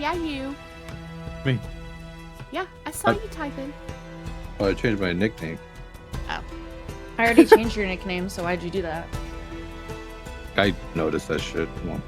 Yeah, you. Me. Yeah, I saw you typing. Oh, I changed my nickname. Oh. I already changed your nickname, so why'd you do that? I noticed that shit. Come on.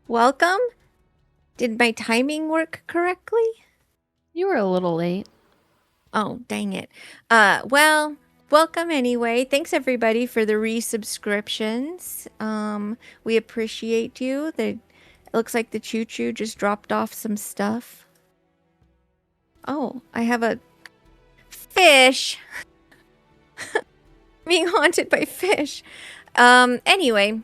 Welcome. Did my timing work correctly? You were a little late. Oh, dang it. Well, welcome anyway. Thanks everybody for the resubscriptions. We appreciate you. It looks like the choo-choo just dropped off some stuff. Oh, I have a fish. Being haunted by fish. Anyway,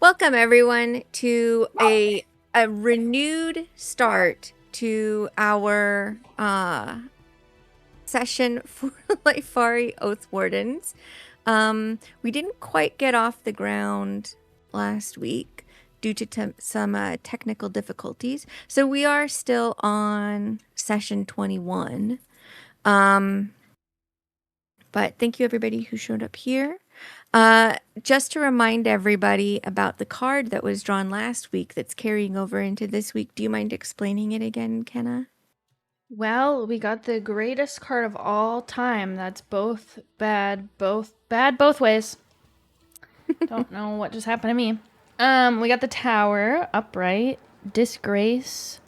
welcome everyone to a renewed start to our session for Lyfari Oathwardens. We didn't quite get off the ground last week due to some technical difficulties, so we are still on session 21. But thank you everybody who showed up here. Just to remind everybody about the card that was drawn last week that's carrying over into this week, do you mind explaining it again, Kenna? Well, we got the greatest card of all time. That's both bad both ways. Don't know what just happened to me. We got the Tower, upright, disgrace,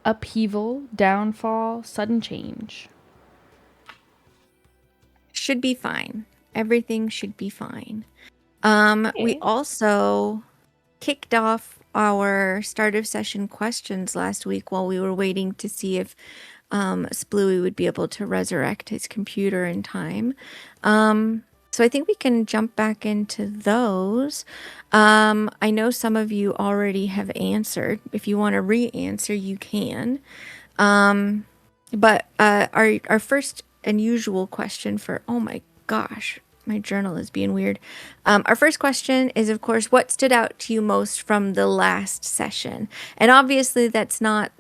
upheaval, downfall, sudden change. Should be fine. Everything should be fine. We Okay. also kicked off our start of session questions last week while we were waiting to see if Splooey would be able to resurrect his computer in time. So I think we can jump back into those. I know some of you already have answered. If you want to re-answer, you can. But our first unusual question for, oh my gosh, my journal is being weird. Our first question is, of course, what stood out to you most from the last session? And obviously that's not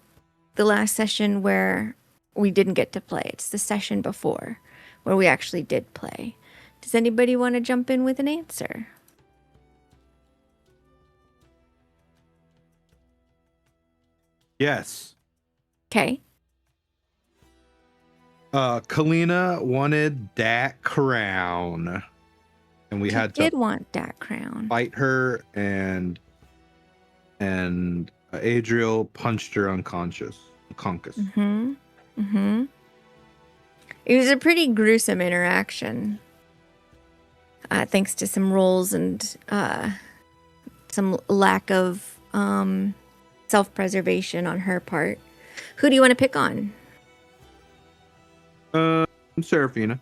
the last session where we didn't get to play. It's the session before where we actually did play. Does anybody want to jump in with an answer? Yes. Okay. Kalina wanted that crown, and we had Did to want that crown. fight her, and Adriel punched her unconscious. It was a pretty gruesome interaction. Thanks to some rolls and some lack of self-preservation on her part. Who do you want to pick on? Seraphina. Do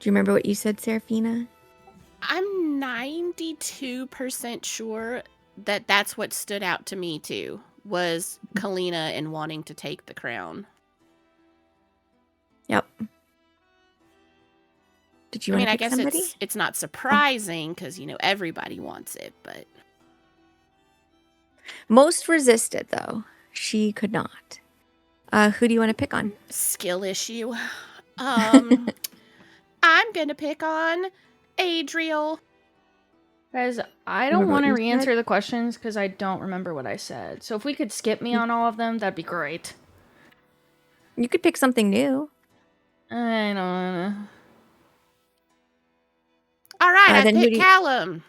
you remember what you said, Seraphina? I'm 92% sure that that's what stood out to me too, was Kalina and wanting to take the crown. Yep. Did you I want mean, to I pick guess somebody? it's not surprising because, everybody wants it, but Most resisted, though. She could not. Who do you want to pick on? skill issue. I'm gonna pick on Adriel. Guys, I Remember don't want to what you said? re-answer the questions because I don't remember what I said. So if we could skip me on all of them, that'd be great. You could pick something new. I don't know. All right, I then who picked do you- Callum.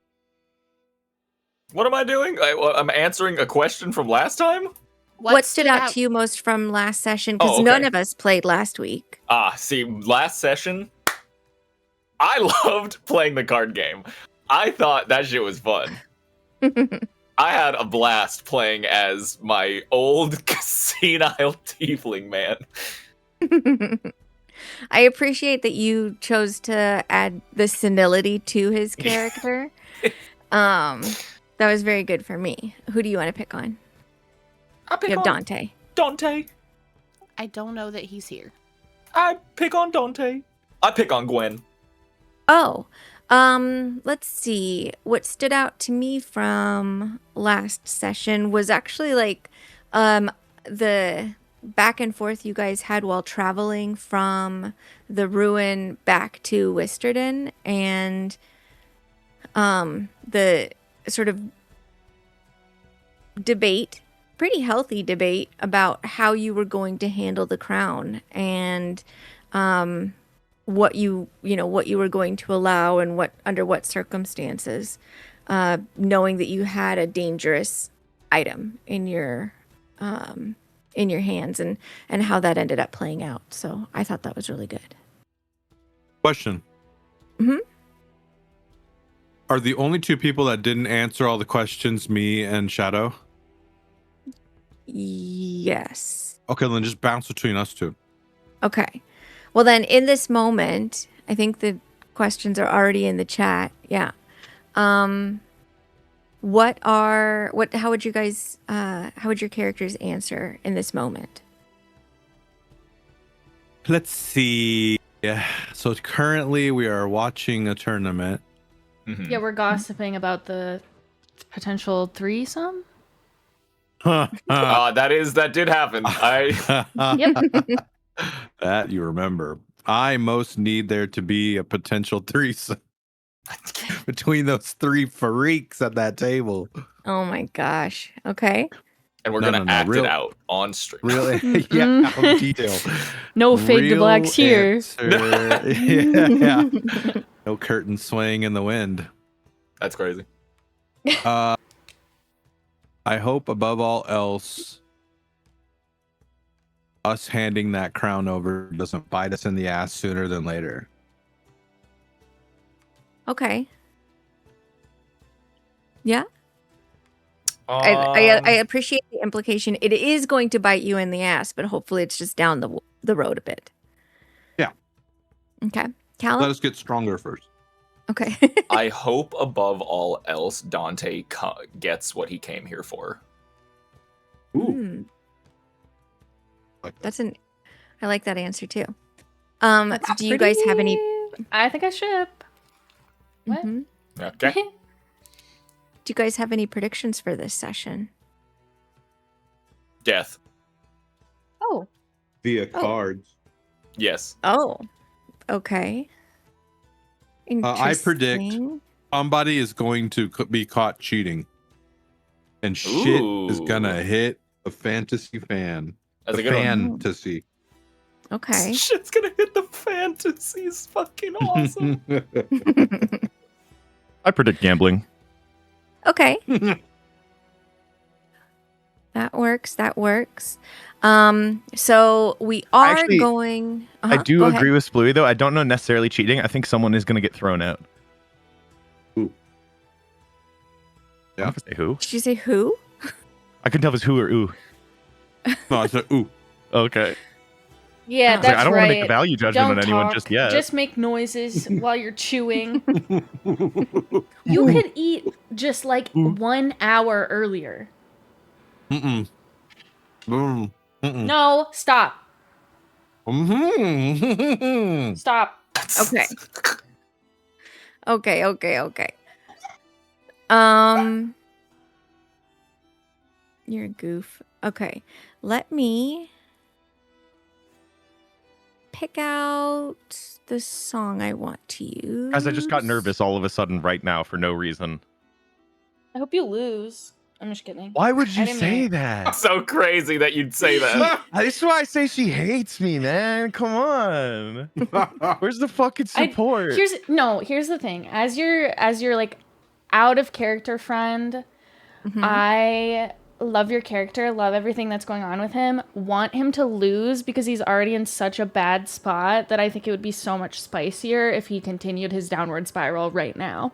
What am I doing? I'm answering a question from last time? What stood out to you most from last session? Because Oh, okay. none of us played last week. See, last session, I loved playing the card game. I thought that shit was fun. I had a blast playing as my old senile tiefling man. I appreciate that you chose to add the senility to his character. That was very good for me. Who do you want to pick on? I pick You have on Dante. Dante. I don't know that he's here. I pick on Dante. I pick on Gwen. Oh, let's see. What stood out to me from last session was actually like the back and forth you guys had while traveling from the ruin back to Wisterden, and the sort of debate, pretty healthy debate about how you were going to handle the crown and what you were going to allow and under what circumstances, knowing that you had a dangerous item in your hands, and how that ended up playing out. So I thought that was really good. Question. Mhm. Are the only two people that didn't answer all the questions me and Shadow? Yes. Okay, then just bounce between us two. Okay. Well, then in this moment, I think the questions are already in the chat. Yeah. How would you guys, how would your characters answer in this moment? Let's see. Yeah. So currently we are watching a tournament. Mhm. Yeah, we're gossiping about the potential threesome. That did happen. Yep. That you remember. I most need there to be a potential threesome between those three freaks at that table. Oh my gosh. Okay. And we're No, gonna no, no, act real- it out on stream. Really? Yeah, out of detail. No fade to blacks here. Answer. Yeah. No curtain swaying in the wind. That's crazy. I hope above all else, us handing that crown over doesn't bite us in the ass sooner than later. Okay. Yeah. I appreciate the implication. It is going to bite you in the ass, but hopefully it's just down the road a bit. Yeah. Okay. Let Callum? us get stronger first. Okay. I hope above all else Dante gets what he came here for. Ooh. Like that. I like that answer too. Do you guys have any? I think I ship. What? Mhm. Okay. Do you guys have any predictions for this session? Death. Oh. Via Oh. cards. Yes. Oh. Okay. I predict Interesting. somebody is going to be caught cheating. And shit is Ooh. gonna hit a fantasy fan. That's The a good one. fantasy. Okay. Shit's gonna hit the fantasies. Fucking awesome. I predict gambling. Okay. That works. That works. So we are Actually, going. I do go agree ahead. with Splooey, though. I don't know necessarily cheating. I think someone is going to get thrown out. Ooh. I don't know if I say who. Did you say who? I couldn't tell if it's who or ooh. No, I said, ooh. Okay. Yeah, I was that's I don't right. want to make a value judgment Don't on anyone talk. just yet. Just make noises while you're chewing. You could eat just like 1 hour earlier. Mm-mm. Mm. Mm-mm. No, stop. Mhm. Stop. Okay. Okay. You're a goof. Okay. Let me pick out the song I want to use. Guys, I just got nervous all of a sudden right now for no reason. I hope you lose. I'm just kidding. Why would you I didn't say mean it. that? So crazy that you'd say that. This is why I say she hates me, man. Come on. Where's the fucking support? Here's the thing. As your like out of character friend, Mhm. I love your character, love everything that's going on with him, want him to lose because he's already in such a bad spot that I think it would be so much spicier if he continued his downward spiral right now.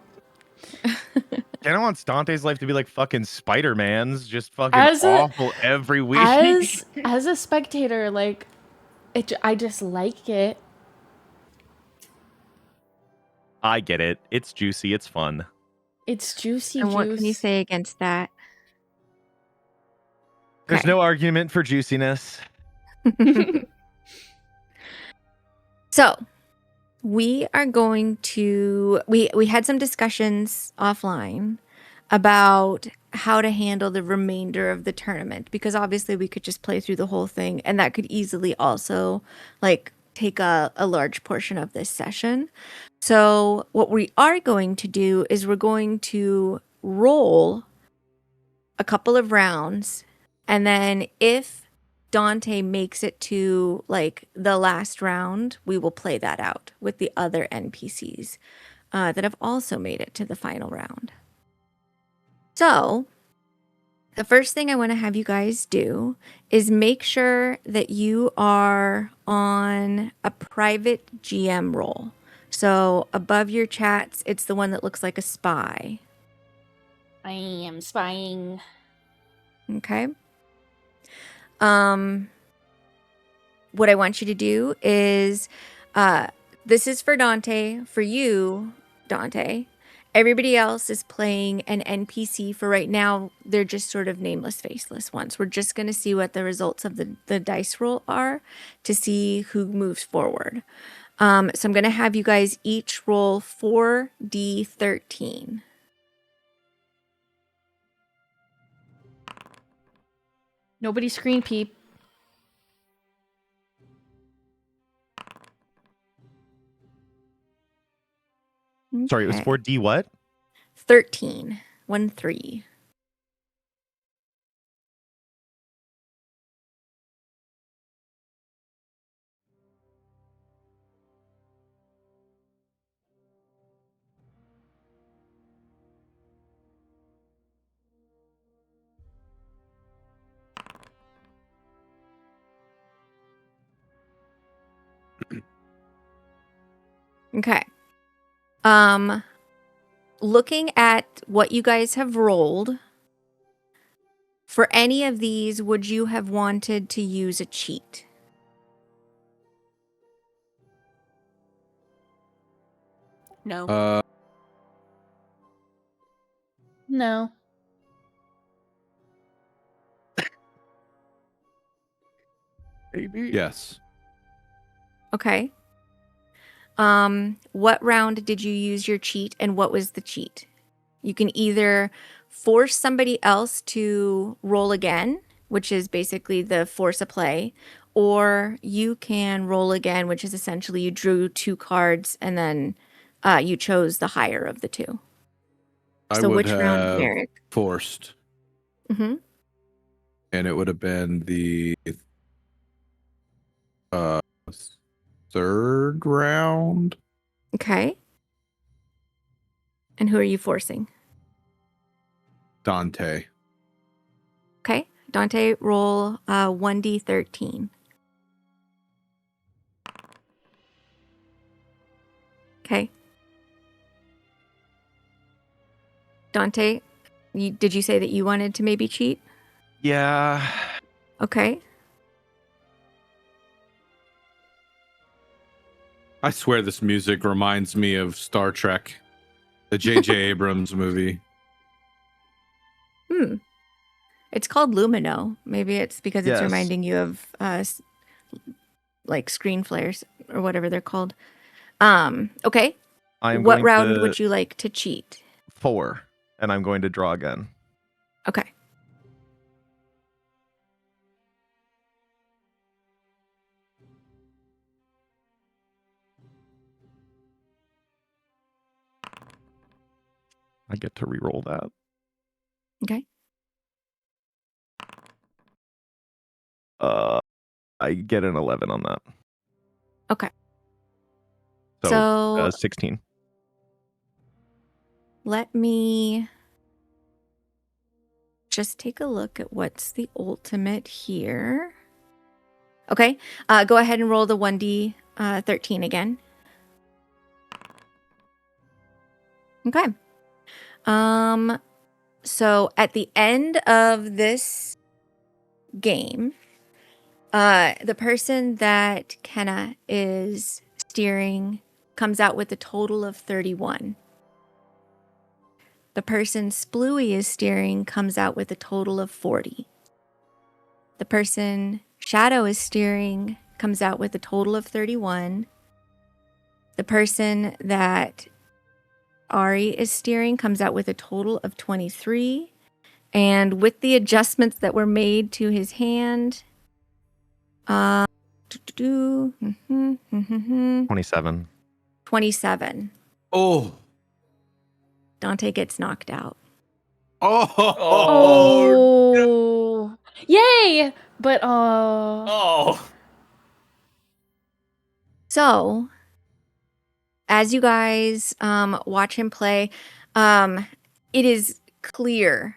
Jenna wants Dante's life to be like fucking Spider-Man's, just fucking As a- awful every week. As a spectator, like I just like it. I get it. It's juicy. It's fun. It's juicy And juice. what can you say against that? There's Okay. no argument for juiciness. So we are going to we had some discussions offline about how to handle the remainder of the tournament, because obviously we could just play through the whole thing and that could easily also like take a large portion of this session. So what we are going to do is we're going to roll a couple of rounds, and then if Dante makes it to like the last round, we will play that out with the other NPCs that have also made it to the final round. So The first thing I want to have you guys do is make sure that you are on a private GM role. So above your chats, it's the one that looks like a spy. I am spying. Okay. What I want you to do is, this is for Dante. For you, Dante. Everybody else is playing an NPC for right now. They're just sort of nameless, faceless ones. We're just going to see what the results of the dice roll are to see who moves forward. So I'm going to have you guys each roll 4d13. Nobody screen peep. Sorry, it was Okay. 4D what? 13. 1 3. Okay. Looking at what you guys have rolled, for any of these, would you have wanted to use a cheat? No. No. Maybe. Yes. Okay. What round did you use your cheat and what was the cheat? You can either force somebody else to roll again, which is basically the force a play, or you can roll again, which is essentially you drew 2 cards and then you chose the higher of the 2. I So would which round, have Merrick? forced, Mm-hmm. and it would have been the third round. Okay. And who are you forcing? Dante. Okay. Dante, roll 1d13. Okay. Dante, did you say that you wanted to maybe cheat? Yeah. Okay. I swear this music reminds me of Star Trek, the J.J. Abrams movie. It's called Lumino. Maybe it's because it's Yes. reminding you of like screen flares or whatever they're called. Okay. I'm What going round to would you like to cheat? 4, and I'm going to draw again. Okay. I get to re-roll that. Okay. I get an 11 on that. Okay. So, So 16. let me just take a look at what's the ultimate here. Okay. Go ahead and roll the 1d13 again. Okay. So at the end of this game, the person that Kenna is steering comes out with a total of 31. The person Splooey is steering comes out with a total of 40. The person Shadow is steering comes out with a total of 31. The person that Ari is steering comes out with a total of 23. And with the adjustments that were made to his hand, 27. 27. Oh. Dante gets knocked out. Oh. Oh. Yay! But Oh. So, as you guys watch him play, it is clear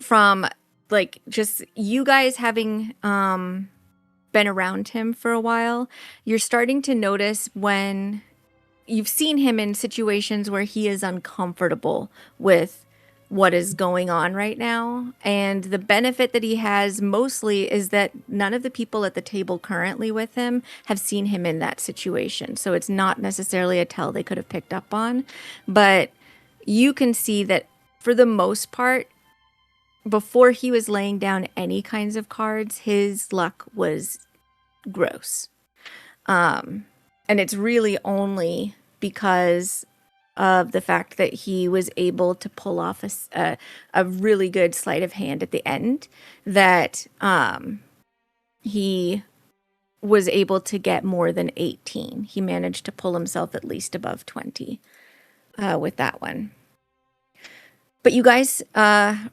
from like just you guys having been around him for a while, you're starting to notice when you've seen him in situations where he is uncomfortable with what is going on right now. And the benefit that he has mostly is that none of the people at the table currently with him have seen him in that situation. So it's not necessarily a tell they could have picked up on. But you can see that for the most part, before he was laying down any kinds of cards, his luck was gross. And it's really only because of the fact that he was able to pull off a really good sleight of hand at the end that he was able to get more than 18. He managed to pull himself at least above 20 with that one. But you guys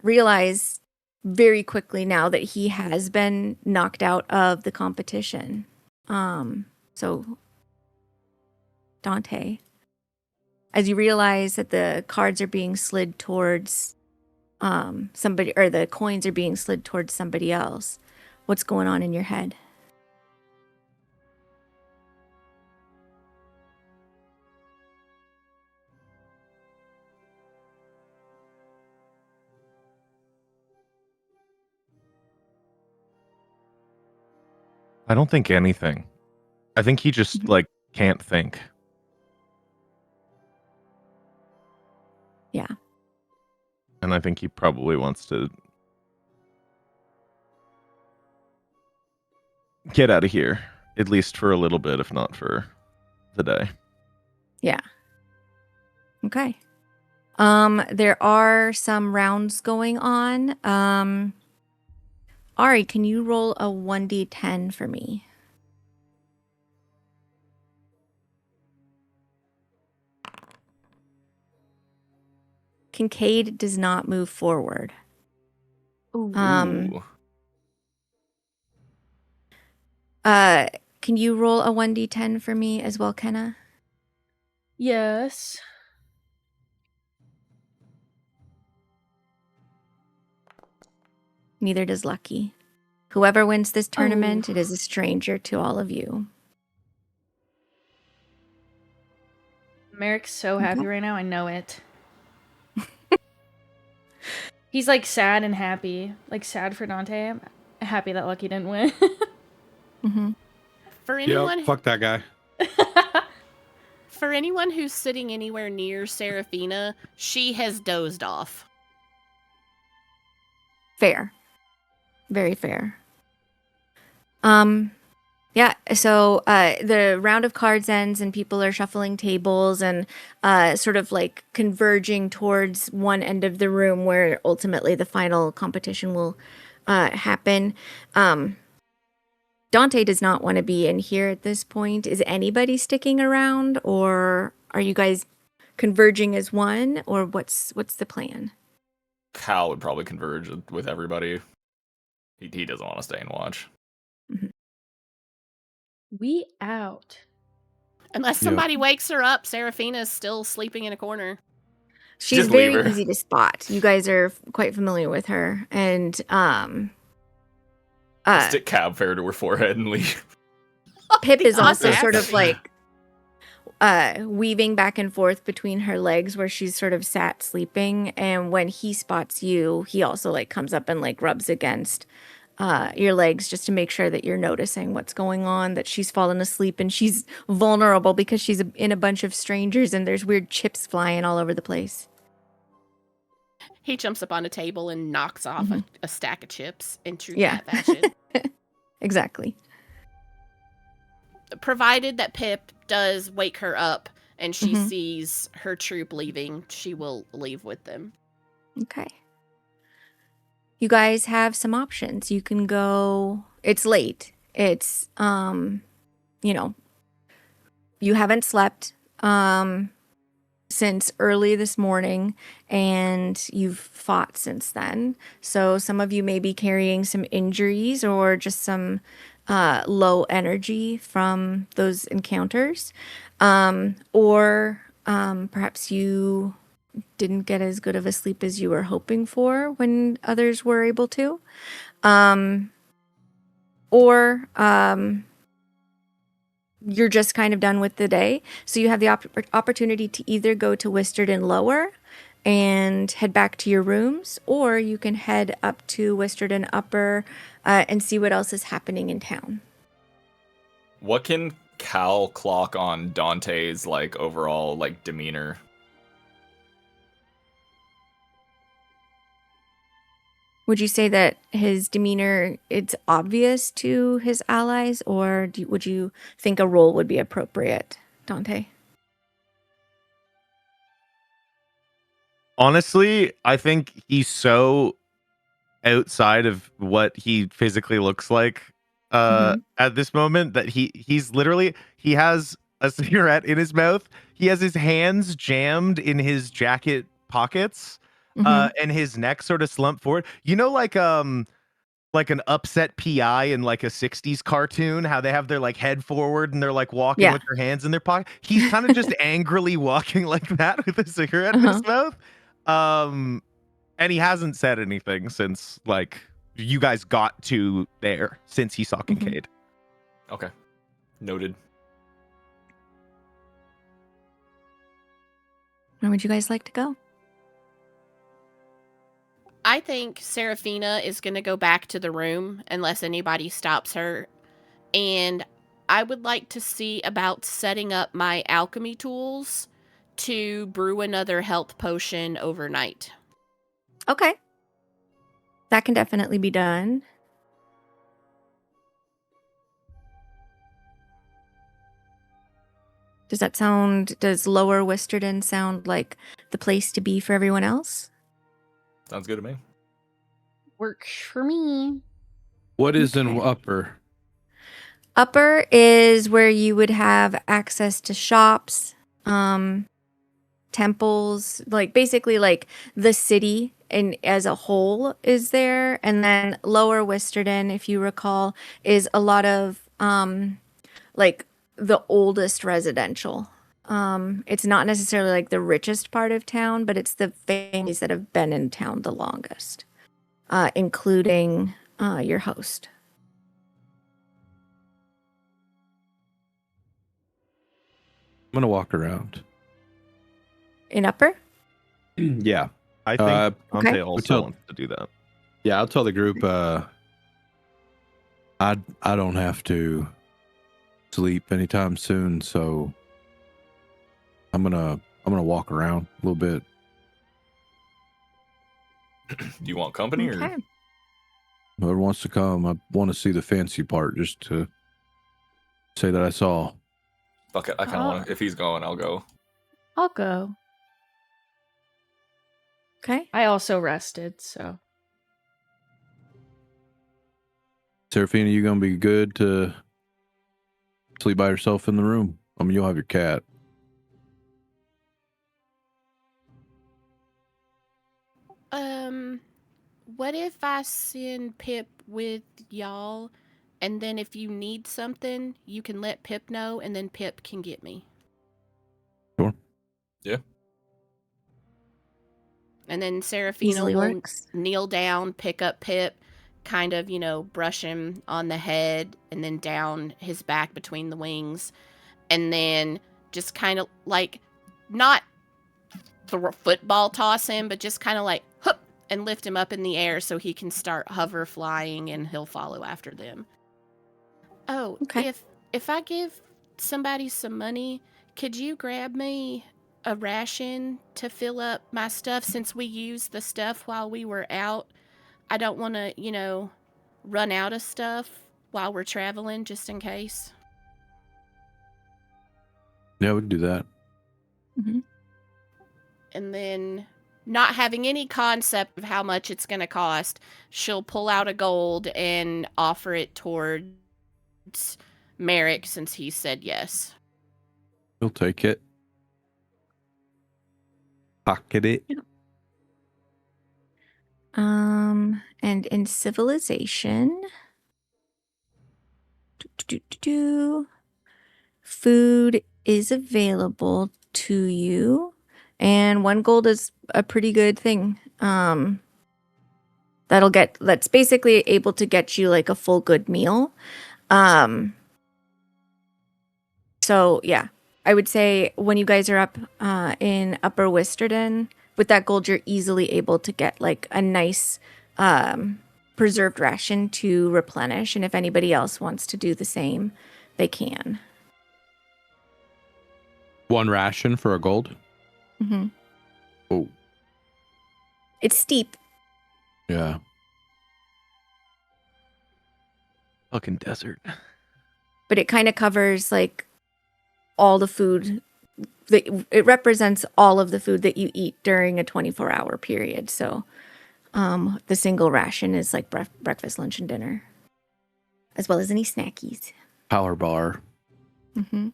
realize very quickly now that he has been knocked out of the competition. So, Dante, as you realize that the cards are being slid towards somebody, or the coins are being slid towards somebody else, what's going on in your head? I don't think anything. I think he just like can't think. Yeah. And I think he probably wants to get out of here, at least for a little bit, if not for the day. Yeah. Okay. There are some rounds going on. Ari, can you roll a 1d10 for me? Kincaid does not move forward. Ooh. Can you roll a 1d10 for me as well, Kenna? Yes. Neither does Lucky. Whoever wins this tournament, it is a stranger to all of you. Merrick's so happy right now. I know it. He's like sad and happy. Like sad for Dante. I'm happy that Lucky didn't win. Mm-hmm. For anyone, Fuck that guy. for anyone who's sitting anywhere near Seraphina, she has dozed off. Fair. Very fair. Yeah, so the round of cards ends and people are shuffling tables and sort of like converging towards one end of the room where ultimately the final competition will happen. Dante does not want to be in here at this point. Is anybody sticking around, or are you guys converging as one, or what's the plan? Cal would probably converge with everybody. He doesn't want to stay and watch. Mm-hmm. We out. Unless somebody wakes her up, Seraphina's still sleeping in a corner. She's Just leave very her. easy to spot. You guys are quite familiar with her, and Stick cab fare to her forehead and leave. Pip is also audacity. sort of like weaving back and forth between her legs where she's sort of sat sleeping, and when he spots you, he also like comes up and like rubs against your legs just to make sure that you're noticing what's going on, that she's fallen asleep and she's vulnerable because she's in a bunch of strangers and there's weird chips flying all over the place. He jumps up on a table and knocks off a stack of chips in true Yeah. cat fashion. Exactly. Provided that Pip does wake her up and she sees her troop leaving, she will leave with them. Okay. You guys have some options. You can go, it's late. It's, you know, you haven't slept since early this morning and you've fought since then. So some of you may be carrying some injuries or just some low energy from those encounters. Or perhaps you didn't get as good of a sleep as you were hoping for when others were able to. Or you're just kind of done with the day. So you have the opportunity to either go to Wisterden Lower and head back to your rooms, or you can head up to Wisterden Upper and see what else is happening in town. What can Cal clock on Dante's like overall like demeanor? Would you say that his demeanor, it's obvious to his allies, or would you think a roll would be appropriate, Dante? Honestly, I think he's so outside of what he physically looks like at this moment that he's literally, he has a cigarette in his mouth. He has his hands jammed in his jacket pockets. And his neck sort of slumped forward. You know, like an upset PI in like a 60s cartoon, how they have their like head forward and they're like walking with their hands in their pocket. He's kind of just angrily walking like that with a cigarette in his mouth. And he hasn't said anything since like you guys got to there, since he saw Kincaid. Okay. Noted. Where would you guys like to go? I think Seraphina is going to go back to the room unless anybody stops her. And I would like to see about setting up my alchemy tools to brew another health potion overnight. Okay. That can definitely be done. Does Lower Wisterden sound like the place to be for everyone else? Sounds good to me. Works for me. What is in upper? Upper is where you would have access to shops, temples, like basically like the city and as a whole is there. And then Lower Wisterden, if you recall, is a lot of like the oldest residential. It's not necessarily like the richest part of town, but it's the families that have been in town the longest, including your host. I'm gonna walk around. In Upper? Yeah. I think Dante okay. also wants to do that. Yeah, I'll tell the group I don't have to sleep anytime soon, so I'm gonna walk around a little bit. Do you want company or Whoever wants to come, I want to see the fancy part just to say that I saw. fuck it? I kind of want to. If he's going, I'll go. I'll go. Okay. I also rested, so. Seraphina, you gonna be good to sleep by yourself in the room? I mean, you'll have your cat. What if I send Pip with y'all, and then if you need something, you can let Pip know, and then Pip can get me? Sure. Yeah. And then Seraphina Easily will works. kneel down, pick up Pip, kind of, brush him on the head, and then down his back between the wings, and then just kind of like, not football toss him, but just kind of like, hup, and lift him up in the air so he can start hover flying and he'll follow after them. Oh, Okay. if I give somebody some money, could you grab me a ration to fill up my stuff since we used the stuff while we were out? I don't want to, run out of stuff while we're traveling just in case. Yeah, we can do that. Mm-hmm. And then, not having any concept of how much it's going to cost, she'll pull out a gold and offer it towards Merrick since he said yes. He'll take it. Pocket it. And in civilization, food is available to you And 1 gold is a pretty good thing. That's basically able to get you like a full good meal. So yeah, I would say when you guys are up in Upper Wisterden, with that gold, you're easily able to get like a nice preserved ration to replenish. And if anybody else wants to do the same, they can. 1 ration for a gold? Mm-hmm. Oh. It's steep. Yeah. Fucking desert. But it kind of covers like all the food. It represents all of the food that you eat during a 24-hour period. So the single ration is like breakfast, lunch, and dinner, as well as any snackies. Power bar. Mm-hmm.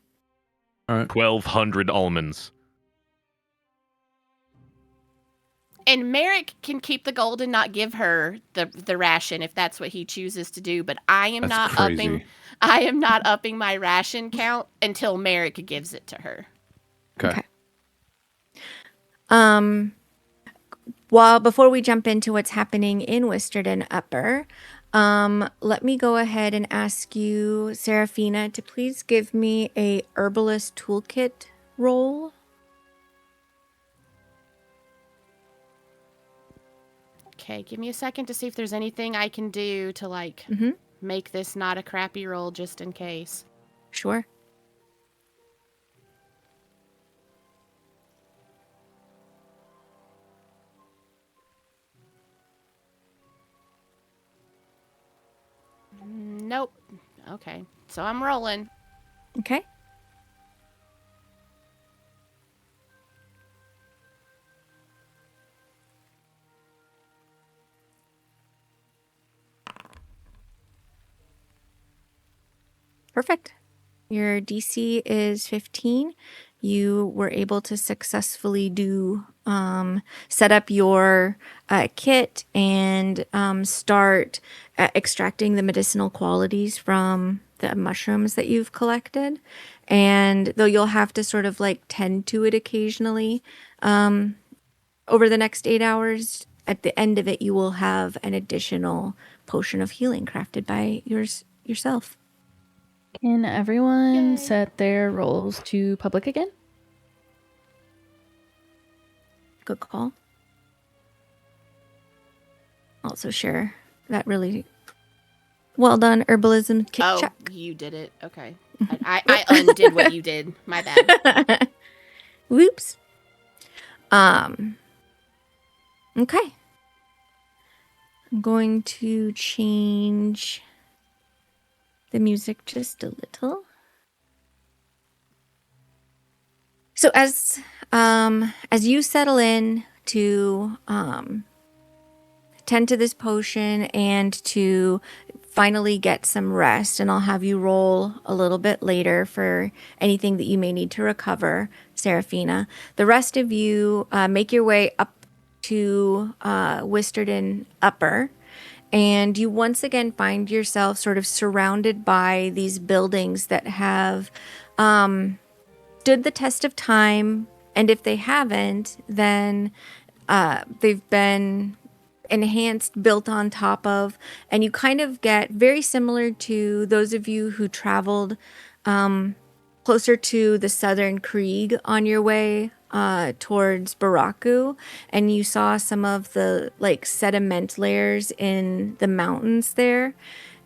All right. 1,200 almonds. And Merrick can keep the gold and not give her the ration if that's what he chooses to do. But I am That's not crazy. upping my ration count until Merrick gives it to her. Okay. Before we jump into what's happening in Wisterden Upper, let me go ahead and ask you, Seraphina, to please give me a herbalist toolkit roll. Okay, give me a second to see if there's anything I can do to like make this not a crappy roll just in case. Sure. Nope. Okay, so I'm rolling. Okay. Perfect. Your DC is 15. You were able to successfully set up your kit and start extracting the medicinal qualities from the mushrooms that you've collected. And though you'll have to sort of like tend to it occasionally over the next 8 hours, at the end of it, you will have an additional potion of healing crafted by yourself. Can everyone Yay. set their roles to public again? Good call. Also share that really well done herbalism kit Oh, check. you did it. Okay. I undid what you did. My bad. Whoops. Okay. I'm going to change the music just a little. So as you settle in to tend to this potion and to finally get some rest, and I'll have you roll a little bit later for anything that you may need to recover, Seraphina. The rest of you make your way up to Wisterden Upper, and you once again find yourself sort of surrounded by these buildings that have stood the test of time, and if they haven't, then they've been enhanced, built on top of, and you kind of get very similar to those of you who traveled closer to the Southern Krieg on your way towards Baraku, and you saw some of the like sediment layers in the mountains there.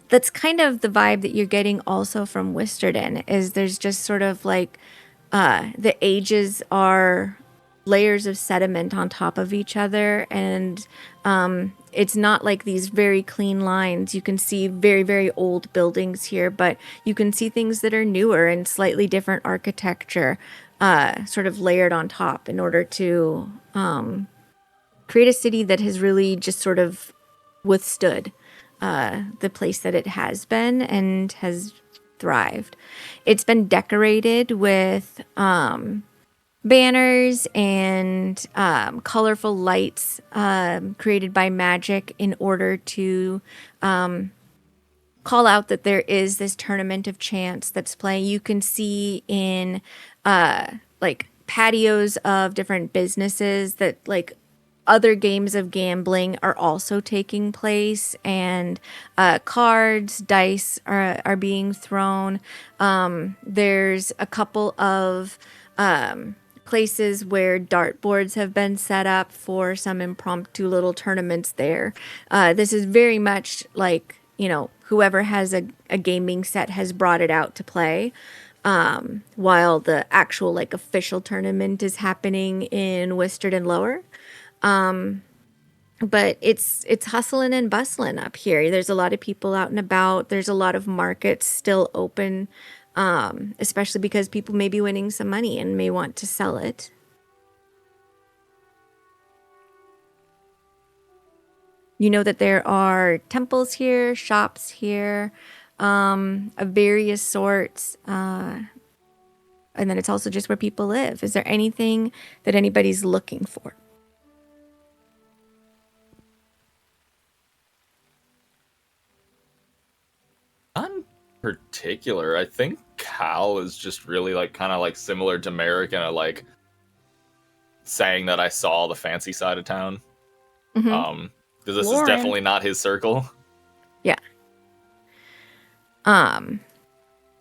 That's kind of the vibe that you're getting also from Wisterden, is there's just sort of like the ages are layers of sediment on top of each other, and it's not like these very clean lines. You can see very, very old buildings here, but you can see things that are newer and slightly different architecture sort of layered on top in order to create a city that has really just sort of withstood the place that it has been and has thrived. It's been decorated with banners and colorful lights created by magic in order to call out that there is this tournament of chance that's playing. You can see in like patios of different businesses that like other games of gambling are also taking place, and cards, dice are being thrown. There's a couple of places where dartboards have been set up for some impromptu little tournaments there. This is very much like, whoever has a gaming set has brought it out to play. While the actual like official tournament is happening in Wistard Lower. But it's hustling and bustling up here. There's a lot of people out and about. There's a lot of markets still open, especially because people may be winning some money and may want to sell it. You know that there are temples here, shops here, of various sorts. And then it's also just where people live. Is there anything that anybody's looking for? Not in particular. I think Cal is just really like kind of like similar to Merrick and like saying that I saw the fancy side of town. Mm-hmm. Because this Lauren. is definitely not his circle. Yeah.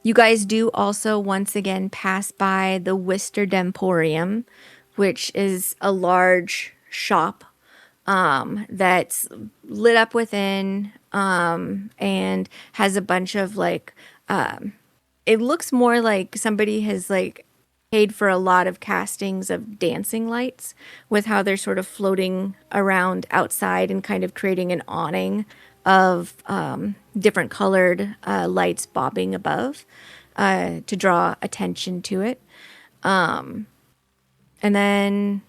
You guys do also once again pass by the Wistard Emporium, which is a large shop that's lit up within and has a bunch of like it looks more like somebody has like paid for a lot of castings of dancing lights with how they're sort of floating around outside and kind of creating an awning of different colored lights bobbing above to draw attention to it. And then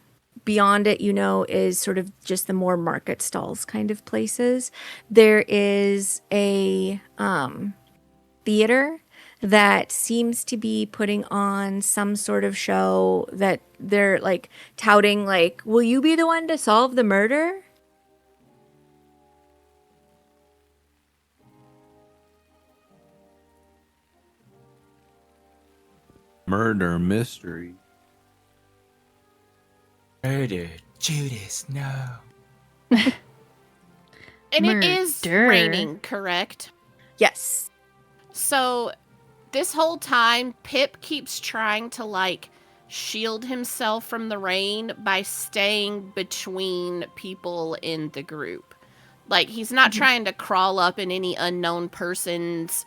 beyond it, is sort of just the more market stalls kind of places. There is a theater that seems to be putting on some sort of show that they're like touting like, will you be the one to solve the murder? Murder mystery. Murder, Judas, no. And it is Murder. raining, correct? Yes. So this whole time, Pip keeps trying to like shield himself from the rain by staying between people in the group. Like he's not trying to crawl up in any unknown person's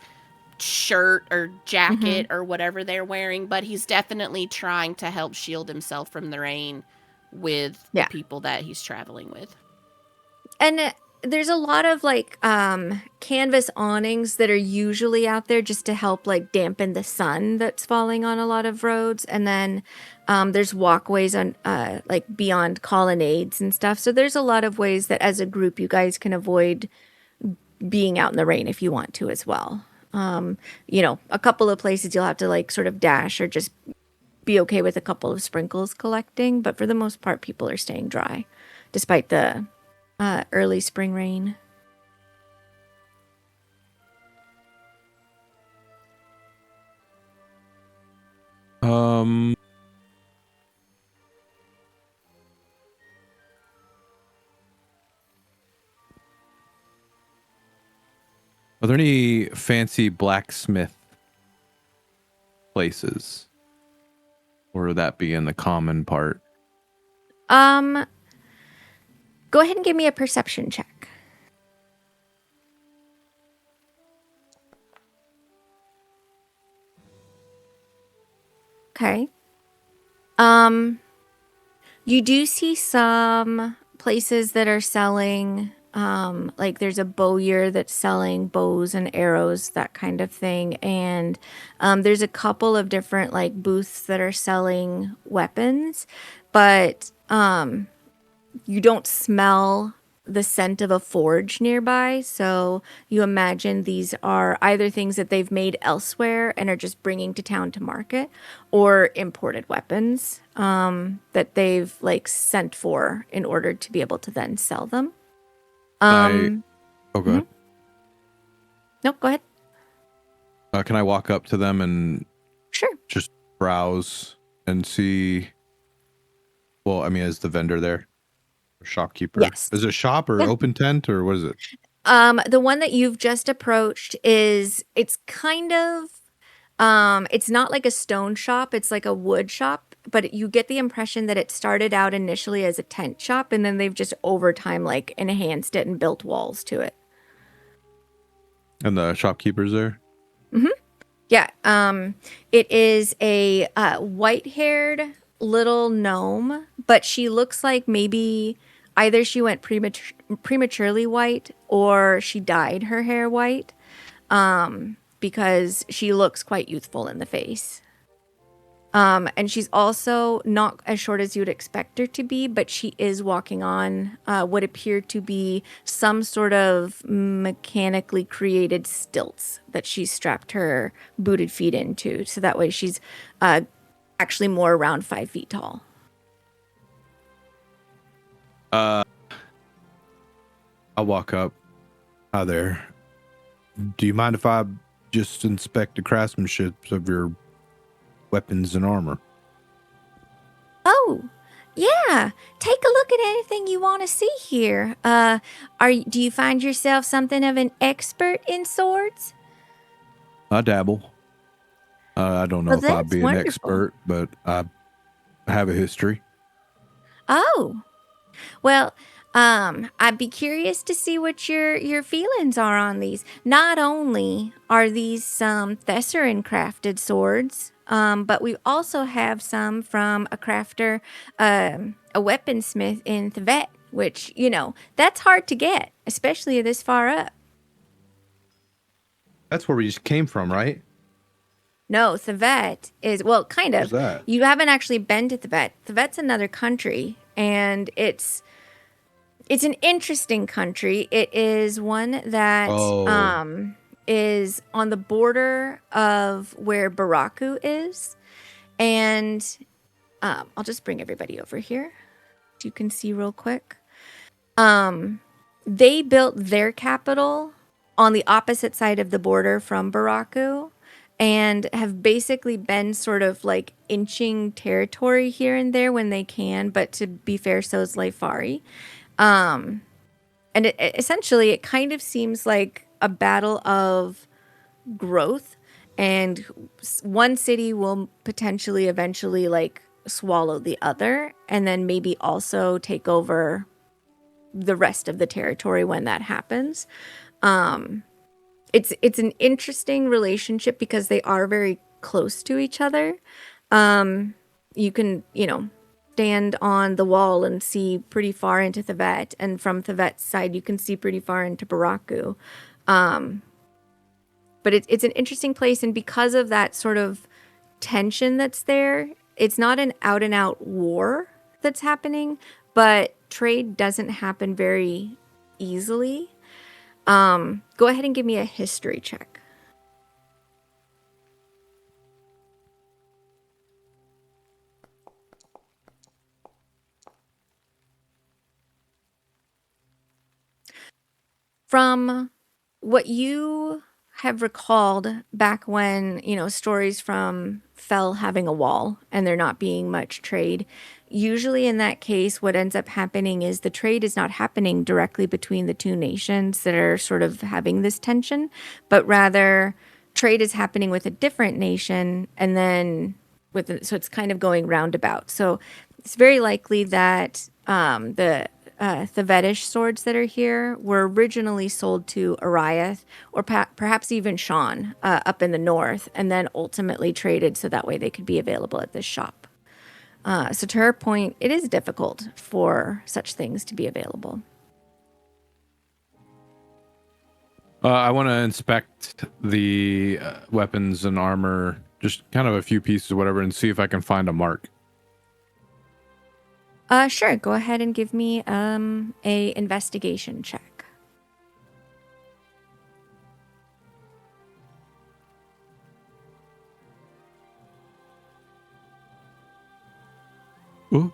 shirt or jacket or whatever they're wearing, but he's definitely trying to help shield himself from the rain with the people that he's traveling with. And there's a lot of like canvas awnings that are usually out there just to help like dampen the sun that's falling on a lot of roads. And then there's walkways on like beyond colonnades and stuff. So there's a lot of ways that as a group you guys can avoid being out in the rain if you want to as well. A couple of places you'll have to like sort of dash or just be okay with a couple of sprinkles collecting. But for the most part, people are staying dry despite the early spring rain. Are there any fancy blacksmith places? Or would that be in the common part? Go ahead and give me a perception check. Okay. You do see some places that are selling, like there's a bowyer that's selling bows and arrows, that kind of thing. And there's a couple of different like booths that are selling weapons, but you don't smell the scent of a forge nearby. So you imagine these are either things that they've made elsewhere and are just bringing to town to market, or imported weapons that they've like sent for in order to be able to then sell them. Go ahead. Nope, go ahead. Can I walk up to them and Sure. just browse and see Well, I mean, is the vendor there? Shopkeeper? Yes. Is it a shop or Yeah. open tent or what is it? The one that you've just approached it's kind of it's not like a stone shop, it's like a wood shop, but you get the impression that it started out initially as a tent shop and then they've just over time like enhanced it and built walls to it. And the shopkeeper's there? Yeah, it is a white-haired little gnome, but she looks like maybe either she went prematurely white or she dyed her hair white, because she looks quite youthful in the face. And she's also not as short as you would expect her to be, but she is walking on what appear to be some sort of mechanically created stilts that she strapped her booted feet into. So that way she's actually more around 5 feet tall. I'll walk up. Hi there. Do you mind if I just inspect the craftsmanship of your weapons and armor? Oh, yeah. Take a look at anything you want to see here. Do you find yourself something of an expert in swords? I dabble. I don't know Well, if I'd that's be an wonderful. expert, but I have a history. Oh, well, I'd be curious to see what your feelings are on these. Not only are these some Thessarin crafted swords, but we also have some from a crafter, a weaponsmith in Thevet, which, you know, that's hard to get, especially this far up. That's where we just came from, right? No, Thevet is, well, kind What's of. that? You haven't actually been to Thevet. Thevet's another country, and it's an interesting country. It is one that Oh. is on the border of where Baraku is. And I'll just bring everybody over here so you can see real quick. They built their capital on the opposite side of the border from Baraku and have basically been sort of like inching territory here and there when they can. But to be fair, so is Lyfari. And essentially, it kind of seems like a battle of growth, and one city will potentially eventually like swallow the other, and then maybe also take over the rest of the territory when that happens. It's an interesting relationship because they are very close to each other. You can, you know, stand on the wall and see pretty far into Thevet, and from Thevet's side you can see pretty far into Baraku. But it's an interesting place, and because of that sort of tension that's there, it's not an out and out war that's happening, but trade doesn't happen very easily. Go ahead and give me a history check. From what you have recalled back when, you know, stories from Fell having a wall and there not being much trade, usually in that case, what ends up happening is the trade is not happening directly between the two nations that are sort of having this tension, but rather trade is happening with a different nation, and then so it's kind of going roundabout. So it's very likely that the Thevetish swords that are here were originally sold to Ariath or perhaps even Sean up in the north, and then ultimately traded so that way they could be available at this shop. So to her point, it is difficult for such things to be available. I want to inspect the weapons and armor, just kind of a few pieces or whatever, and see if I can find a mark. Sure. Go ahead and give me a investigation check. Ooh.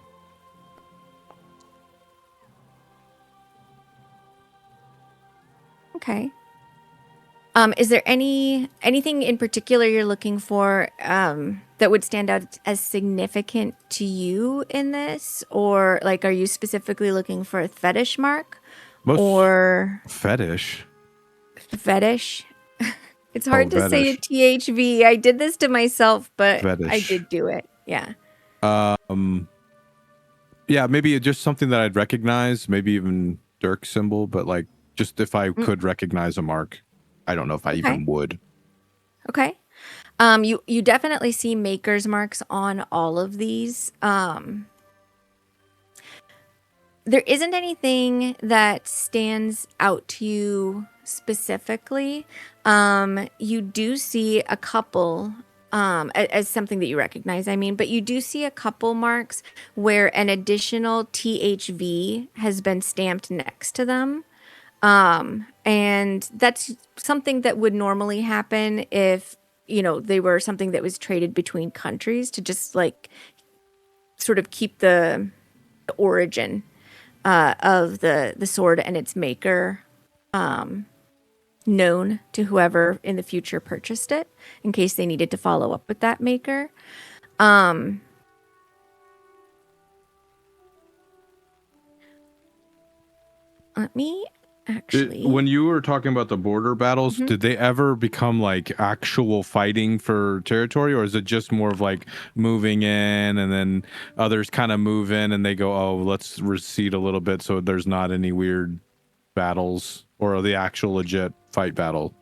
Okay. Is there anything in particular you're looking for that would stand out as significant to you in this? Or like, are you specifically looking for a fetish mark? Or fetish? Fetish? It's hard to say a THV. I did this to myself, but fetish. I did do it. Yeah. Yeah, maybe just something that I'd recognize, maybe even Dirk symbol, but like just if I could recognize a mark. I don't know if I even would. Okay. You definitely see maker's marks on all of these. There isn't anything that stands out to you specifically. You do see a couple as something that you recognize, I mean, but you do see a couple marks where an additional THV has been stamped next to them. And that's something that would normally happen if, you know, they were something that was traded between countries to just like sort of keep the origin of the sword and its maker known to whoever in the future purchased it in case they needed to follow up with that maker. Let me actually... When you were talking about the border battles, did they ever become like actual fighting for territory, or is it just more of like moving in and then others kind of move in and they go, oh, let's recede a little bit so there's not any weird battles, or the actual legit fight battle?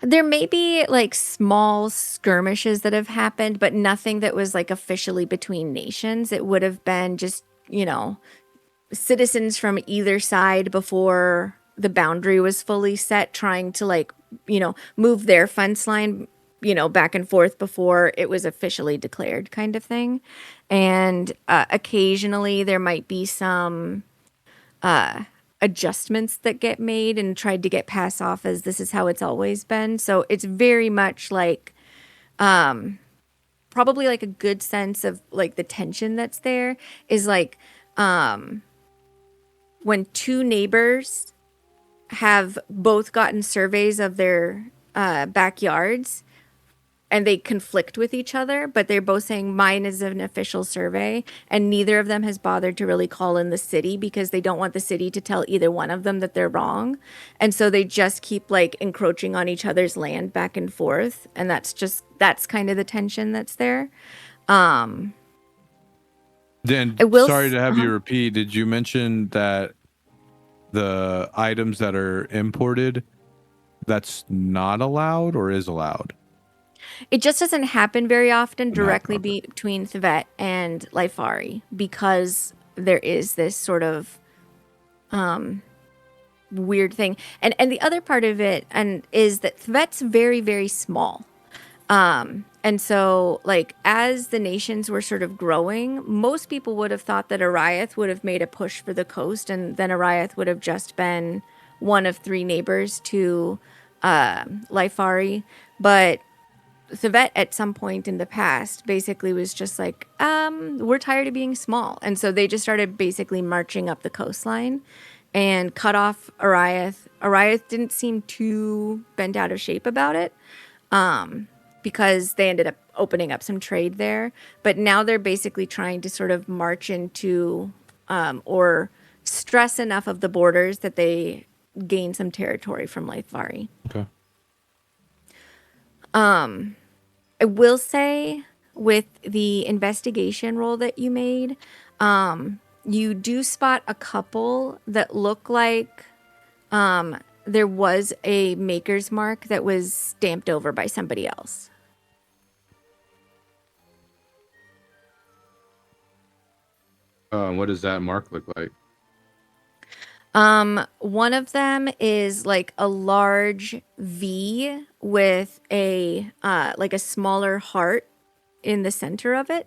There may be like small skirmishes that have happened, but nothing that was like officially between nations. It would have been just, you know, citizens from either side before the boundary was fully set trying to like, you know, move their fence line, you know, back and forth before it was officially declared kind of thing. And occasionally there might be some adjustments that get made and tried to get passed off as this is how it's always been. So it's very much like probably like a good sense of like the tension that's there is like when two neighbors have both gotten surveys of their backyards and they conflict with each other, but they're both saying mine is an official survey, and neither of them has bothered to really call in the city because they don't want the city to tell either one of them that they're wrong. And so they just keep like encroaching on each other's land back and forth. And that's kind of the tension that's there. Then, sorry to have you repeat, did you mention that the items that are imported, that's not allowed or is allowed? It just doesn't happen very often directly between Thvet and Lyfari because there is this sort of weird thing. And the other part of it is that Thvet's very, very small. And so, like, as the nations were sort of growing, most people would have thought that Ariath would have made a push for the coast, and then Ariath would have just been one of three neighbors to Lyfari. But Thvet, at some point in the past, basically was just like, we're tired of being small. And so they just started basically marching up the coastline and cut off Ariath. Ariath didn't seem too bent out of shape about it. Because they ended up opening up some trade there. But now they're basically trying to sort of march into or stress enough of the borders that they gain some territory from Lyfari. Okay. I will say with the investigation roll that you made, you do spot a couple that look like there was a maker's mark that was stamped over by somebody else. What does that mark look like? One of them is like a large V with a like a smaller heart in the center of it.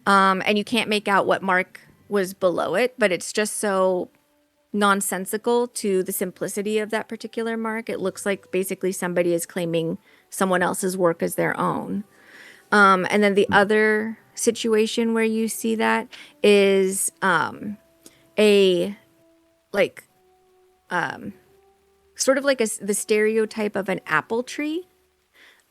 And you can't make out what mark was below it, but it's just so nonsensical to the simplicity of that particular mark. It looks like basically somebody is claiming someone else's work as their own. And then the other situation where you see that is sort of like the stereotype of an apple tree.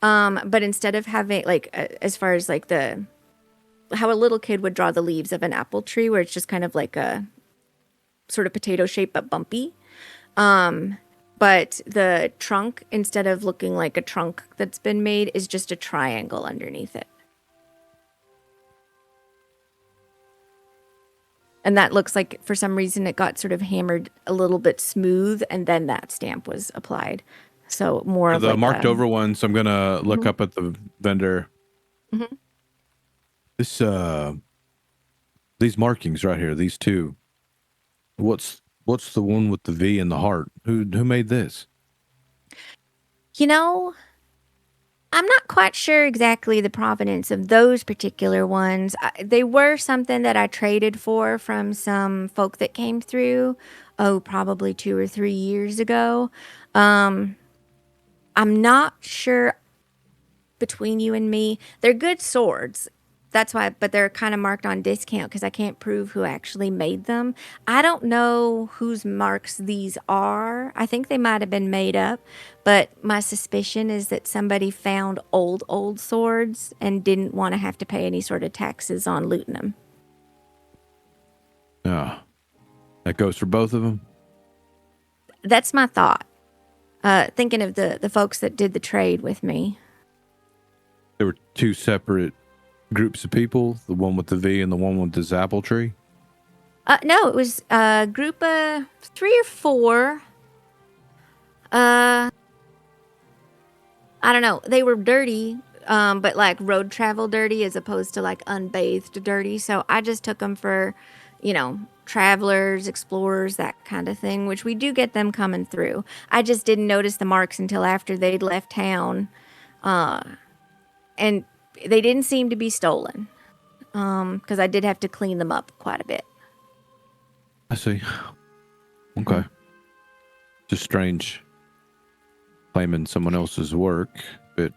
But instead of having like as far as like how a little kid would draw the leaves of an apple tree, where it's just kind of like a sort of potato shape but bumpy. But the trunk, instead of looking like a trunk that's been made, is just a triangle underneath it. And that looks like, for some reason, it got sort of hammered a little bit smooth, and then that stamp was applied. So more of the like marked over ones. I'm gonna look up at the vendor. Mhm. This these markings right here, these two. What's the one with the V and the heart? Who made this? You know, I'm not quite sure exactly the provenance of those particular ones. They were something that I traded for from some folk that came through, probably 2 or 3 years ago. I'm not sure between you and me. They're good swords. That's why, but they're kind of marked on discount because I can't prove who actually made them. I don't know whose marks these are. I think they might have been made up, but my suspicion is that somebody found old swords and didn't want to have to pay any sort of taxes on looting them. Yeah, that goes for both of them. That's my thought. Thinking of the folks that did the trade with me. There were two separate groups of people, the one with the V and the one with this apple tree. No, it was a group of 3 or 4. I don't know. They were dirty, but like road travel dirty as opposed to like unbathed dirty. So I just took them for, travelers, explorers, that kind of thing, which we do get them coming through. I just didn't notice the marks until after they'd left town. And they didn't seem to be stolen, because I did have to clean them up quite a bit. I see. Okay. Just strange claiming someone else's work, but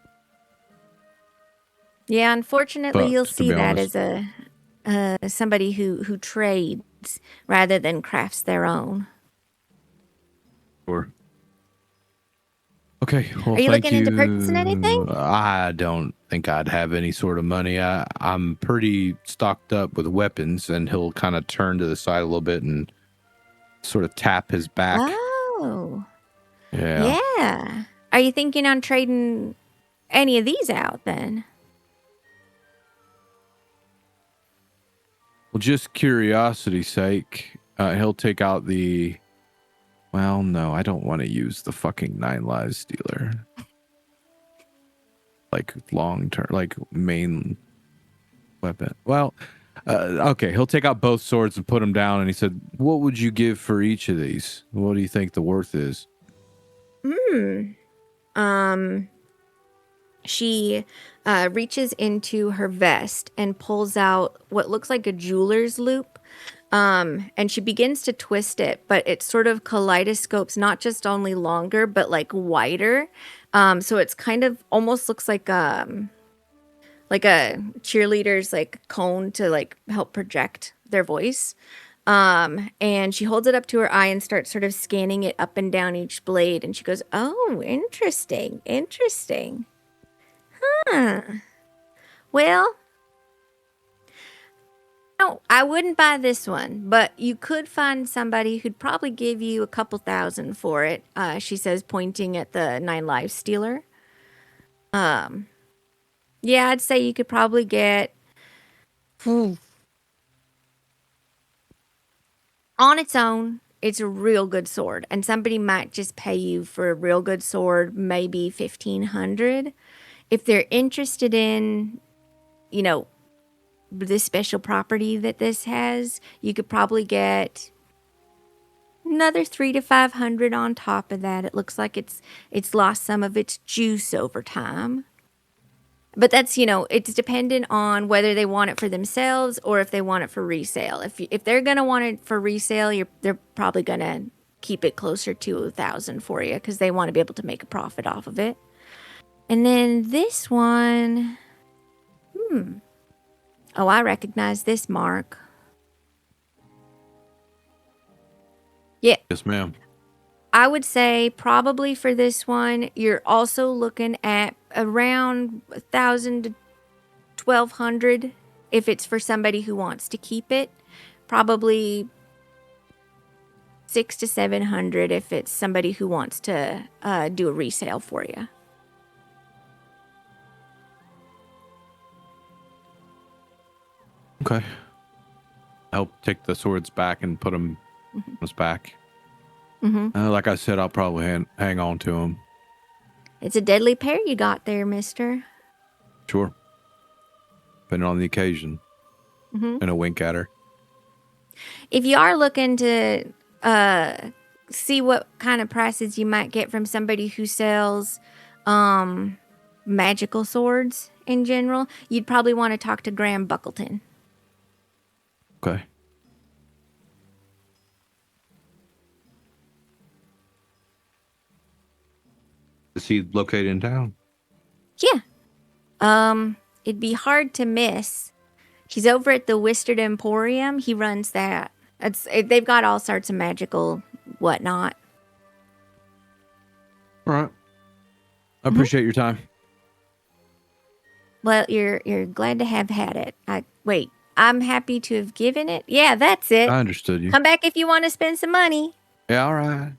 yeah, unfortunately, but, you'll to see be that honest, as somebody who trades rather than crafts their own. Sure. Okay, well, Are you thank looking into you. purchasing anything? I don't think I'd have any sort of money. I'm pretty stocked up with weapons, and he'll kind of turn to the side a little bit and sort of tap his back. Oh, Yeah. yeah. Are you thinking on trading any of these out then? Well, just curiosity's sake, he'll take out the... Well, no, I don't want to use the fucking 9 Lives dealer. Like, long term, like, main weapon. Well, okay, he'll take out both swords and put them down, and he said, what would you give for each of these? What do you think the worth is? She reaches into her vest and pulls out what looks like a jeweler's loop. And she begins to twist it, but it sort of kaleidoscopes, not just only longer, but like wider. So it's kind of almost looks like a cheerleader's like cone to like help project their voice. And she holds it up to her eye and starts sort of scanning it up and down each blade. And she goes, oh, interesting. Huh. Well, no, I wouldn't buy this one, but you could find somebody who'd probably give you a couple $1,000 for it. She says, pointing at the 9 Lives stealer. Yeah, I'd say you could probably get on its own. It's a real good sword, and somebody might just pay you for a real good sword, maybe $1,500. If they're interested in, this special property that this has, you could probably get another $300 to $500 on top of that. It looks like it's lost some of its juice over time. But that's, it's dependent on whether they want it for themselves or if they want it for resale. If they're going to want it for resale, they're probably going to keep it closer to $1,000 for you because they want to be able to make a profit off of it. And then this one, oh, I recognize this mark. Yeah. Yes, ma'am. I would say probably for this one, you're also looking at around 1,000 to 1,200 if it's for somebody who wants to keep it. Probably 600 to 700 if it's somebody who wants to do a resale for you. Okay. Help take the swords back and put them on his back. Like I said, I'll probably hang on to them. It's a deadly pair you got there, mister. Sure. Depending on the occasion. And a wink at her. If you are looking to see what kind of prices you might get from somebody who sells magical swords in general, you'd probably want to talk to Graham Buckleton. Okay. Is he located in town? Yeah. It'd be hard to miss. He's over at the Wistard Emporium. He runs that. They've got all sorts of magical whatnot. All right. I appreciate your time. Well, you're glad to have had it. I'm happy to have given it. Yeah, that's it. I understood you. Come back if you want to spend some money. Yeah, all right.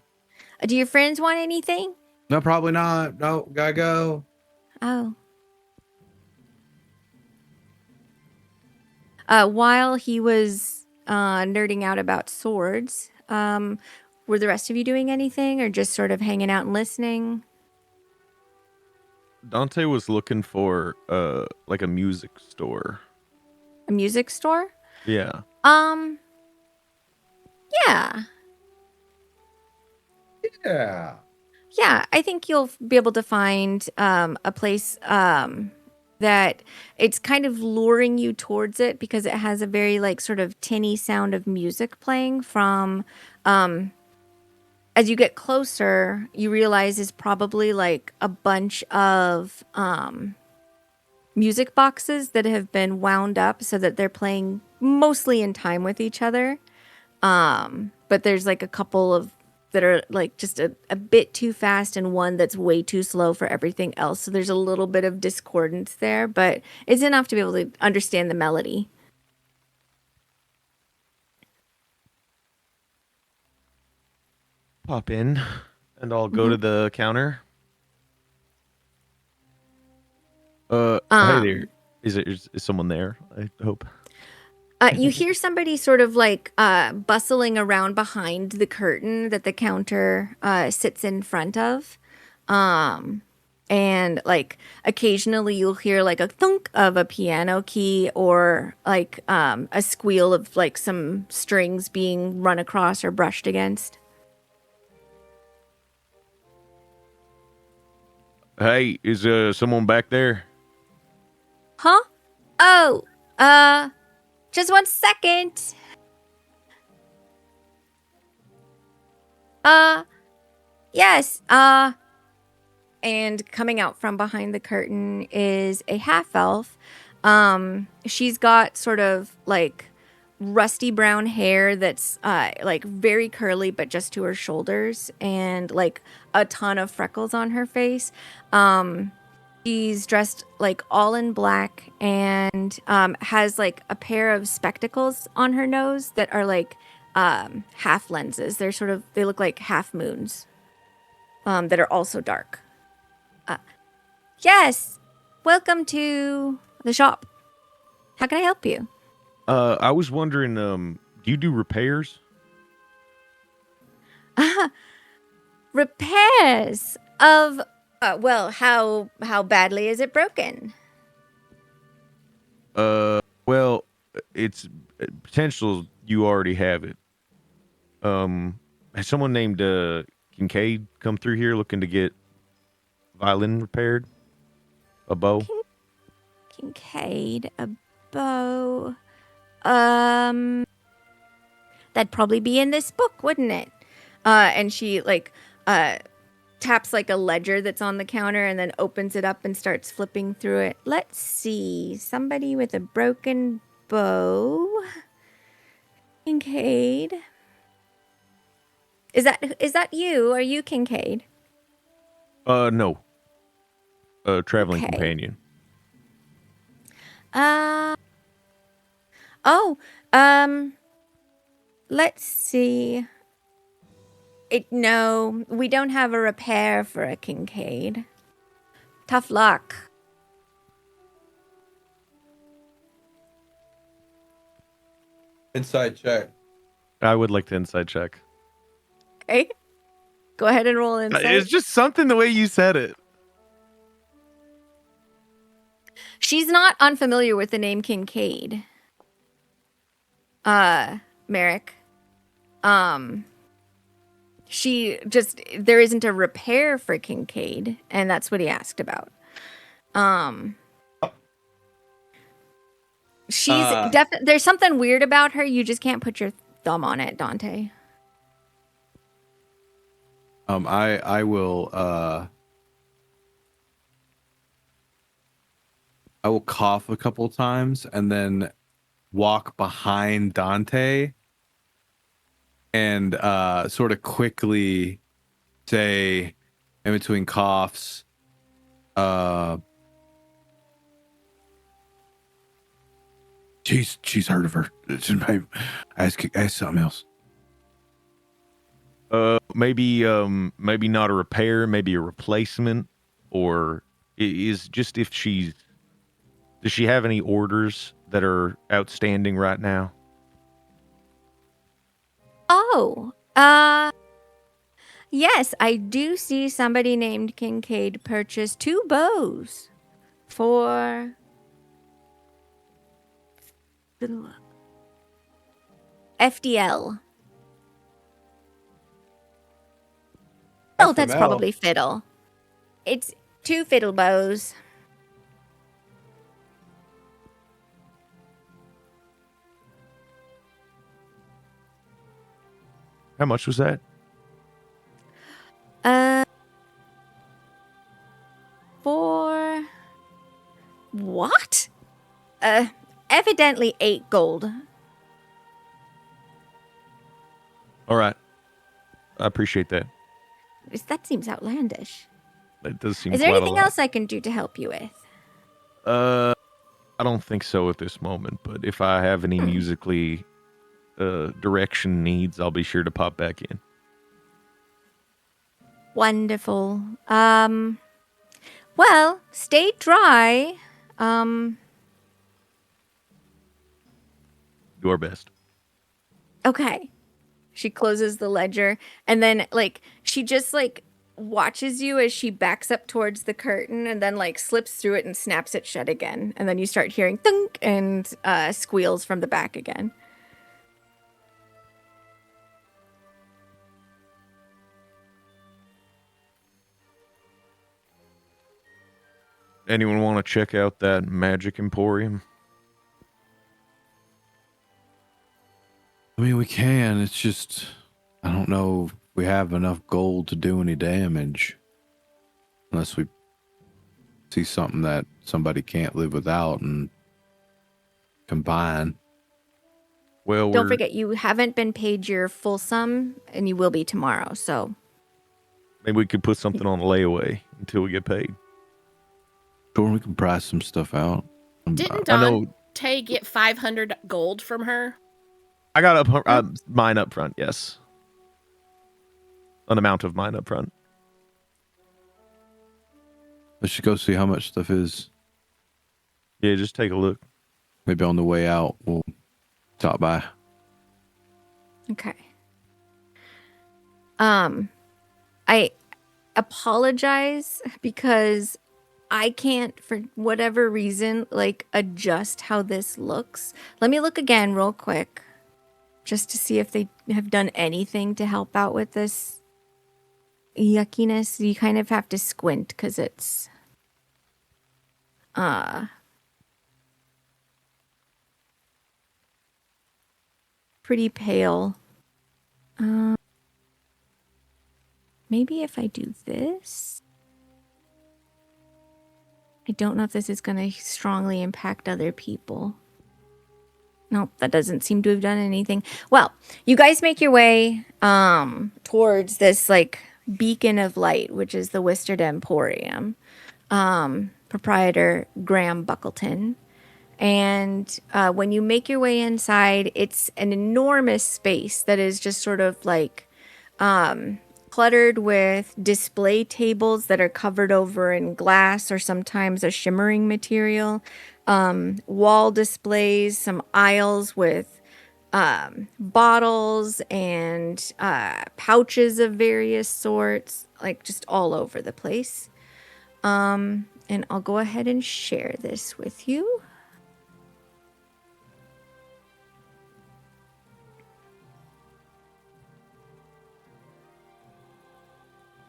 Do your friends want anything? No, probably not. No, gotta go. Oh. While he was nerding out about swords, were the rest of you doing anything or just sort of hanging out and listening? Dante was looking for like a music store. A music store? Yeah. Yeah. Yeah. Yeah, I think you'll be able to find a place that it's kind of luring you towards it because it has a very like sort of tinny sound of music playing from as you get closer, you realize is probably like a bunch of music boxes that have been wound up so that they're playing mostly in time with each other. But there's like a couple of that are like just a bit too fast and one that's way too slow for everything else. So there's a little bit of discordance there, but it's enough to be able to understand the melody. Pop in and I'll go to the counter. Hey there. Is someone there? I hope. You hear somebody sort of like bustling around behind the curtain that the counter sits in front of. And like occasionally you'll hear like a thunk of a piano key or like a squeal of like some strings being run across or brushed against. Hey, is someone back there? Huh? Oh, just 1 second. Yes, and coming out from behind the curtain is a half elf. She's got sort of like rusty brown hair that's like very curly but just to her shoulders and like a ton of freckles on her face. She's dressed like all in black and has like a pair of spectacles on her nose that are like half lenses. They look like half moons that are also dark. Yes, welcome to the shop. How can I help you? I was wondering, do you do repairs? Repairs of well, how badly is it broken? Well, it's potential you already have it. Has someone named Kincaid come through here looking to get violin repaired? A bow? Kincaid, a bow. That'd probably be in this book, wouldn't it? And she like taps like a ledger that's on the counter and then opens it up and starts flipping through it. Let's see. Somebody with a broken bow. Kincaid. Is that you? Are you Kincaid? No. Traveling Okay. companion. Oh, let's see. No, we don't have a repair for a Kincaid. Tough luck. Inside check. I would like to inside check. Okay. Go ahead and roll insight. It's just something the way you said it. She's not unfamiliar with the name Kincaid. Merrick. She just, there isn't a repair for Kincaid, and that's what he asked about. She's there's something weird about her. You just can't put your thumb on it, Dante. I will cough a couple times and then walk behind Dante and sort of quickly say in between coughs, she's heard of her. Ask something else. Maybe not a repair, maybe a replacement, or is just if she's. Does she have any orders that are outstanding right now? Oh, yes, I do see somebody named Kincaid purchase 2 bows for FDL. Oh, that's FML. probably fiddle. It's 2 fiddle bows. How much was that? For what? Evidently 8 gold. All right. I appreciate that. That seems outlandish. That does seem Is there quite a anything lot. else I can do to help you with? I don't think so at this moment, but if I have any musically direction needs, I'll be sure to pop back in. Wonderful. Well, stay dry. Your best. Okay. She closes the ledger and then she just watches you as she backs up towards the curtain and then slips through it and snaps it shut again. And then you start hearing thunk and squeals from the back again. Anyone want to check out that magic emporium? I mean, we can. It's just, I don't know if we have enough gold to do any damage. Unless we see something that somebody can't live without and combine. Well, Don't forget, you haven't been paid your full sum, and you will be tomorrow, so. maybe we could put something on layaway until we get paid. Sure, we can price some stuff out. Didn't I know- Dante get 500 gold from her? I got mine up front, yes. An amount of mine up front. Let's just go see how much stuff is. Yeah, just take a look. Maybe on the way out, we'll stop by. Okay. I apologize because I can't, for whatever reason, adjust how this looks. Let me look again real quick just to see if they have done anything to help out with this yuckiness. You kind of have to squint because it's pretty pale. Maybe if I do this. I don't know if this is going to strongly impact other people. Nope, that doesn't seem to have done anything. Well, you guys make your way towards this like beacon of light, which is the Wistard Emporium. Proprietor Graham Buckleton. And when you make your way inside, it's an enormous space that is just sort of like cluttered with display tables that are covered over in glass or sometimes a shimmering material. Wall displays, some aisles with bottles and pouches of various sorts, like just all over the place. And I'll go ahead and share this with you.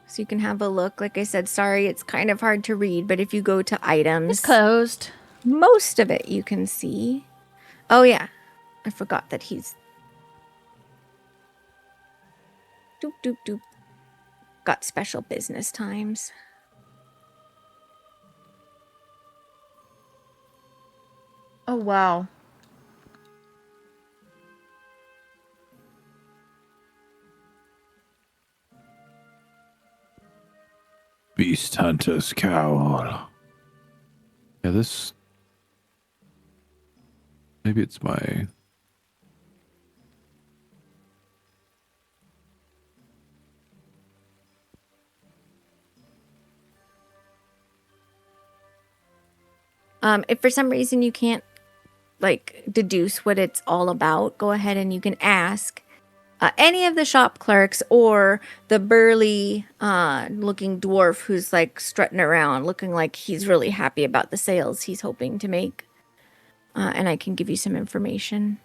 So you can have a look. Like I said, sorry, it's kind of hard to read, but if you go to items, It's closed. most of it you can see. Oh yeah, I forgot that he's doop doop doop. Got special business times. Oh, wow. Beast Hunter's Cowl. Yeah, this... Maybe it's my... If for some reason you can't like deduce what it's all about, go ahead and you can ask any of the shop clerks or the burly looking dwarf who's like strutting around looking like he's really happy about the sales he's hoping to make. And I can give you some information.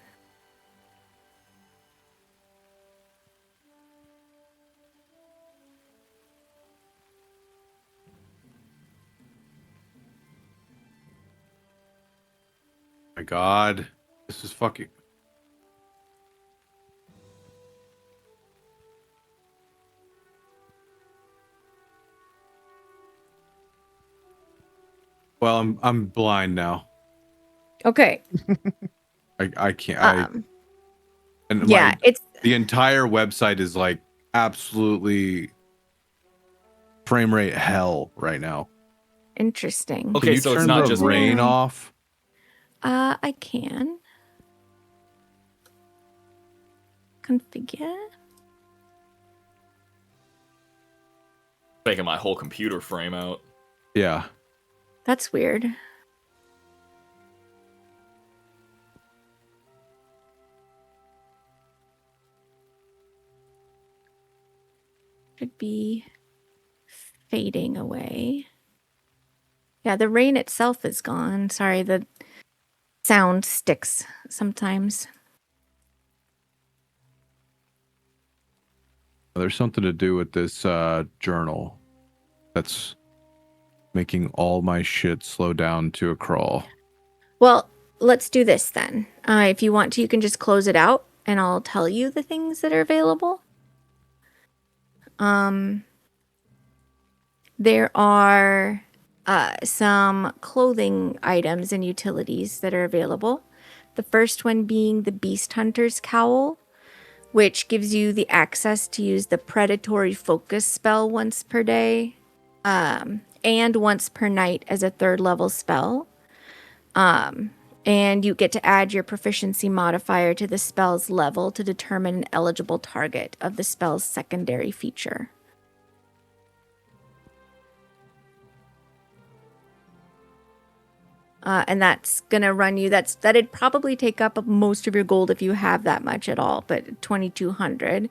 My God. This is fucking... Well, I'm blind now. Okay. I can't. And yeah, it's the entire website is like absolutely frame rate hell right now. interesting. Okay, Can you so it's turn not the just rain me. off? I can configure. Making my whole computer frame out. Yeah. That's weird. Should be fading away. Yeah, the rain itself is gone. Sorry, the sound sticks sometimes. There's something to do with this journal that's making all my shit slow down to a crawl. Well, let's do this then. If you want to, you can just close it out and I'll tell you the things that are available. There are some clothing items and utilities that are available. The first one being the Beast Hunter's Cowl, which gives you the access to use the Predatory Focus spell once per day, and once per night as a 3rd level spell. And you get to add your proficiency modifier to the spell's level to determine an eligible target of the spell's secondary feature. And that's gonna run you. That'd probably take up most of your gold if you have that much at all, but 2,200.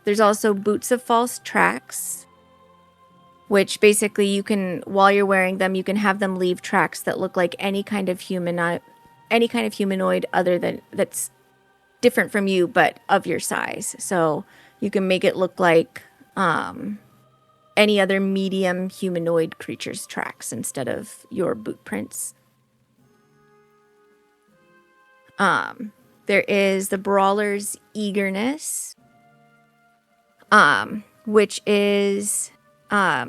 There's also Boots of False Tracks, which basically you can, while you're wearing them, you can have them leave tracks that look like any kind of humanoid other than that's different from you, but of your size. So you can make it look like any other medium humanoid creature's tracks instead of your boot prints. There is the Brawler's Eagerness, which is a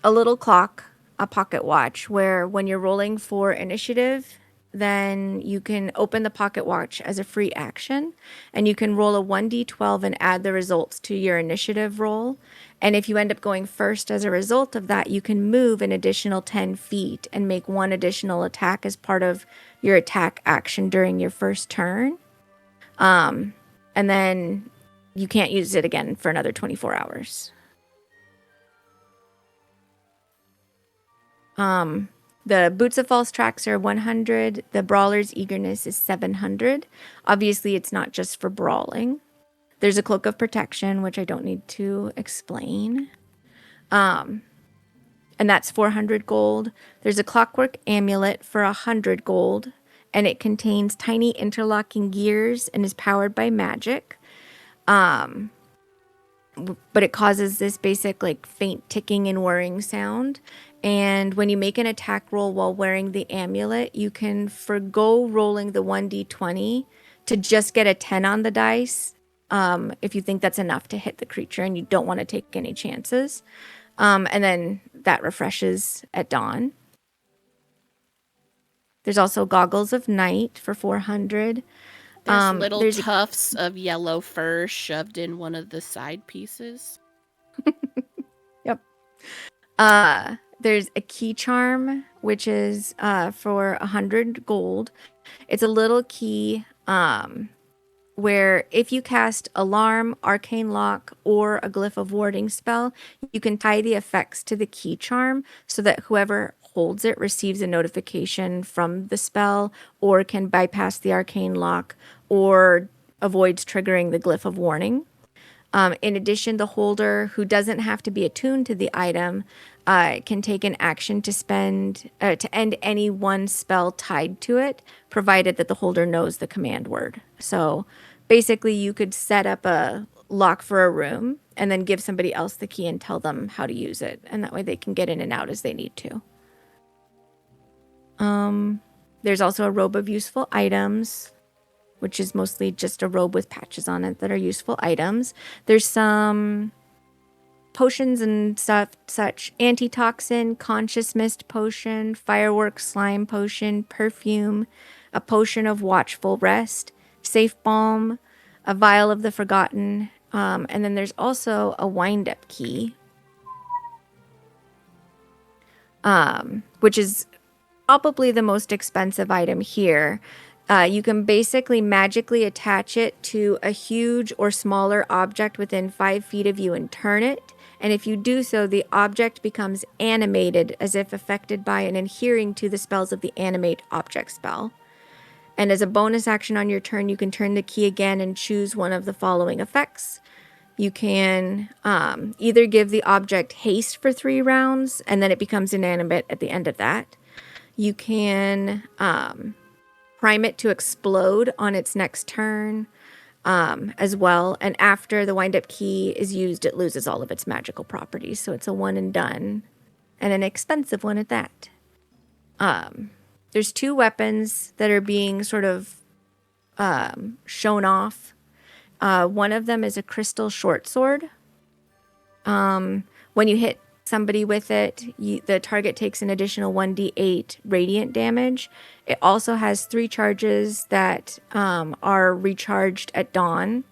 little clock, a pocket watch, where when you're rolling for initiative, then you can open the pocket watch as a free action, and you can roll a 1d12 and add the results to your initiative roll. And if you end up going first as a result of that, you can move an additional 10 feet and make one additional attack as part of your attack action during your first turn. And then you can't use it again for another 24 hours. The Boots of False Tracks are 100. The Brawler's Eagerness is 700. Obviously, it's not just for brawling. There's a Cloak of Protection, which I don't need to explain. And that's 400 gold. There's a Clockwork Amulet for 100 gold, and it contains tiny interlocking gears and is powered by magic. But it causes this basic like faint ticking and whirring sound. And when you make an attack roll while wearing the amulet, you can forgo rolling the 1d20 to just get a 10 on the dice if you think that's enough to hit the creature and you don't want to take any chances. And then that refreshes at dawn. There's also Goggles of Night for 400. There's little tufts of yellow fur shoved in one of the side pieces. Yep. There's a Key Charm, which is for 100 gold. It's a little key where if you cast Alarm, Arcane Lock, or a Glyph of Warding spell, you can tie the effects to the Key Charm so that whoever holds it receives a notification from the spell or can bypass the Arcane Lock or avoids triggering the Glyph of Warning. In addition, the holder, who doesn't have to be attuned to the item, can take an action to end any one spell tied to it, provided that the holder knows the command word. So basically, you could set up a lock for a room and then give somebody else the key and tell them how to use it. And that way they can get in and out as they need to. There's also a Robe of Useful Items, which is mostly just a robe with patches on it that are useful items. There's some potions and stuff, such antitoxin, conscious mist potion, fireworks slime potion, perfume, a potion of watchful rest, safe balm, a vial of the forgotten, and then there's also a wind-up key, which is probably the most expensive item here. You can basically magically attach it to a huge or smaller object within 5 feet of you and turn it. And if you do so, the object becomes animated as if affected by and adhering to the spells of the Animate Object spell. And as a bonus action on your turn, you can turn the key again and choose one of the following effects. You can either give the object haste for 3 rounds, and then it becomes inanimate at the end of that. You can prime it to explode on its next turn as well. And after the wind-up key is used, it loses all of its magical properties. So it's a one and done, and an expensive one at that. There's 2 weapons that are being sort of shown off. One of them is a crystal short sword. When you hit somebody with it, the target takes an additional 1d8 radiant damage. It also has 3 charges that are recharged at dawn,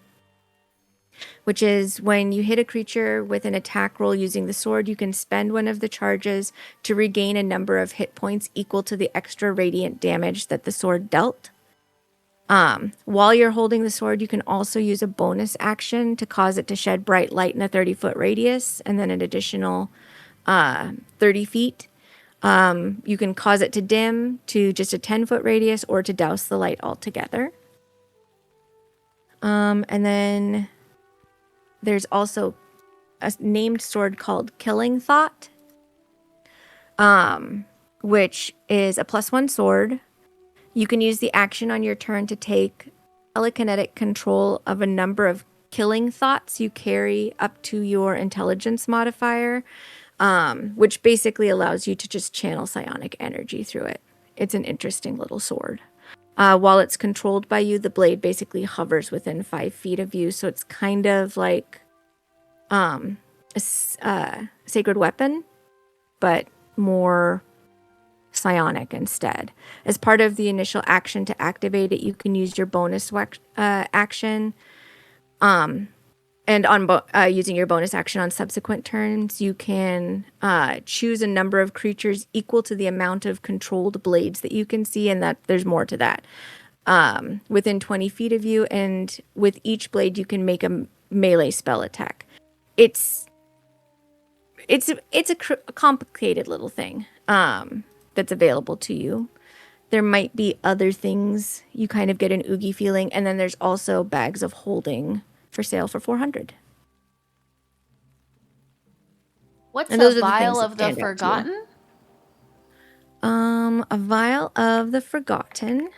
which is when you hit a creature with an attack roll using the sword, you can spend one of the charges to regain a number of hit points equal to the extra radiant damage that the sword dealt. While you're holding the sword, you can also use a bonus action to cause it to shed bright light in a 30-foot radius, and then an additional 30 feet. You can cause it to dim to just a 10-foot radius or to douse the light altogether. And then there's also a named sword called Killing Thought, which is a +1 sword. You can use the action on your turn to take telekinetic control of a number of killing thoughts you carry up to your intelligence modifier, which basically allows you to just channel psionic energy through it. It's an interesting little sword. While it's controlled by you, the blade basically hovers within 5 feet of you, so it's kind of like a sacred weapon, but more psionic instead. As part of the initial action to activate it, you can use your bonus action. And on using your bonus action on subsequent turns, you can choose a number of creatures equal to the amount of controlled blades that you can see, and that there's more to that. Within 20 feet of you, and with each blade, you can make a melee spell attack. It's a complicated little thing that's available to you. There might be other things. You kind of get an oogie feeling, and then there's also bags of holding for sale for 400. What's And those a are the vial things that of the stand out to you. forgotten? A vial of the forgotten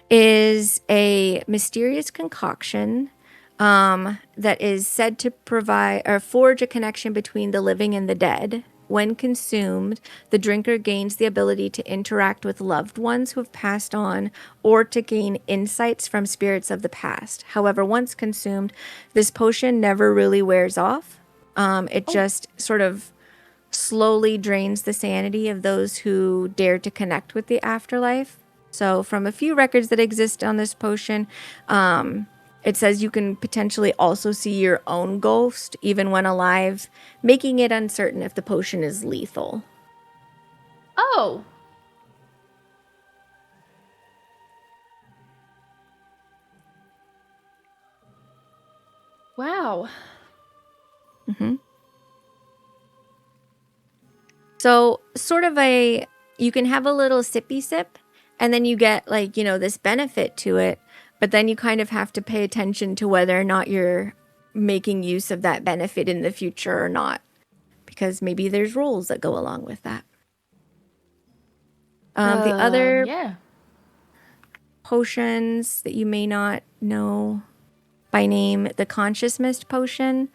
is a mysterious concoction that is said to provide or forge a connection between the living and the dead. When consumed, the drinker gains the ability to interact with loved ones who have passed on or to gain insights from spirits of the past. However, once consumed, this potion never really wears off. It just sort of slowly drains the sanity of those who dare to connect with the afterlife. So from a few records that exist on this potion, it says you can potentially also see your own ghost, even when alive, making it uncertain if the potion is lethal. Oh. Wow. So sort of you can have a little sippy sip, and then you get like, this benefit to it, but then you kind of have to pay attention to whether or not you're making use of that benefit in the future or not, because maybe there's rules that go along with that. The other potions that you may not know by name, the Conscious Mist potion.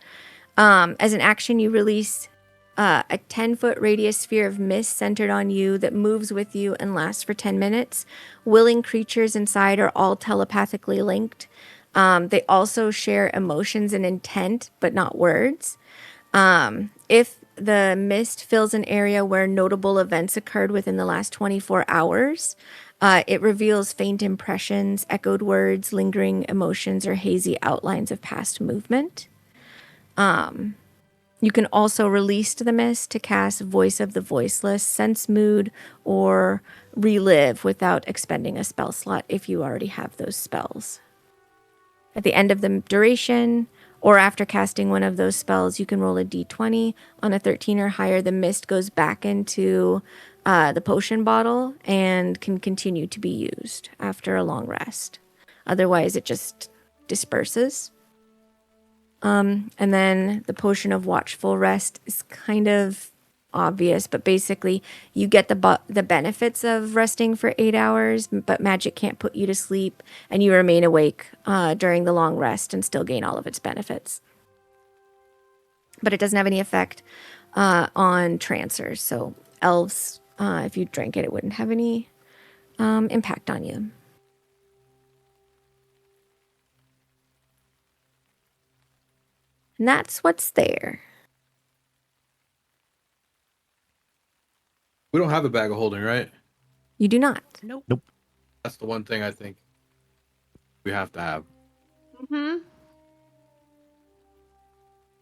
As an action, you release a 10-foot radius sphere of mist centered on you that moves with you and lasts for 10 minutes. Willing creatures inside are all telepathically linked. They also share emotions and intent, but not words. If the mist fills an area where notable events occurred within the last 24 hours, it reveals faint impressions, echoed words, lingering emotions, or hazy outlines of past movement. You can also release the mist to cast Voice of the Voiceless, Sense Mood, or Relive without expending a spell slot if you already have those spells. At the end of the duration, or after casting one of those spells, you can roll a d20. On a 13 or higher, the mist goes back into the potion bottle and can continue to be used after a long rest. Otherwise, it just disperses. And then the potion of Watchful Rest is kind of obvious, but basically you get the benefits of resting for 8 hours, but magic can't put you to sleep, and you remain awake during the long rest and still gain all of its benefits. But it doesn't have any effect on trancers, so elves, if you drank it, it wouldn't have any impact on you. And that's what's there. We don't have a bag of holding, right? You do not. Nope. That's the one thing I think we have to have.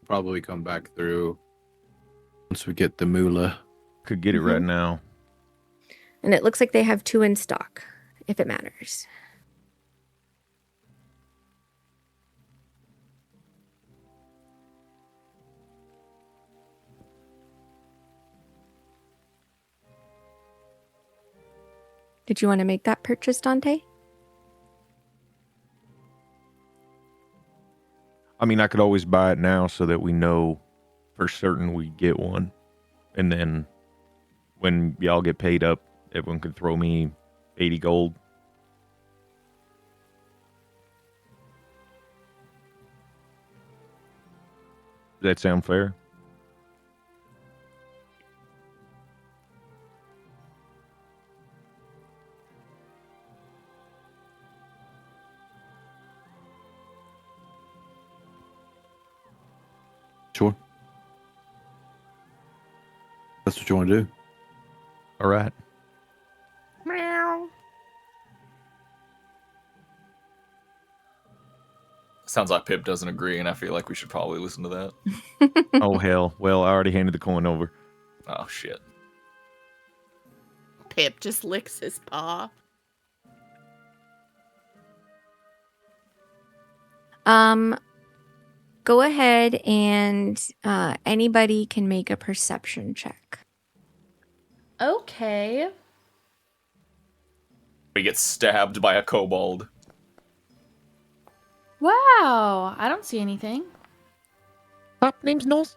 Probably come back through once we get the moolah. Could get it right now. And it looks like they have 2 in stock, if it matters. Did you want to make that purchase, Dante? I mean, I could always buy it now so that we know for certain we get one. And then when y'all get paid up, everyone could throw me 80 gold. Does that sound fair? Sure. That's what you want to do. All right. Meow. Sounds like Pip doesn't agree, and I feel like we should probably listen to that. Oh hell. Well, I already handed the coin over. Oh shit. Pip just licks his paw. Go ahead and anybody can make a perception check. Okay. We get stabbed by a kobold. Wow. I don't see anything. Name's Knowles.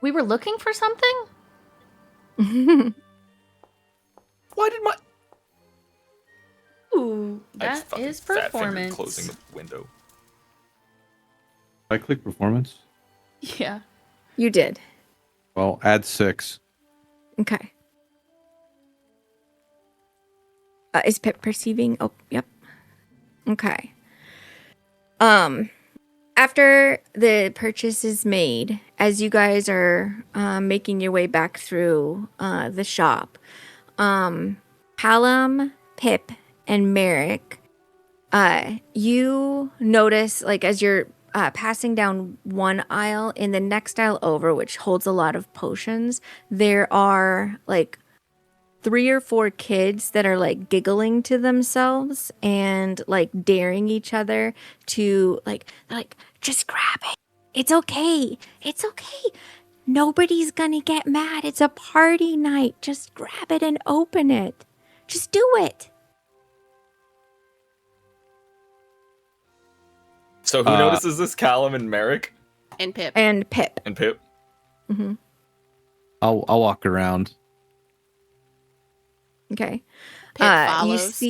We were looking for something? Why did my Ooh, that fucking is fat finger performance. closing the window? I click performance. Yeah. You did. Well, add 6. Okay. Is Pip perceiving? Oh, yep. Okay. After the purchase is made, as you guys are making your way back through the shop, Hallam, Pip, and Merrick, you notice, like, as you're passing down one aisle, in the next aisle over, which holds a lot of potions, there are, like, 3 or 4 kids that are, like, giggling to themselves and, like, daring each other to, like, they're like, just grab it. It's okay. It's okay. Nobody's gonna get mad. It's a party night. Just grab it and open it. Just do it. So who notices this? Callum and Merrick And Pip. And Pip. and Pip. Hmm. I'll walk around. Okay. Pip follows.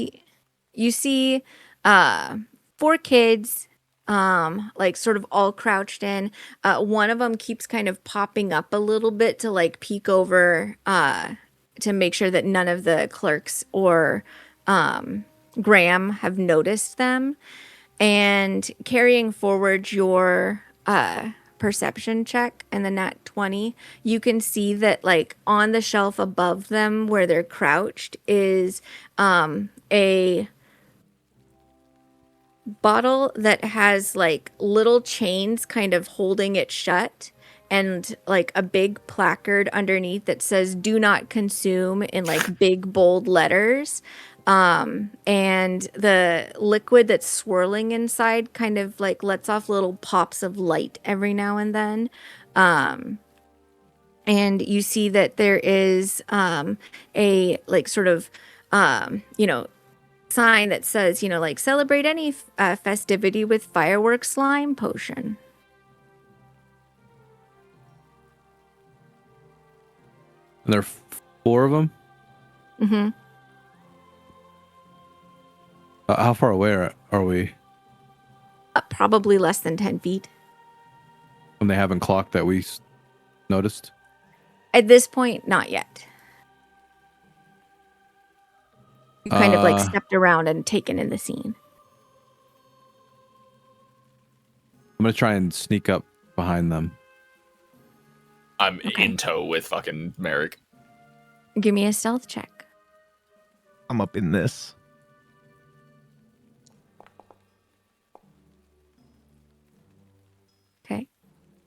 You see 4 kids, like sort of all crouched in. One of them keeps kind of popping up a little bit to like peek over to make sure that none of the clerks or Graham have noticed them. And carrying forward your perception check and the nat 20, you can see that like on the shelf above them where they're crouched is a bottle that has like little chains kind of holding it shut, and like a big placard underneath that says "Do not consume" in like big bold letters. And the liquid that's swirling inside kind of like lets off little pops of light every now and then. And you see that there is a like sort of sign that says, like, celebrate any festivity with fireworks slime potion. And there are 4 of them? Mm-hmm. How far away are we? Probably less than 10 feet. When they haven't clocked that we noticed? At this point, not yet. You kind of like stepped around and taken in the scene. I'm going to try and sneak up behind them. I'm Okay. in tow with fucking Merrick. Give me a stealth check. I'm up in this. Okay.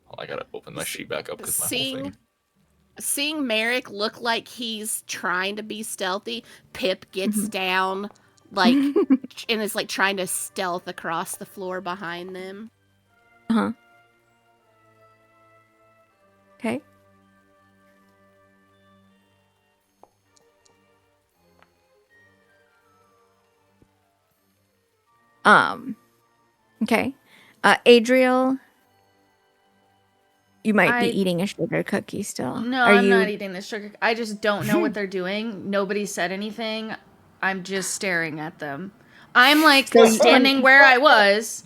Oh, I gotta open my sheet back up because my whole thing. Seeing Merrick look like he's trying to be stealthy, Pip gets down, like, and is like trying to stealth across the floor behind them. Uh-huh. Okay. Okay. Adriel, you might be eating a sugar cookie still. No, I'm not eating this sugar. I just don't know what they're doing. Nobody said anything. I'm just staring at them. I'm like standing where I was,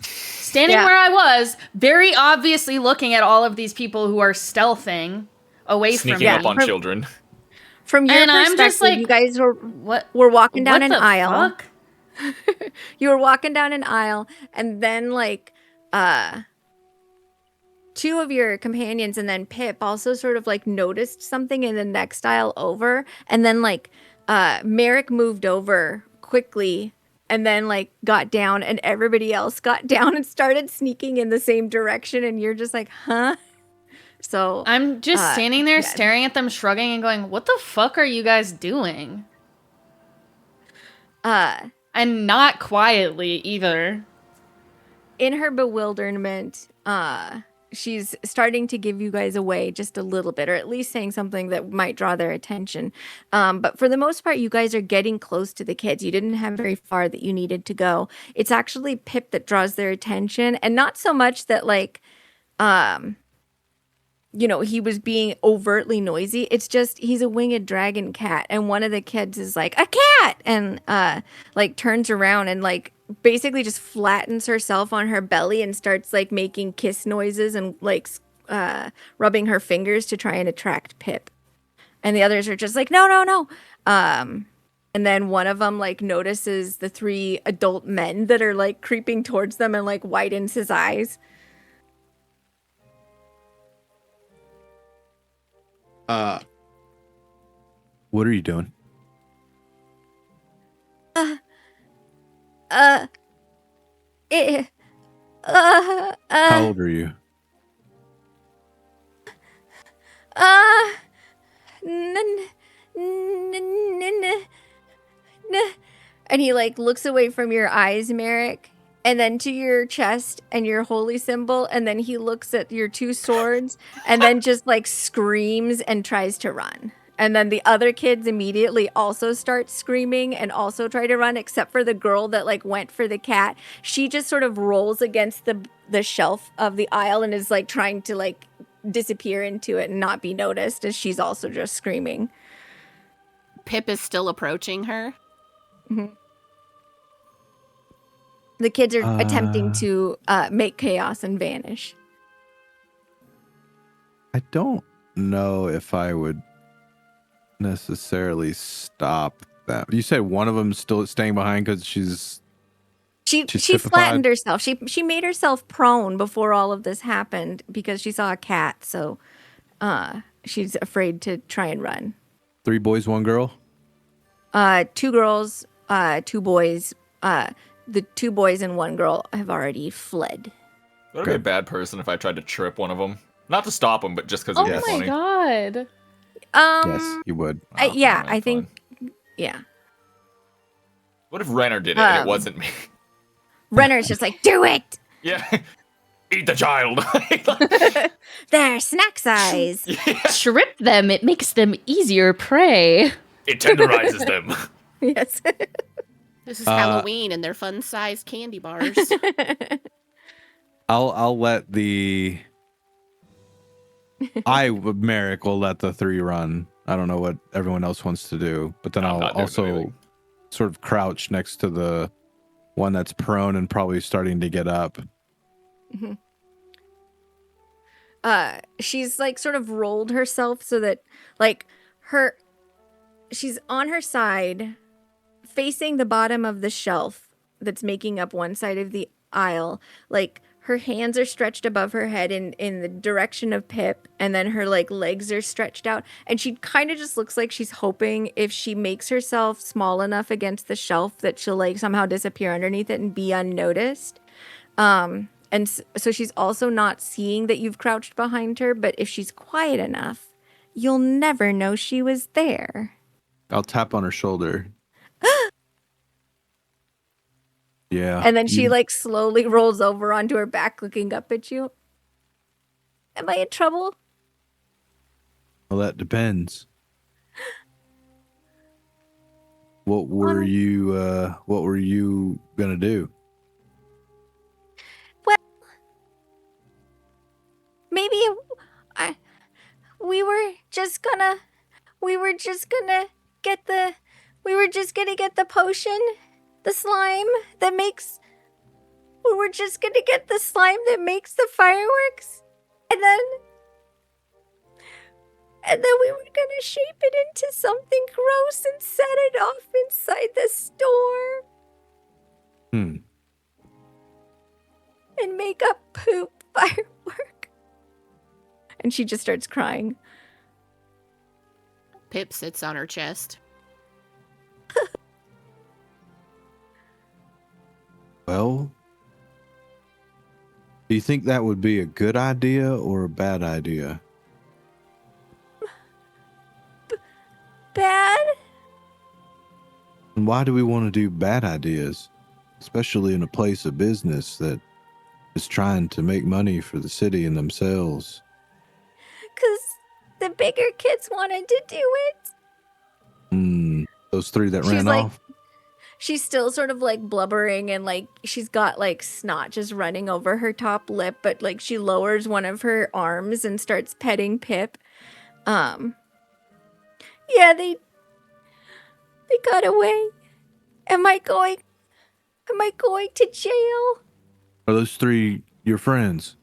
very obviously looking at all of these people who are stealthing away from me. Sneaking up on children. From your And perspective, I'm just like, you guys were What? walking down What an the aisle. fuck? You were walking down an aisle, and then like two of your companions and then Pip also sort of like noticed something in the next aisle over, and then like Merrick moved over quickly and then like got down, and everybody else got down and started sneaking in the same direction, and you're just like, huh? So I'm just standing there staring at them, shrugging and going, what the fuck are you guys doing? And not quietly either. In her bewilderment, she's starting to give you guys away just a little bit, or at least saying something that might draw their attention. But for the most part, you guys are getting close to the kids. You didn't have very far that you needed to go. It's actually Pip that draws their attention, and not so much that like, you know, he was being overtly noisy. It's just he's a winged dragon cat, and one of the kids is like, a cat, and like turns around and like basically just flattens herself on her belly and starts like making kiss noises and like rubbing her fingers to try and attract Pip. And the others are just like, no, no, no. And then one of them like notices the three adult men that are like creeping towards them and like widens his eyes. What are you doing? How old are you? And he like looks away from your eyes, Merrick, and then to your chest and your holy symbol, and then he looks at your two swords and then just like screams and tries to run. And then the other kids immediately also start screaming and also try to run, except for the girl that like went for the cat. She just sort of rolls against the shelf of the aisle and is like trying to like disappear into it and not be noticed, as she's also just screaming. Pip is still approaching her. Mm-hmm. The kids are attempting to make chaos and vanish. I don't know if I would necessarily stop them. You said one of them's still staying behind because she's flattened herself. She made herself prone before all of this happened because she saw a cat. So she's afraid to try and run. 3 boys, 1 girl? 2 girls, 2 boys. The 2 boys and 1 girl have already fled. Would I be a bad person if I tried to trip one of them? Not to stop them, but just because it'd be funny. Oh my god. Yes, you would. Yeah, I think. Yeah. What if Renner did it and it wasn't me? Renner's just like, do it! Yeah. Eat the child. They're snack size. Yeah. Trip them, it makes them easier prey. It tenderizes them. Yes. This is Halloween and they're fun-sized candy bars. I'll let the Merrick will let the 3 run. I don't know what everyone else wants to do, but then I'll also sort of crouch next to the one that's prone and probably starting to get up. Mm-hmm. She's like sort of rolled herself so that like she's on her side facing the bottom of the shelf that's making up one side of the aisle. Like her hands are stretched above her head in the direction of Pip, and then her like legs are stretched out, and she kind of just looks like she's hoping if she makes herself small enough against the shelf that she'll like somehow disappear underneath it and be unnoticed. And so she's also not seeing that you've crouched behind her, but if she's quiet enough, you'll never know she was there. I'll tap on her shoulder. Yeah. And then she like slowly rolls over onto her back looking up at you. Am I in trouble? Well, that depends. What were you gonna do? Well, maybe we were just gonna get the potion, the slime that makes. We were just gonna get the slime that makes the fireworks, and then we were gonna shape it into something gross and set it off inside the store. And make a poop firework. And she just starts crying. Pip sits on her chest. Well, do you think that would be a good idea or a bad idea? Bad? And why do we want to do bad ideas, especially in a place of business that is trying to make money for the city and themselves? Because the bigger kids wanted to do it. Those three that She's ran like- off? She's still sort of like blubbering and like she's got like snot just running over her top lip, but like she lowers one of her arms and starts petting Pip. Yeah, they got away. Am I going to jail? Are those three your friends?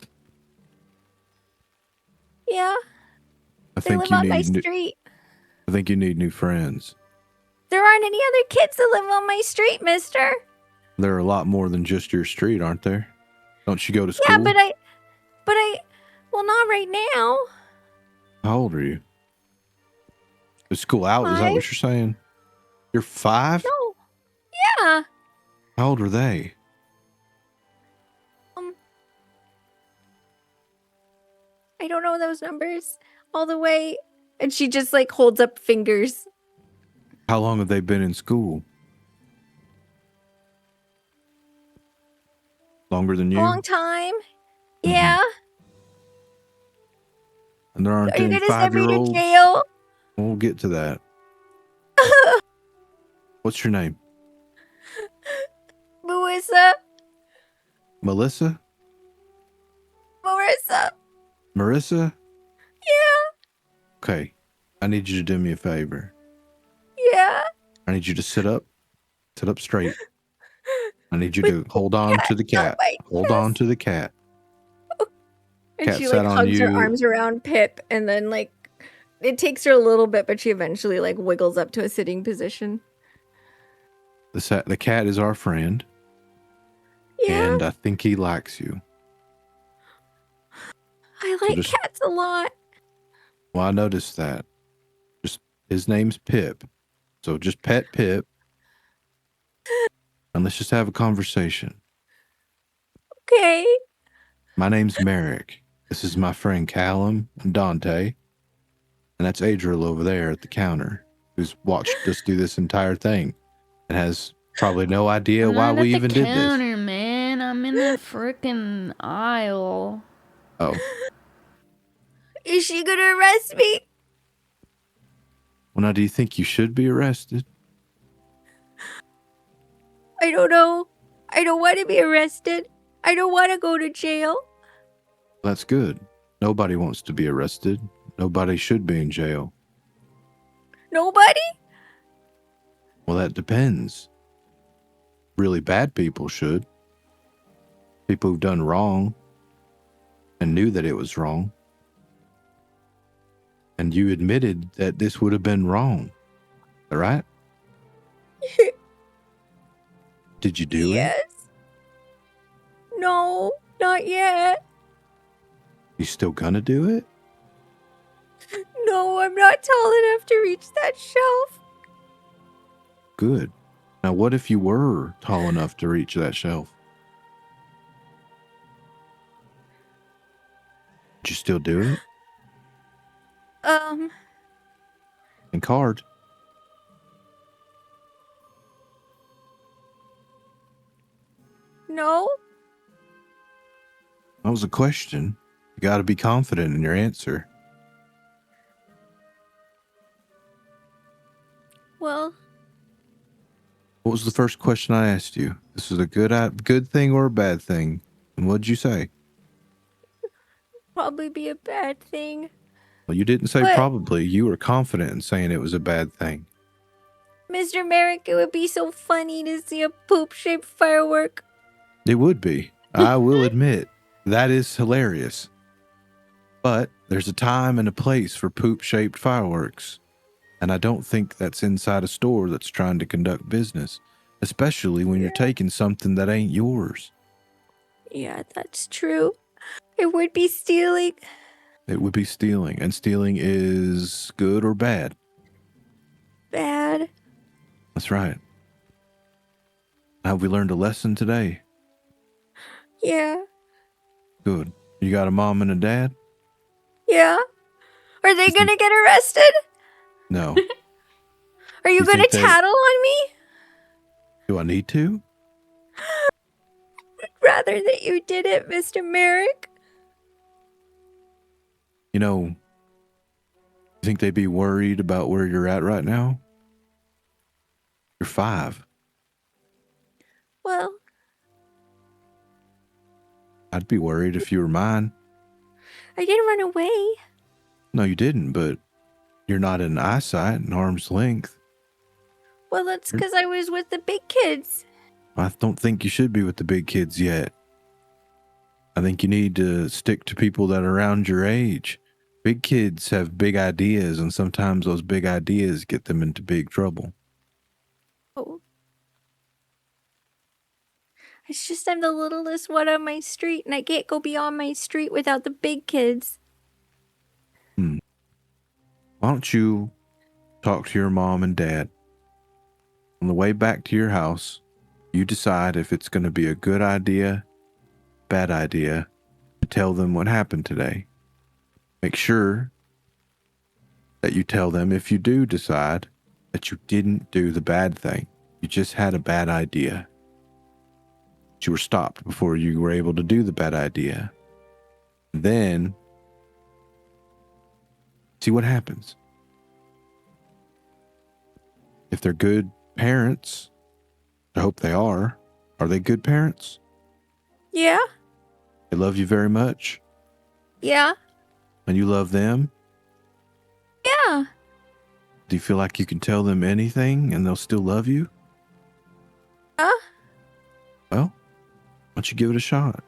Yeah, I they think live you on my need street. I think you need new friends. There aren't any other kids that live on my street, mister. There are a lot more than just your street, aren't there? Don't you go to school? Yeah, but I, well, not right now. How old are you? Is school out? Is that what 5. you're saying? You're 5? No. Yeah. How old are they? I don't know those numbers all the way. And she just like holds up fingers. How long have they been in school? Longer than you? A long time. Yeah. And there aren't Are you any gonna send me to 5-year-olds? jail? We'll get to that. What's your name? Marissa. Melissa? Marissa. Marissa? Yeah. Okay. I need you to do me a favor. Yeah. I need you to sit up straight. I need you to hold on to the cat. Hold on to the cat. And Cat she sat like on hugs her you. arms around Pip, and then like it takes her a little bit, but she eventually like wiggles up to a sitting position. The cat is our friend, Yeah. and I think he likes you. I So like just- cats a lot. Well, I noticed that. Just his name's Pip, so just pet Pip, and let's just have a conversation. Okay. My name's Merrick. This is my friend Callum and Dante, and that's Adriel over there at the counter, who's watched us do this entire thing and has probably no idea I'm why not we at the even did this. counter, man. I'm in the frickin' aisle. Oh, Is she gonna arrest me? well, now do you think you should be arrested? I don't know. I don't want to be arrested. I don't want to go to jail. That's good. Nobody wants to be arrested. Nobody should be in jail. Nobody? Well, that depends. Really bad people should. People who've done wrong and knew that it was wrong. And you admitted that this would have been wrong. All right? Did you do it? Yes. No, not yet. You still gonna do it? No, I'm not tall enough to reach that shelf. Good. Now, what if you were tall enough to reach that shelf? Would you still do it? And card. No. That was a question. You got to be confident in your answer. Well, What was the first question I asked you? This is a good thing or a bad thing? And what'd you say? probably be a bad thing. Well, you didn't say But- probably. You were confident in saying it was a bad thing. Mr. Merrick, it would be so funny to see a poop-shaped firework. It would be. I will admit, that is hilarious. But there's a time and a place for poop-shaped fireworks. And I don't think that's inside a store that's trying to conduct business, especially when you're taking something that ain't yours. Yeah, that's true. It would be stealing. It would be stealing. And stealing is good or bad? Bad. That's right. Have we learned a lesson today? Yeah. Good. You got a mom and a dad? Yeah. Are they You gonna think- get arrested? No. Are you You gonna think they- tattle on me? Do I need to? I'd rather that you did it, Mr. Merrick. You know, you think they'd be worried about where you're at right now? You're 5. Well, I'd be worried if you were mine. I didn't run away. No, you didn't, but you're not in eyesight and arm's length. Well, that's because I was with the big kids. I don't think you should be with the big kids yet. I think you need to stick to people that are around your age. Big kids have big ideas, and sometimes those big ideas get them into big trouble. Oh. It's just I'm the littlest one on my street, and I can't go beyond my street without the big kids. Why don't you talk to your mom and dad? On the way back to your house, you decide if it's going to be a good idea, bad idea, to tell them what happened today. Make sure that you tell them if you do decide that you didn't do the bad thing. You just had a bad idea. You were stopped before you were able to do the bad idea. Then see what happens. If they're good parents, I hope they are. Are they good parents? Yeah? They love you very much, Yeah? and you love them. Yeah. Do you feel like you can tell them anything and they'll still love you? Huh? Well, why don't you give it a shot?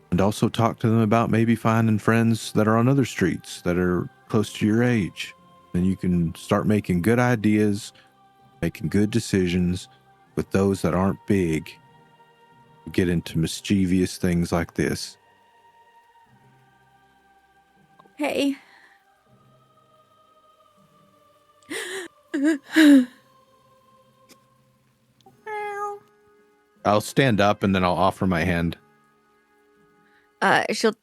And also talk to them about maybe finding friends that are on other streets that are close to your age. Then you can start making good ideas, making good decisions with those that aren't big. Get into mischievous things like this. Hey. I'll stand up and then I'll offer my hand. She'll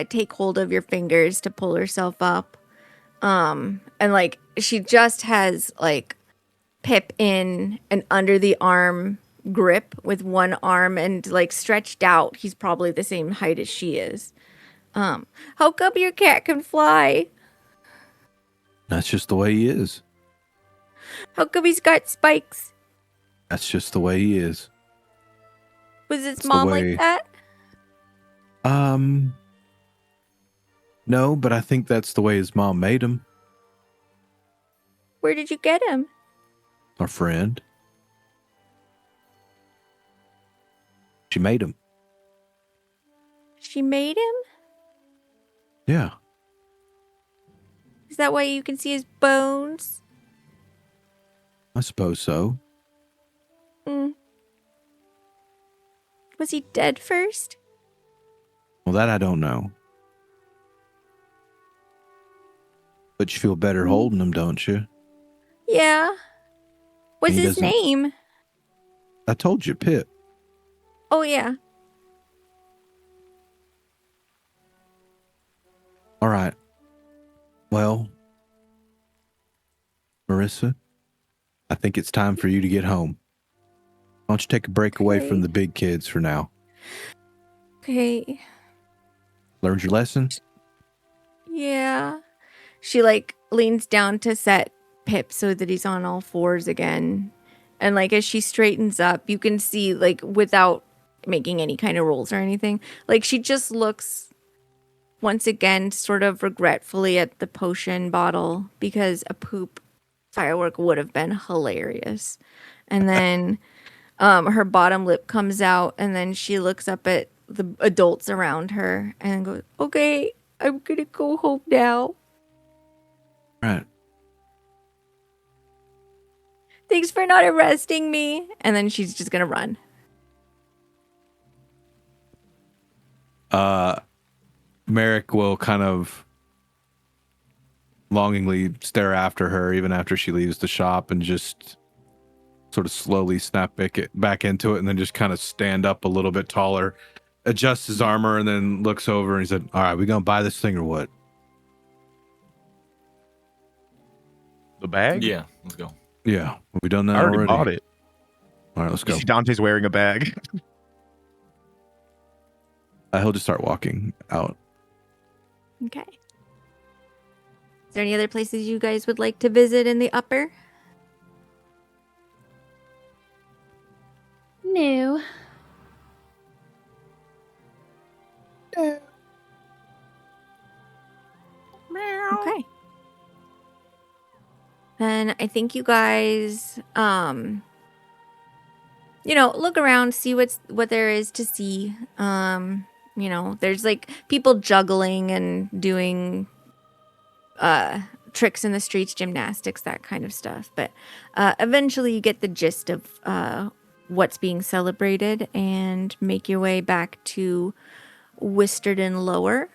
take hold of your fingers to pull herself up. And like she just has like Pip in an under the arm grip with one arm and like stretched out. He's probably the same height as she is. How come your cat can fly? That's just the way he is. How come he's got spikes? That's just the way he is. Was his It's the mom way- like that? No, but I think that's the way his mom made him. Where did you get him? Our friend. She made him. She made him? Yeah. Is that why you can see his bones? I suppose so. Mm. Was he dead first? Well, that I don't know. But you feel better holding him, don't you? Yeah. What's He his doesn't- name? I told you, Pip. Oh, yeah. All right. Well, Marissa, I think it's time for you to get home. Why don't you take a break away from Okay. the big kids for now? Okay. Learned your lesson? Yeah. She like leans down to set Pip so that he's on all fours again. And like as she straightens up, you can see like without making any kind of rolls or anything, like she just looks once again sort of regretfully at the potion bottle because a poop firework would have been hilarious. And then her bottom lip comes out and then she looks up at the adults around her and goes, "Okay, I'm gonna go home now. Right. Thanks for not arresting me." And then she's just gonna run. Merrick will kind of longingly stare after her even after she leaves the shop and just sort of slowly snap back into it and then just kind of stand up a little bit taller, adjusts his armor, and then looks over and he said, all right, we gonna buy this thing or what? The bag? Yeah, let's go. Yeah, have we done that I already already? bought it. All right, let's You go. see Dante's wearing a bag. He'll just start walking out. Okay. Is there any other places you guys would like to visit in the upper? No. Okay. Then I think you guys look around, see what there is to see. There's like people juggling and doing tricks in the streets, gymnastics, that kind of stuff. But eventually you get the gist of what's being celebrated and make your way back to Wisterden Lower.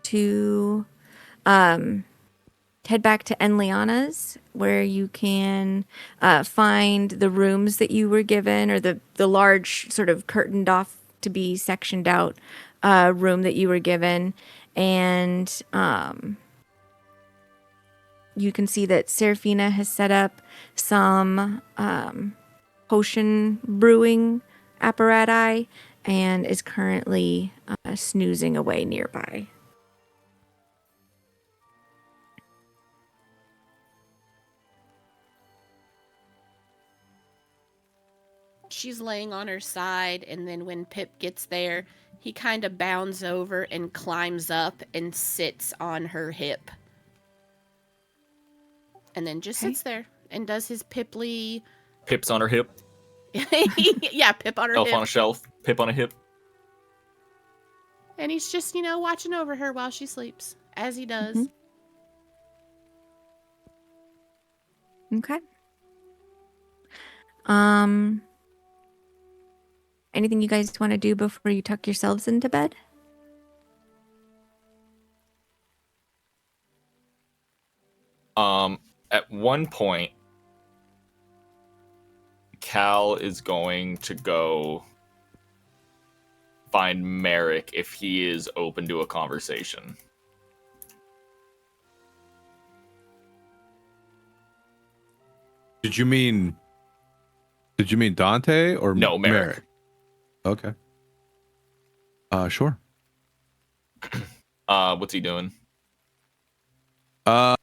To head back to Enliana's, where you can find the rooms that you were given, or the large sort of curtained off to be sectioned out room that you were given. And you can see that Serafina has set up some potion brewing apparatus and is currently snoozing away nearby. She's laying on her side, and then when Pip gets there, he kind of bounds over and climbs up and sits on her hip. And then just sits there and does his Piply... Pip's on her hip. Yeah, Pip on her Elf hip. on a shelf. Pip on a hip. And he's just, watching over her while she sleeps, as he does. Mm-hmm. Okay. Anything you guys want to do before you tuck yourselves into bed? At one point, Cal is going to go find Merrick if he is open to a conversation. Did you mean Dante or No, Merrick. Okay. Sure. What's he doing? When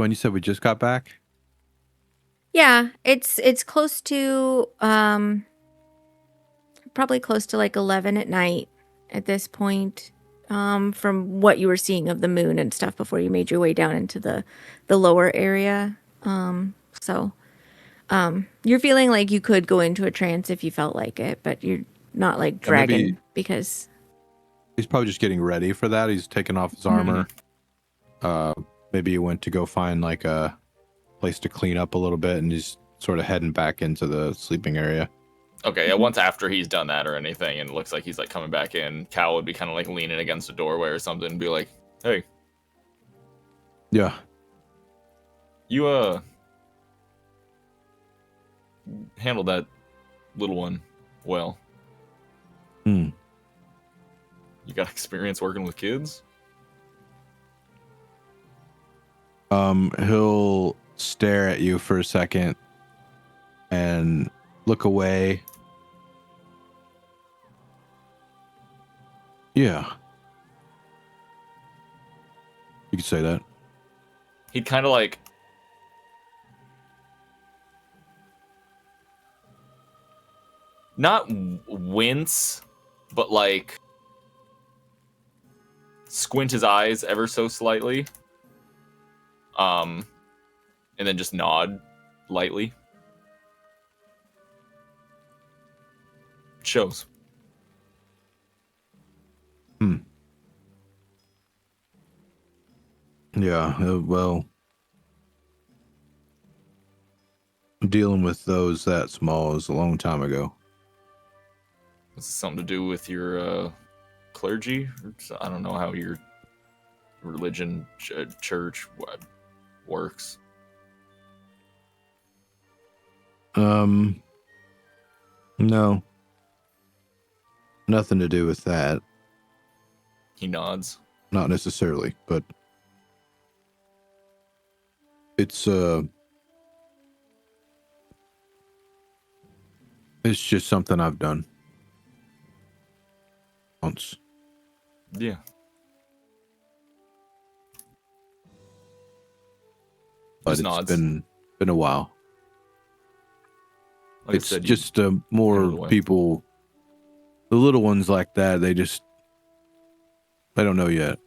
you said we just got back? Yeah, it's close to probably close to like 11 at night at this point. From what you were seeing of the moon and stuff before you made your way down into the lower area. So you're feeling like you could go into a trance if you felt like it, but you're not like dragging because he's probably just getting ready for that. He's taking off his armor. Maybe he went to go find like a place to clean up a little bit, and he's sort of heading back into the sleeping area. Okay, yeah, once after he's done that or anything, and it looks like he's like coming back in, Cal would be kind of like leaning against a doorway or something and be like, hey. Yeah. You, handled that little one well. You got experience working with kids? He'll stare at you for a second and look away. Yeah. You could say that. He'd kind of like not wince, but like squint his eyes ever so slightly. And then just nod lightly. Shows. Yeah, well, dealing with those that small is a long time ago. Is this something to do with your clergy? I don't know how your religion, church, works. No. Nothing to do with that. He nods. Not necessarily, but it's just something I've done once. Yeah. But Just it's nods. been a while. Like It's I said, just handle the more way. people, the little ones like that, they don't know yet.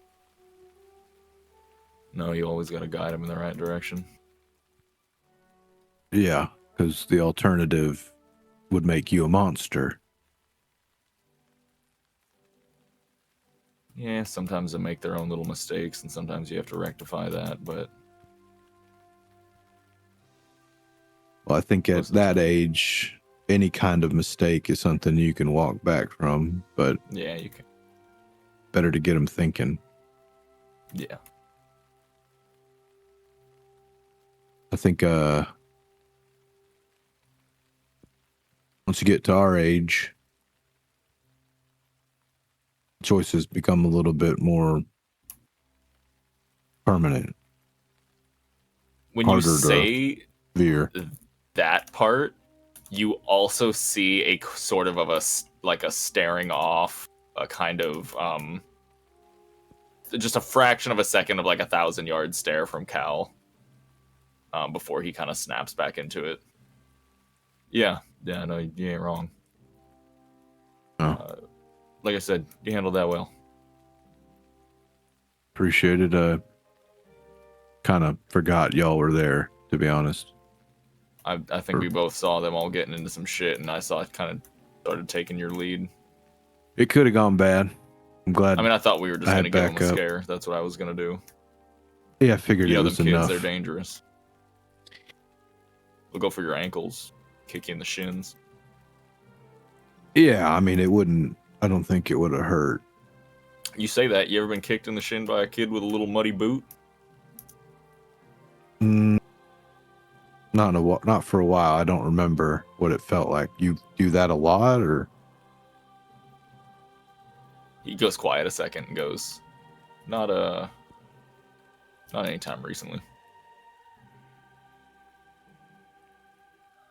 No, you always got to guide him in the right direction. Yeah, because the alternative would make you a monster. Yeah, sometimes they make their own little mistakes, and sometimes you have to rectify that, but Well, I think at Most of the that time. age, any kind of mistake is something you can walk back from, but yeah, you can. better to get them thinking. Yeah. I think once you get to our age, choices become a little bit more permanent. When you Harder to say veer. that part, you also see a sort of a staring off, a kind of just a fraction of a second of like 1,000-yard stare from Cal, before he kind of snaps back into it. Yeah, no, you ain't wrong. Oh. Like I said, you handled that well. Appreciate it. Kind of forgot y'all were there, to be honest. I think we both saw them all getting into some shit, and I saw it kind of started taking your lead. It could have gone bad. I'm glad. I mean, I thought we were just I going to had give them a backup. scare. That's what I was going to do. Yeah, I figured You it know, was them kids, enough. they're dangerous. They'll go for your ankles, kick you in the shins. Yeah, I mean, I don't think it would have hurt. You say that, you ever been kicked in the shin by a kid with a little muddy boot? Not for a while. I don't remember what it felt like. You do that a lot, or? He goes quiet a second and goes, not anytime recently.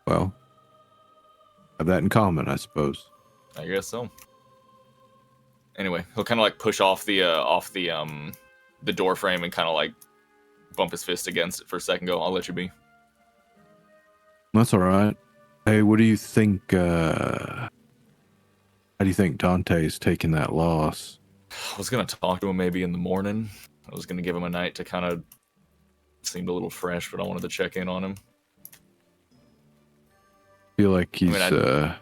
Well, have that in common, I suppose. I guess so. Anyway, he'll kind of like push off the door frame and kind of like bump his fist against it for a second. Go, I'll let you be. That's all right. Hey, what do you think? How do you think Dante's taking that loss? I was gonna talk to him maybe in the morning. I was gonna give him a night to kind of seemed a little fresh, but I wanted to check in on him. Feel like he's I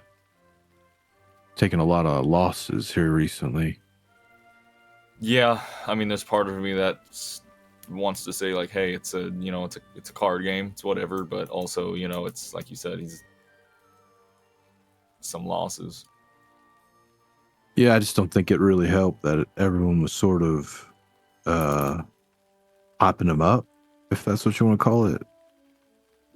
taken a lot of losses here recently. Yeah, I mean, there's part of me that wants to say like, hey, it's a card game, it's whatever, but also, it's like you said, he's some losses. Yeah, I just don't think it really helped that everyone was sort of hyping him up, if that's what you want to call it.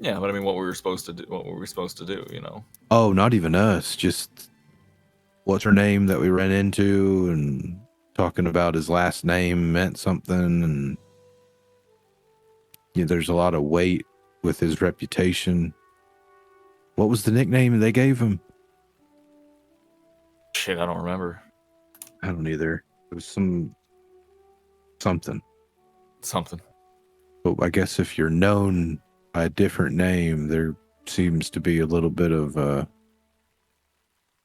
Yeah, but I mean, what were we supposed to do, Oh, not even us. Just what's her name that we ran into and talking about his last name meant something, and there's a lot of weight with his reputation. What was the nickname they gave him? Shit, I don't remember. I don't either. It was something. But I guess if you're known by a different name, there seems to be a little bit of a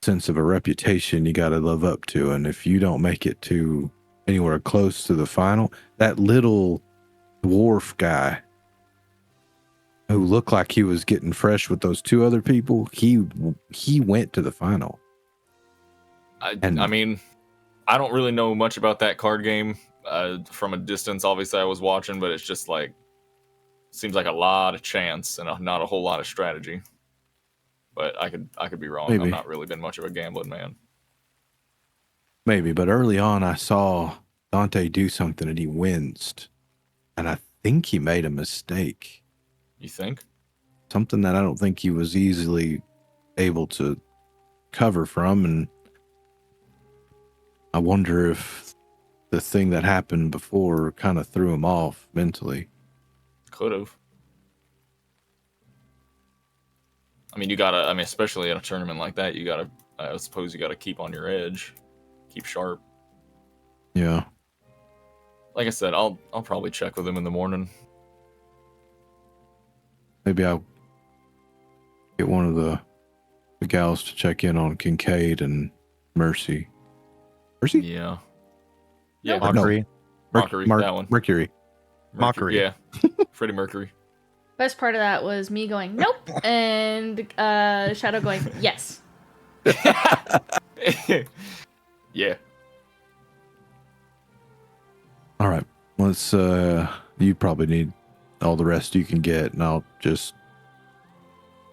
sense of a reputation you got to live up to. And if you don't make it to anywhere close to the final, that little dwarf guy who looked like he was getting fresh with those two other people, he went to the final. I mean, I don't really know much about that card game from a distance. Obviously, I was watching, but it's just like Seems like a lot of chance and not a whole lot of strategy. But I could be wrong. Maybe. I've not really been much of a gambling man. Maybe, but early on I saw Dante do something and he winced. And I think he made a mistake. You think? Something that I don't think he was easily able to cover from, and I wonder if the thing that happened before kind of threw him off mentally. Could have. I mean, especially in a tournament like that, I suppose you gotta keep on your edge. Keep sharp. Yeah. Like I said, I'll probably check with him in the morning. Maybe I'll get one of the gals to check in on Kincaid and Mercy. Mercy? Yeah. Yeah. Mockery. Mockery. That one. Mercury. Mockery. Yeah. Freddie Mercury. Best part of that was me going nope and Shadow going yes. Yeah. All right. Let's you probably need all the rest you can get, and I'll just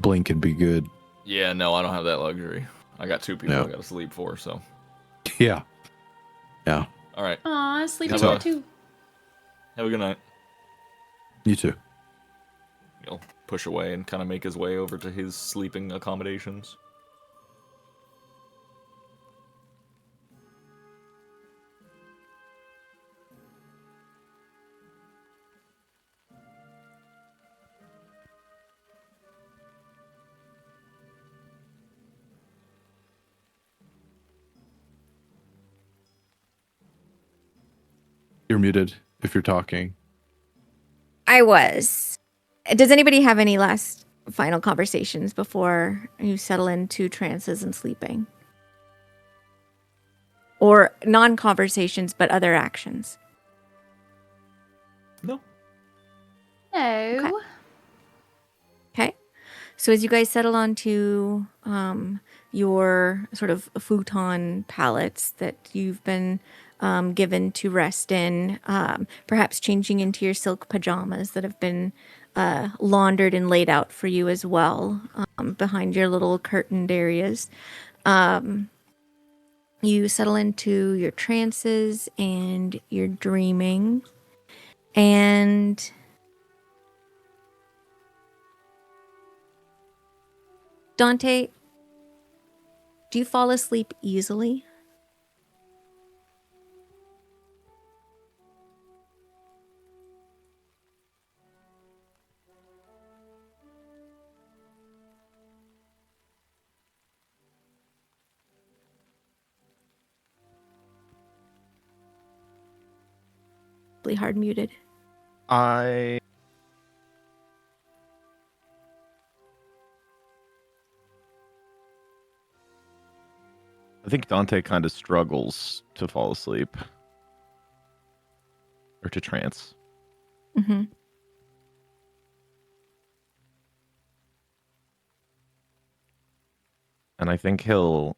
blink and be good. Yeah, no, I don't have that luxury. I got 2 people Yeah. I gotta sleep for, so. Yeah. Yeah. All right. Aw, sleeping So- there too. Have a good night. You too. He'll push away and kind of make his way over to his sleeping accommodations. You're muted if you're talking. I was. Does anybody have any last final conversations before you settle into trances and sleeping? Or non-conversations, but other actions? No. No. Okay. So as you guys settle onto your sort of futon pallets that you've been given to rest in, perhaps changing into your silk pajamas that have been laundered and laid out for you as well behind your little curtained areas. You settle into your trances and you're dreaming. And Dante, do you fall asleep easily? Hard muted. I think Dante kind of struggles to fall asleep or to trance. Mm-hmm. And I think I don't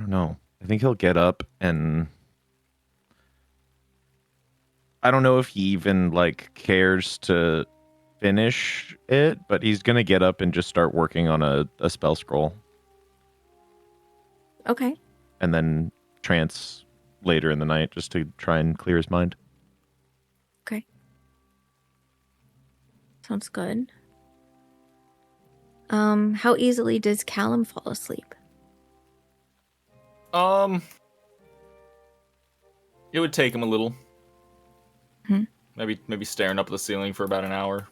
know. I think he'll get up and I don't know if he even cares to finish it, but he's gonna get up and just start working on a spell scroll. Okay. And then trance later in the night just to try and clear his mind. Okay. Sounds good. How easily does Callum fall asleep? It would take him a little. Hmm. Maybe staring up at the ceiling for about an hour.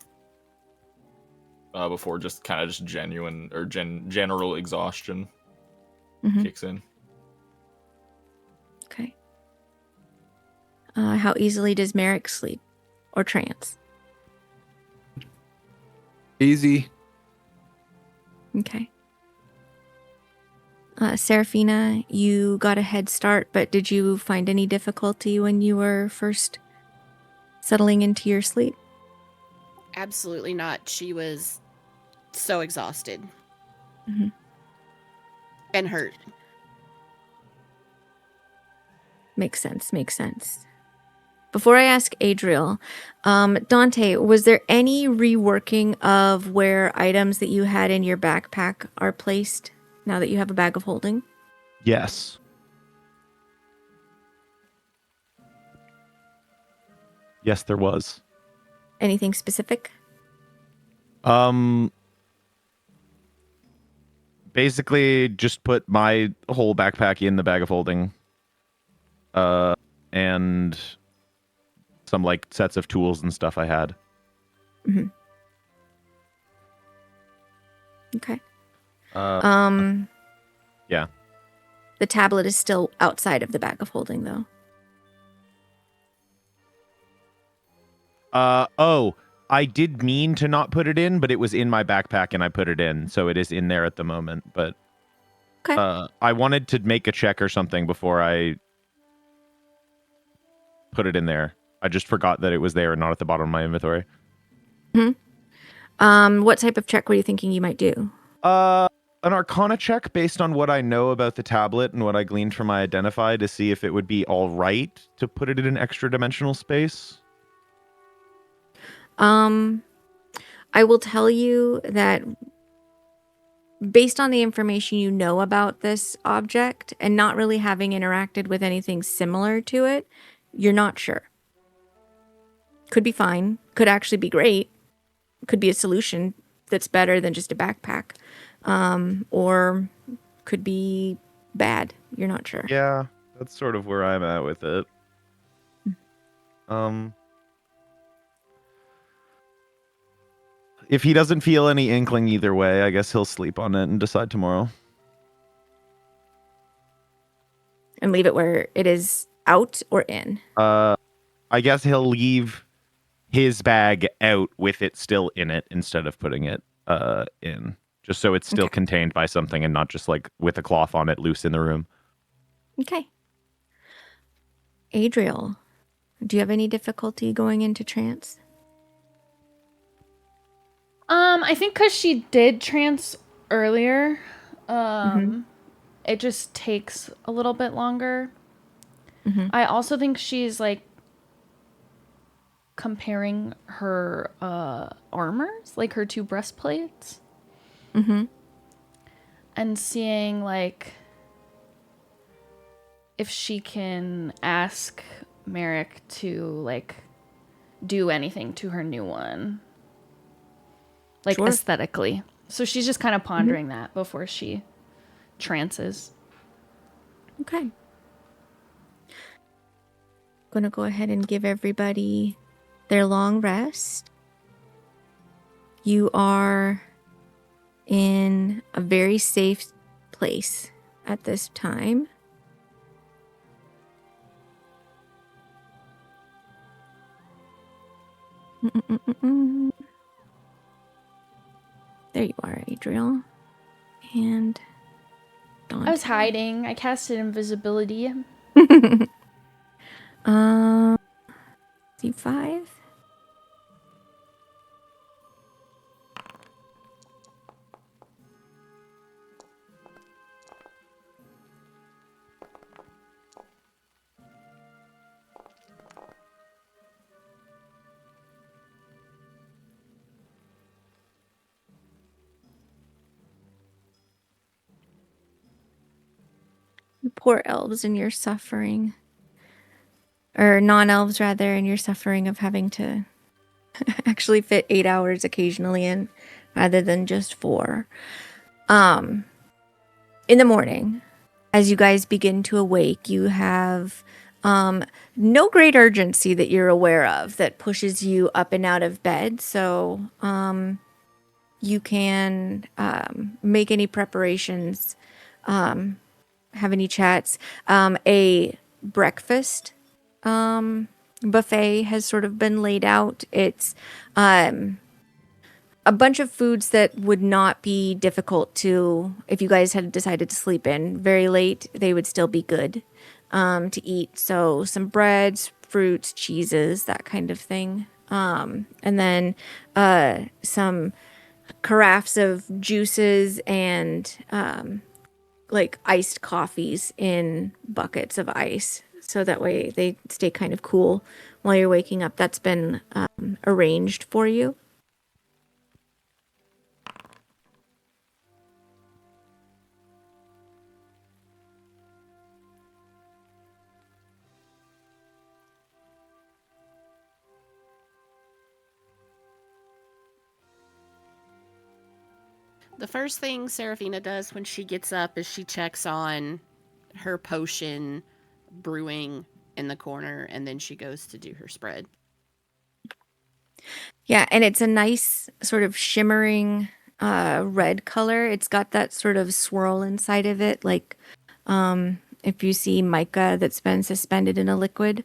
Before just genuine or general exhaustion kicks in. Okay. How easily does Merrick sleep or trance? Easy. Okay. Seraphina, you got a head start, but did you find any difficulty when you were first settling into your sleep? Absolutely not. She was so exhausted Mhm. and hurt. Makes sense. before I ask Adriel, Dante, was there any reworking of where items that you had in your backpack are placed now that you have a bag of holding? Yes. Yes, there was. Anything specific? Basically just put my whole backpack in the bag of holding. And some like sets of tools and stuff I had. Mm-hmm. Okay. Yeah. The tablet is still outside of the bag of holding, though. I did mean to not put it in, but it was in my backpack and I put it in, so it is in there at the moment. But okay. I wanted to make a check or something before I put it in there. I just forgot that it was there and not at the bottom of my inventory. What type of check were you thinking you might do? An Arcana check based on what I know about the tablet and what I gleaned from my Identify to see if it would be all right to put it in an extra dimensional space. I will tell you that based on the information you know about this object and not really having interacted with anything similar to it, you're not sure. Could be fine. Could actually be great. Could be a solution that's better than just a backpack. Or could be bad. You're not sure. Yeah, that's sort of where I'm at with it. If he doesn't feel any inkling either way, I guess he'll sleep on it and decide tomorrow. And leave it where it is out or in? I guess he'll leave his bag out with it still in it instead of putting it in. Just so it's still contained by something and not just like with a cloth on it loose in the room. Okay. Adriel, do you have any difficulty going into trance? I think because she did trance earlier, it just takes a little bit longer. I also think she's like comparing her armors, like her two breastplates, and seeing like if she can ask Merrick to like do anything to her new one. Like aesthetically. So she's just kind of pondering that before she trances. Okay. Gonna go ahead and give everybody their long rest. You are in a very safe place at this time. There you are, Adriel. And Dante. I was hiding. I casted invisibility. C5. Poor elves and your suffering. Or non-elves, rather, and your suffering of having to actually fit 8 hours occasionally in, rather than just 4. In the morning, as you guys begin to awake, you have no great urgency that you're aware of that pushes you up and out of bed. So you can make any preparations, have any chats. A breakfast buffet has sort of been laid out. It's a bunch of foods that would not be difficult to, if you guys had decided to sleep in very late, they would still be good to eat. So some breads, fruits, cheeses, that kind of thing. And then some carafes of juices and like iced coffees in buckets of ice. So that way they stay kind of cool while you're waking up. That's been arranged for you. The first thing Seraphina does when she gets up is she checks on her potion brewing in the corner, and then she goes to do her spread. Yeah, and it's a nice sort of shimmering red color. It's got that sort of swirl inside of it, like if you see mica that's been suspended in a liquid.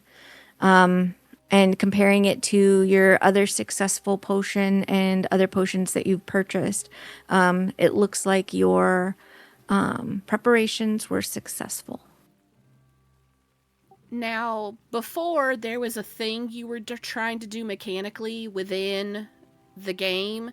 And comparing it to your other successful potion and other potions that you've purchased, it looks like your preparations were successful. Now, before, there was a thing you were trying to do mechanically within the game,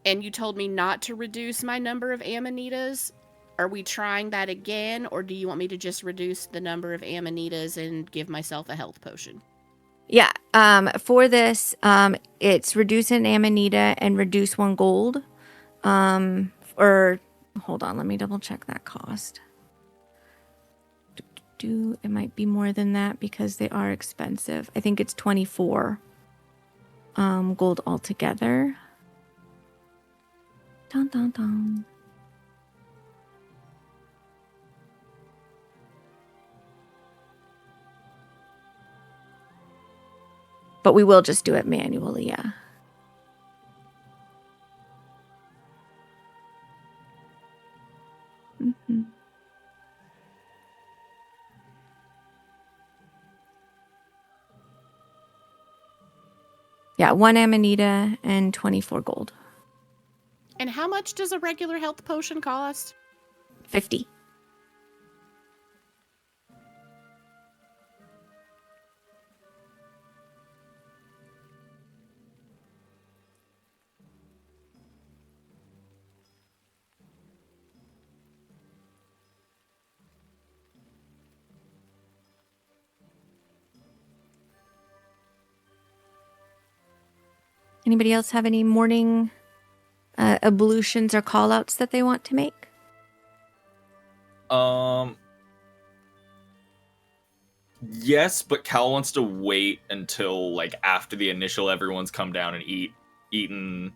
and you told me not to reduce my number of amanitas. Are we trying that again, or do you want me to just reduce the number of amanitas and give myself a health potion? Yeah, for this, it's reduce an amanita and reduce 1 gold. Or, hold on, let me double check that cost. It might be more than that because they are expensive. I think it's 24 gold altogether. Dun, dun, dun. But we will just do it manually, yeah. Mm-hmm. Yeah, 1 amanita and 24 gold. And how much does a regular health potion cost? 50. Anybody else have any morning ablutions or call-outs that they want to make? Yes, but Cal wants to wait until like after the initial everyone's come down and eaten.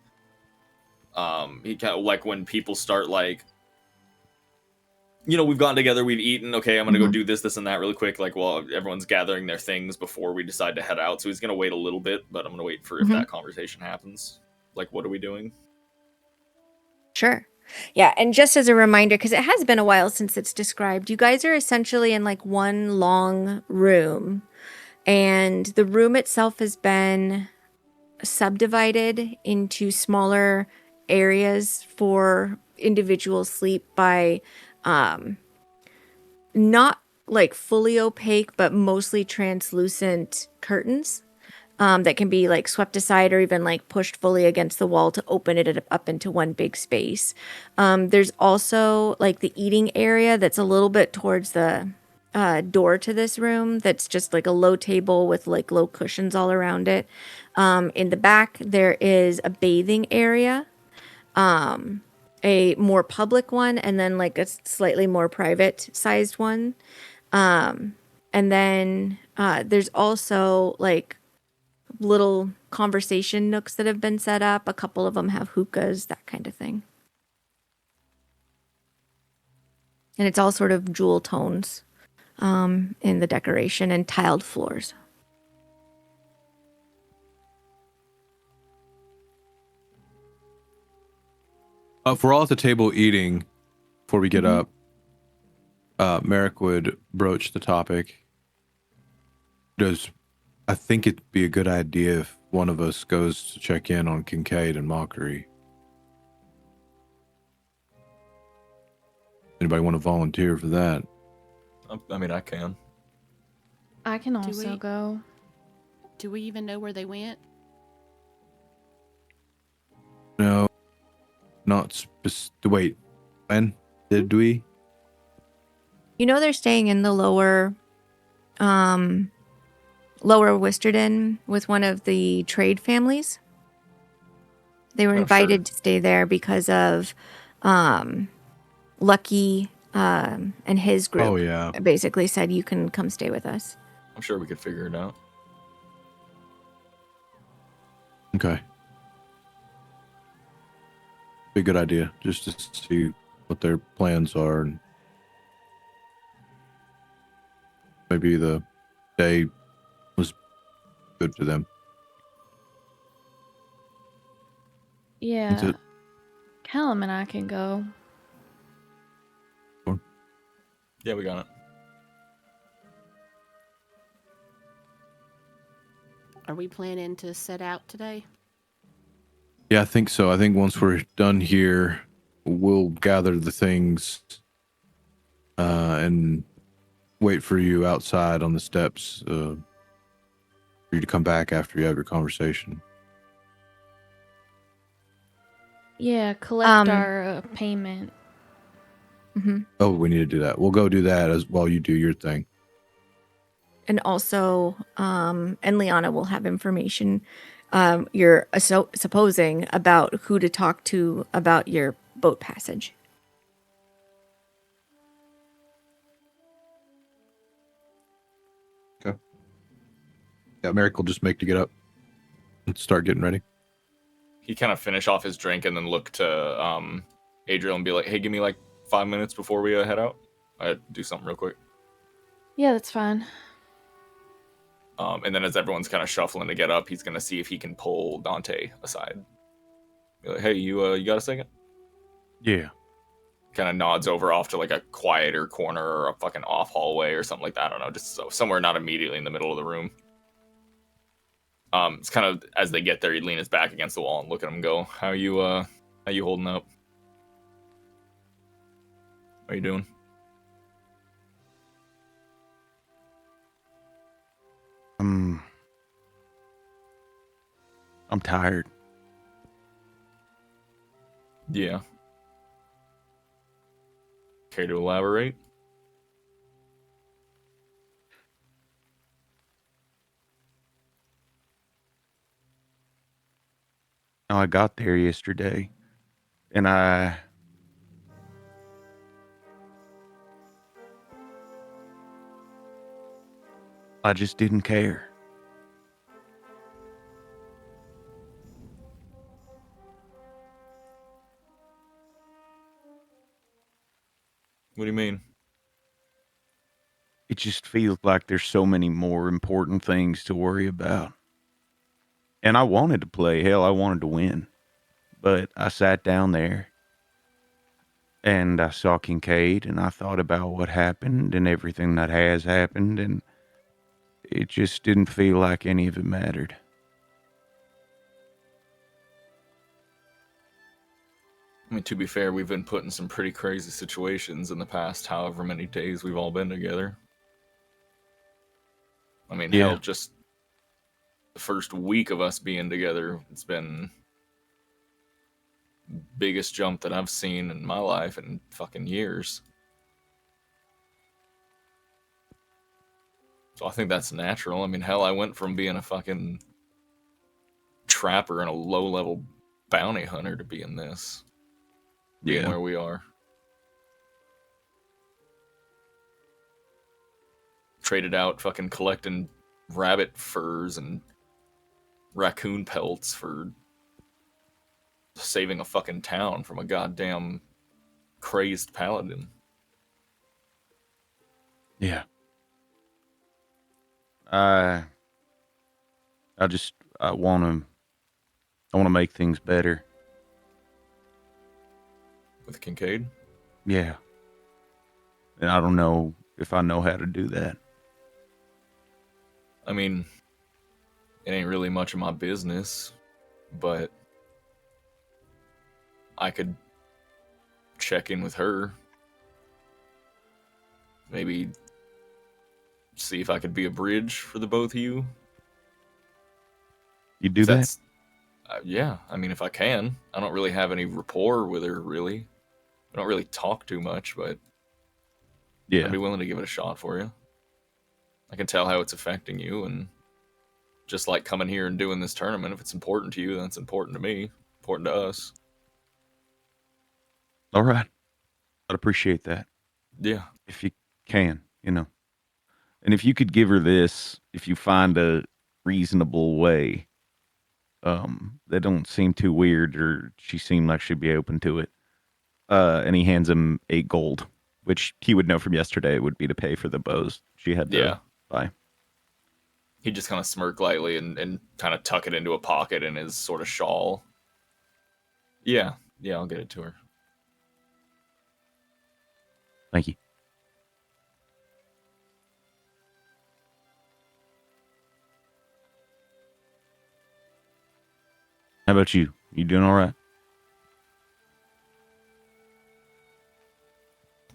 He kind of like when people start like, you know, we've gotten together, we've eaten. Okay, I'm gonna go do this, and that really quick. Like, while everyone's gathering their things before we decide to head out. So he's gonna wait a little bit, but I'm gonna wait for if that conversation happens. Like, what are we doing? Sure. Yeah, and just as a reminder, because it has been a while since it's described, you guys are essentially in like one long room, and the room itself has been subdivided into smaller areas for individual sleep by not like fully opaque, but mostly translucent curtains. That can be like swept aside or even like pushed fully against the wall to open it up into one big space. There's also like the eating area that's a little bit towards the door to this room. That's just like a low table with like low cushions all around it. In the back, there is a bathing area, a more public one, and then like a slightly more private sized one. And then there's also like little conversation nooks that have been set up. A couple of them have hookahs, that kind of thing. And it's all sort of jewel tones in the decoration and tiled floors. If we're all at the table eating before we get up, Merrick would broach the topic. I think it'd be a good idea if one of us goes to check in on Kincaid and Mockery. Anybody want to volunteer for that? I mean, I can. I can also we- go. Do we even know where they went? No, not wait. When did we? You know they're staying in the lower Lower Wisterden with one of the trade families. They were invited to stay there because of Lucky and his group. Oh, yeah. Basically said, you can come stay with us. I'm sure we could figure it out. Okay. Be a good idea, just to see what their plans are. And maybe the day was good for them. Yeah. Callum and I can go. Yeah, we got it. Are we planning to set out today? Yeah, I think so. I think once we're done here, we'll gather the things and wait for you outside on the steps for you to come back after you have your conversation. Yeah, collect our payment. Mm-hmm. Oh, we need to do that. We'll go do that as while you do your thing. And also, and Liana will have information you're supposing about who to talk to about your boat passage. Okay. Yeah, Merrick will just make to get up and start getting ready. He kind of finish off his drink and then look to Adriel and be like, hey, give me like 5 minutes before we head out. I do something real quick. Yeah, that's fine. And then as everyone's kind of shuffling to get up, he's going to see if he can pull Dante aside. Be like, hey, you got a second? Yeah. Kind of nods over off to like a quieter corner or a fucking off hallway or something like that. I don't know, just somewhere not immediately in the middle of the room. It's kind of as they get there, he'd lean his back against the wall and look at him and go, how you holding up? How you doing? I'm tired. Yeah. Care to elaborate? I got there yesterday, and I just didn't care. What do you mean? It just feels like there's so many more important things to worry about. And I wanted to play. Hell, I wanted to win. But I sat down there and I saw Kincaid and I thought about what happened and everything that has happened, and it just didn't feel like any of it mattered. I mean, to be fair, we've been put in some pretty crazy situations in the past however many days we've all been together. I mean, hell, just the first week of us being together, it's been the biggest jump that I've seen in my life in fucking years. So I think that's natural. I mean, hell, I went from being a fucking trapper and a low-level bounty hunter to being this. Being where we are. Traded out fucking collecting rabbit furs and raccoon pelts for saving a fucking town from a goddamn crazed paladin. Yeah. I want to make things better. With Kincaid? Yeah. And I don't know if I know how to do that. I mean, it ain't really much of my business, but I could check in with her. Maybe see if I could be a bridge for the both of you. You do that? Yeah, I mean, if I can. I don't really have any rapport with her, really. I don't really talk too much, but yeah, I'd be willing to give it a shot for you. I can tell how it's affecting you, and just like coming here and doing this tournament. If it's important to you, then it's important to me, important to us. All right. I'd appreciate that. Yeah. If you can, you know. And if you could give her this, if you find a reasonable way, that don't seem too weird, or she seemed like she'd be open to it. And he hands him 8 gold, which he would know from yesterday would be to pay for the bows she had to buy. He just kind of smirk lightly and kind of tuck it into a pocket in his sort of shawl. Yeah, I'll get it to her. Thank you. How about you? You doing all right?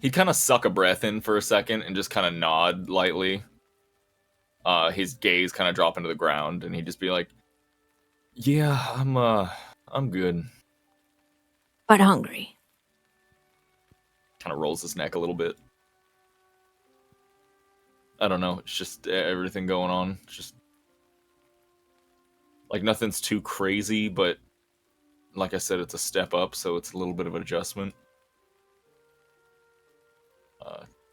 He'd kind of suck a breath in for a second and just kind of nod lightly. His gaze kind of drop into the ground, and he'd just be like, "Yeah, I'm good." But hungry. Kind of rolls his neck a little bit. I don't know. It's just everything going on. It's just like nothing's too crazy, but like I said, it's a step up, so it's a little bit of an adjustment.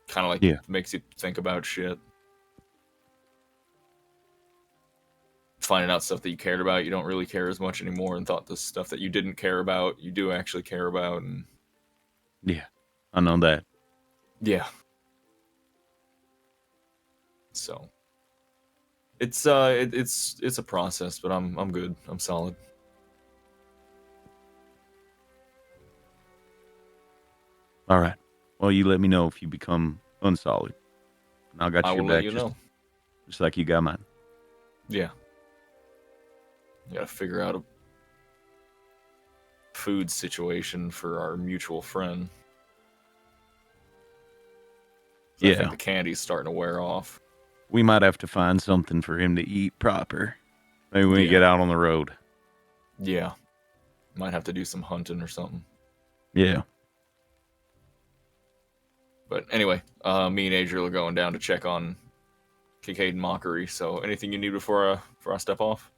Kind of like makes you think about shit. Finding out stuff that you cared about, you don't really care as much anymore, and thought the stuff that you didn't care about, you do actually care about. And yeah, I know that. Yeah. So it's a process, but I'm good. I'm solid. All right. Well, you let me know if you become unsolid. And I got I your will back let you know. just like you got mine. Yeah. You gotta figure out a food situation for our mutual friend. I think the candy's starting to wear off. We might have to find something for him to eat proper. Maybe when we get out on the road. Yeah. Might have to do some hunting or something. Yeah. But anyway, me and Adriel are going down to check on Kincaid and Mockery. So anything you need before I step off?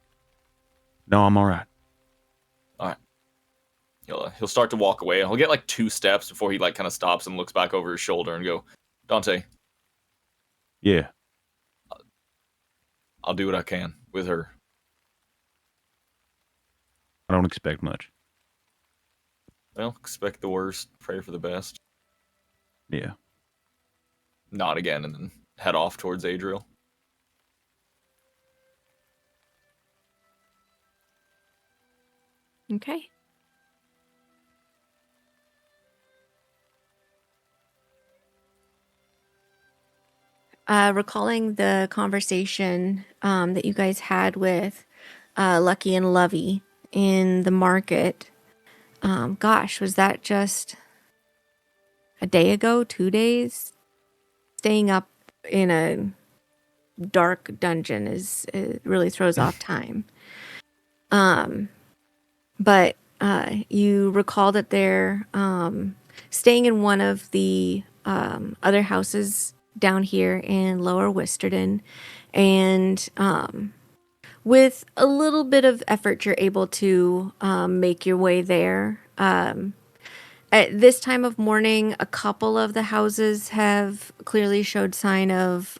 No, I'm all right. All right. He'll start to walk away. He'll get like 2 steps before he like kind of stops and looks back over his shoulder and go, "Dante." Yeah. I'll do what I can with her. I don't expect much. Well, expect the worst, pray for the best. Yeah. Nod again and then head off towards Adriel. Okay. Recalling the conversation that you guys had with Lucky and Lovey in the market. Gosh, was that just a day ago, 2 days? Staying up in a dark dungeon it really throws off time. But you recall that they're staying in one of the other houses down here in Lower Wisterden, and with a little bit of effort, you're able to make your way there. At this time of morning, a couple of the houses have clearly showed sign of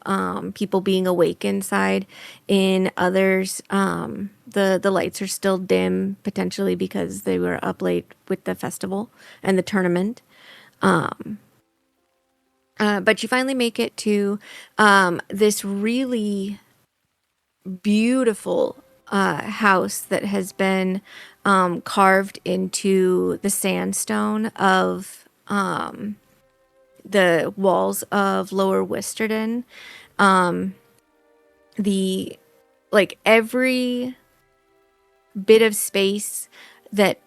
people being awake inside. In others, the lights are still dim, potentially because they were up late with the festival and the tournament. But you finally make it to this really beautiful house that has been carved into the sandstone of the walls of Lower Wisterden. Every bit of space that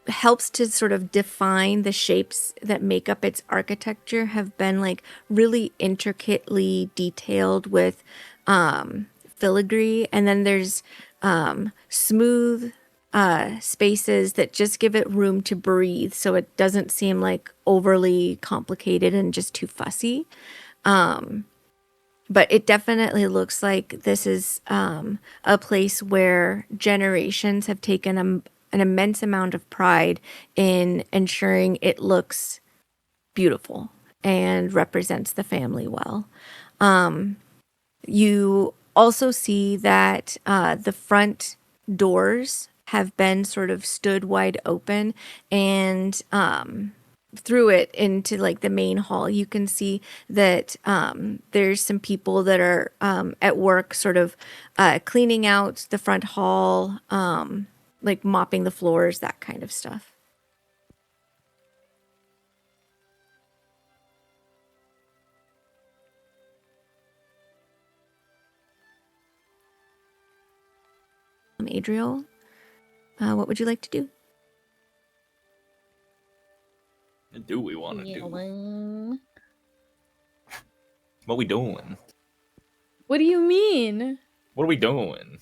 helps to sort of define the shapes that make up its architecture have been like really intricately detailed with filigree, and then there's smooth spaces that just give it room to breathe, so it doesn't seem like overly complicated and just too fussy. But it definitely looks like this is a place where generations have taken an immense amount of pride in ensuring it looks beautiful and represents the family well. You also see that the front doors have been sort of stood wide open, and through it into like the main hall, you can see that there's some people that are at work sort of cleaning out the front hall, like mopping the floors, that kind of stuff. Adriel, what would you like to do? What do we want to do? What we doing? What do you mean? What are we doing?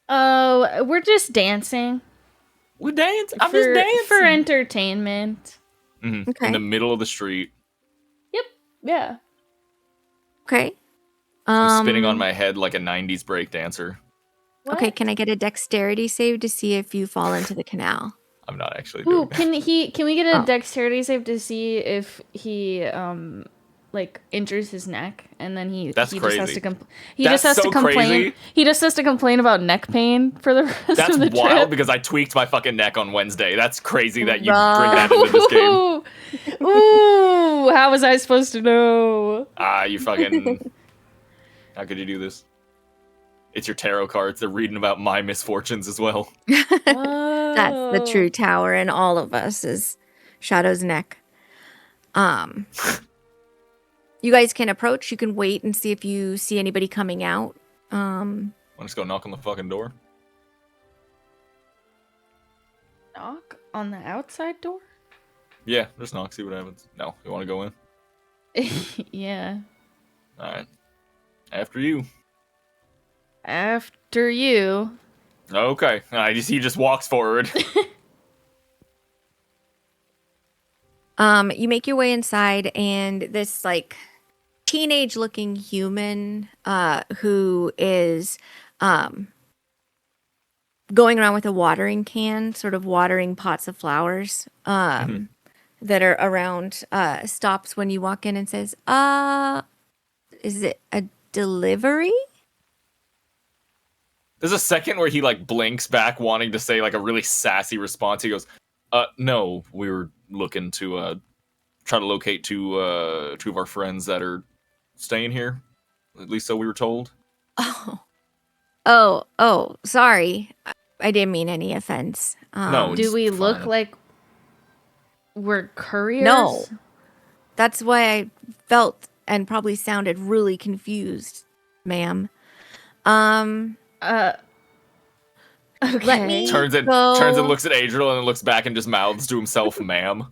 Oh, we're just dancing. We're dancing. I'm just dancing for entertainment. Mm-hmm. Okay. In the middle of the street. Yep. Yeah. Okay. I'm spinning on my head like a 90s breakdancer. Okay, can I get a dexterity save to see if you fall into the canal? I'm not actually doing that. Can we get a dexterity save to see if he like injures his neck, and then he That's he crazy. just has to That's complain. crazy. He just has to complain about neck pain for the rest That's of the wild trip. because I tweaked my fucking neck on Wednesday. That's crazy that you bring that into this game. Ooh, how was I supposed to know? You fucking... How could you do this? It's your tarot cards. They're reading about my misfortunes as well. That's the true tower in all of us is Shadow's neck. You guys can approach. You can wait and see if you see anybody coming out. Want to just go knock on the fucking door? Knock on the outside door? Yeah, just knock, see what happens. No, you want to go in? Yeah. Alright. After you. After you. Okay. He just walks forward. You make your way inside, and this like teenage-looking human who is going around with a watering can, sort of watering pots of flowers that are around, stops when you walk in and says, is it a delivery? There's a second where he like blinks back wanting to say like a really sassy response. He goes, no, we were looking to try to locate two of our friends that are staying here. At least so we were told. Oh, sorry. I didn't mean any offense. No, Do we fine. look like we're couriers? No. That's why I felt and probably sounded really confused, ma'am. Okay. Let me Turns and looks at Adriel and then looks back and just mouths to himself, ma'am.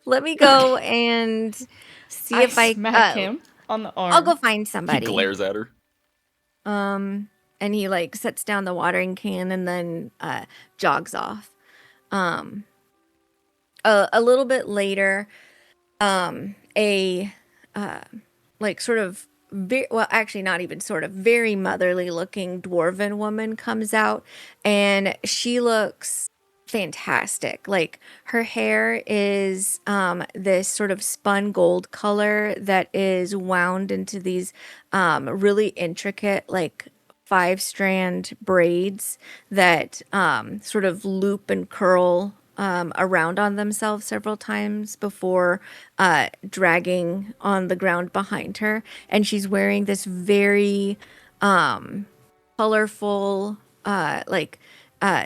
Let me go and see if I smack him on the arm. I'll go find He somebody. glares at her. And he like sets down the watering can and then jogs off. A little bit later, like sort of actually not even sort of very motherly looking dwarven woman comes out, and she looks fantastic. Like her hair is this sort of spun gold color that is wound into these really intricate like 5-strand braids that sort of loop and curl around on themselves several times before dragging on the ground behind her. And she's wearing this very colorful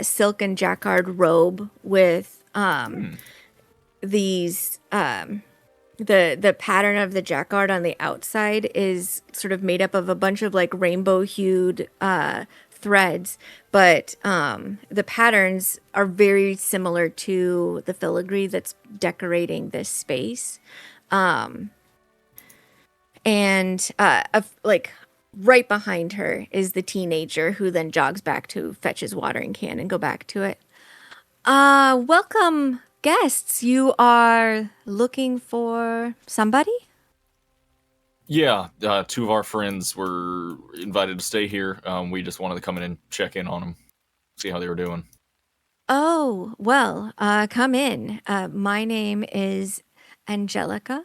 silk and jacquard robe with these the pattern of the jacquard on the outside is sort of made up of a bunch of like rainbow hued threads, but the patterns are very similar to the filigree that's decorating this space. Like right behind her is the teenager who then jogs back to fetch his watering can and go back to it. Welcome guests. You are looking for somebody? Yeah, two of our friends were invited to stay here. We just wanted to come in and check in on them, see how they were doing. Oh, well, come in. My name is Angelica,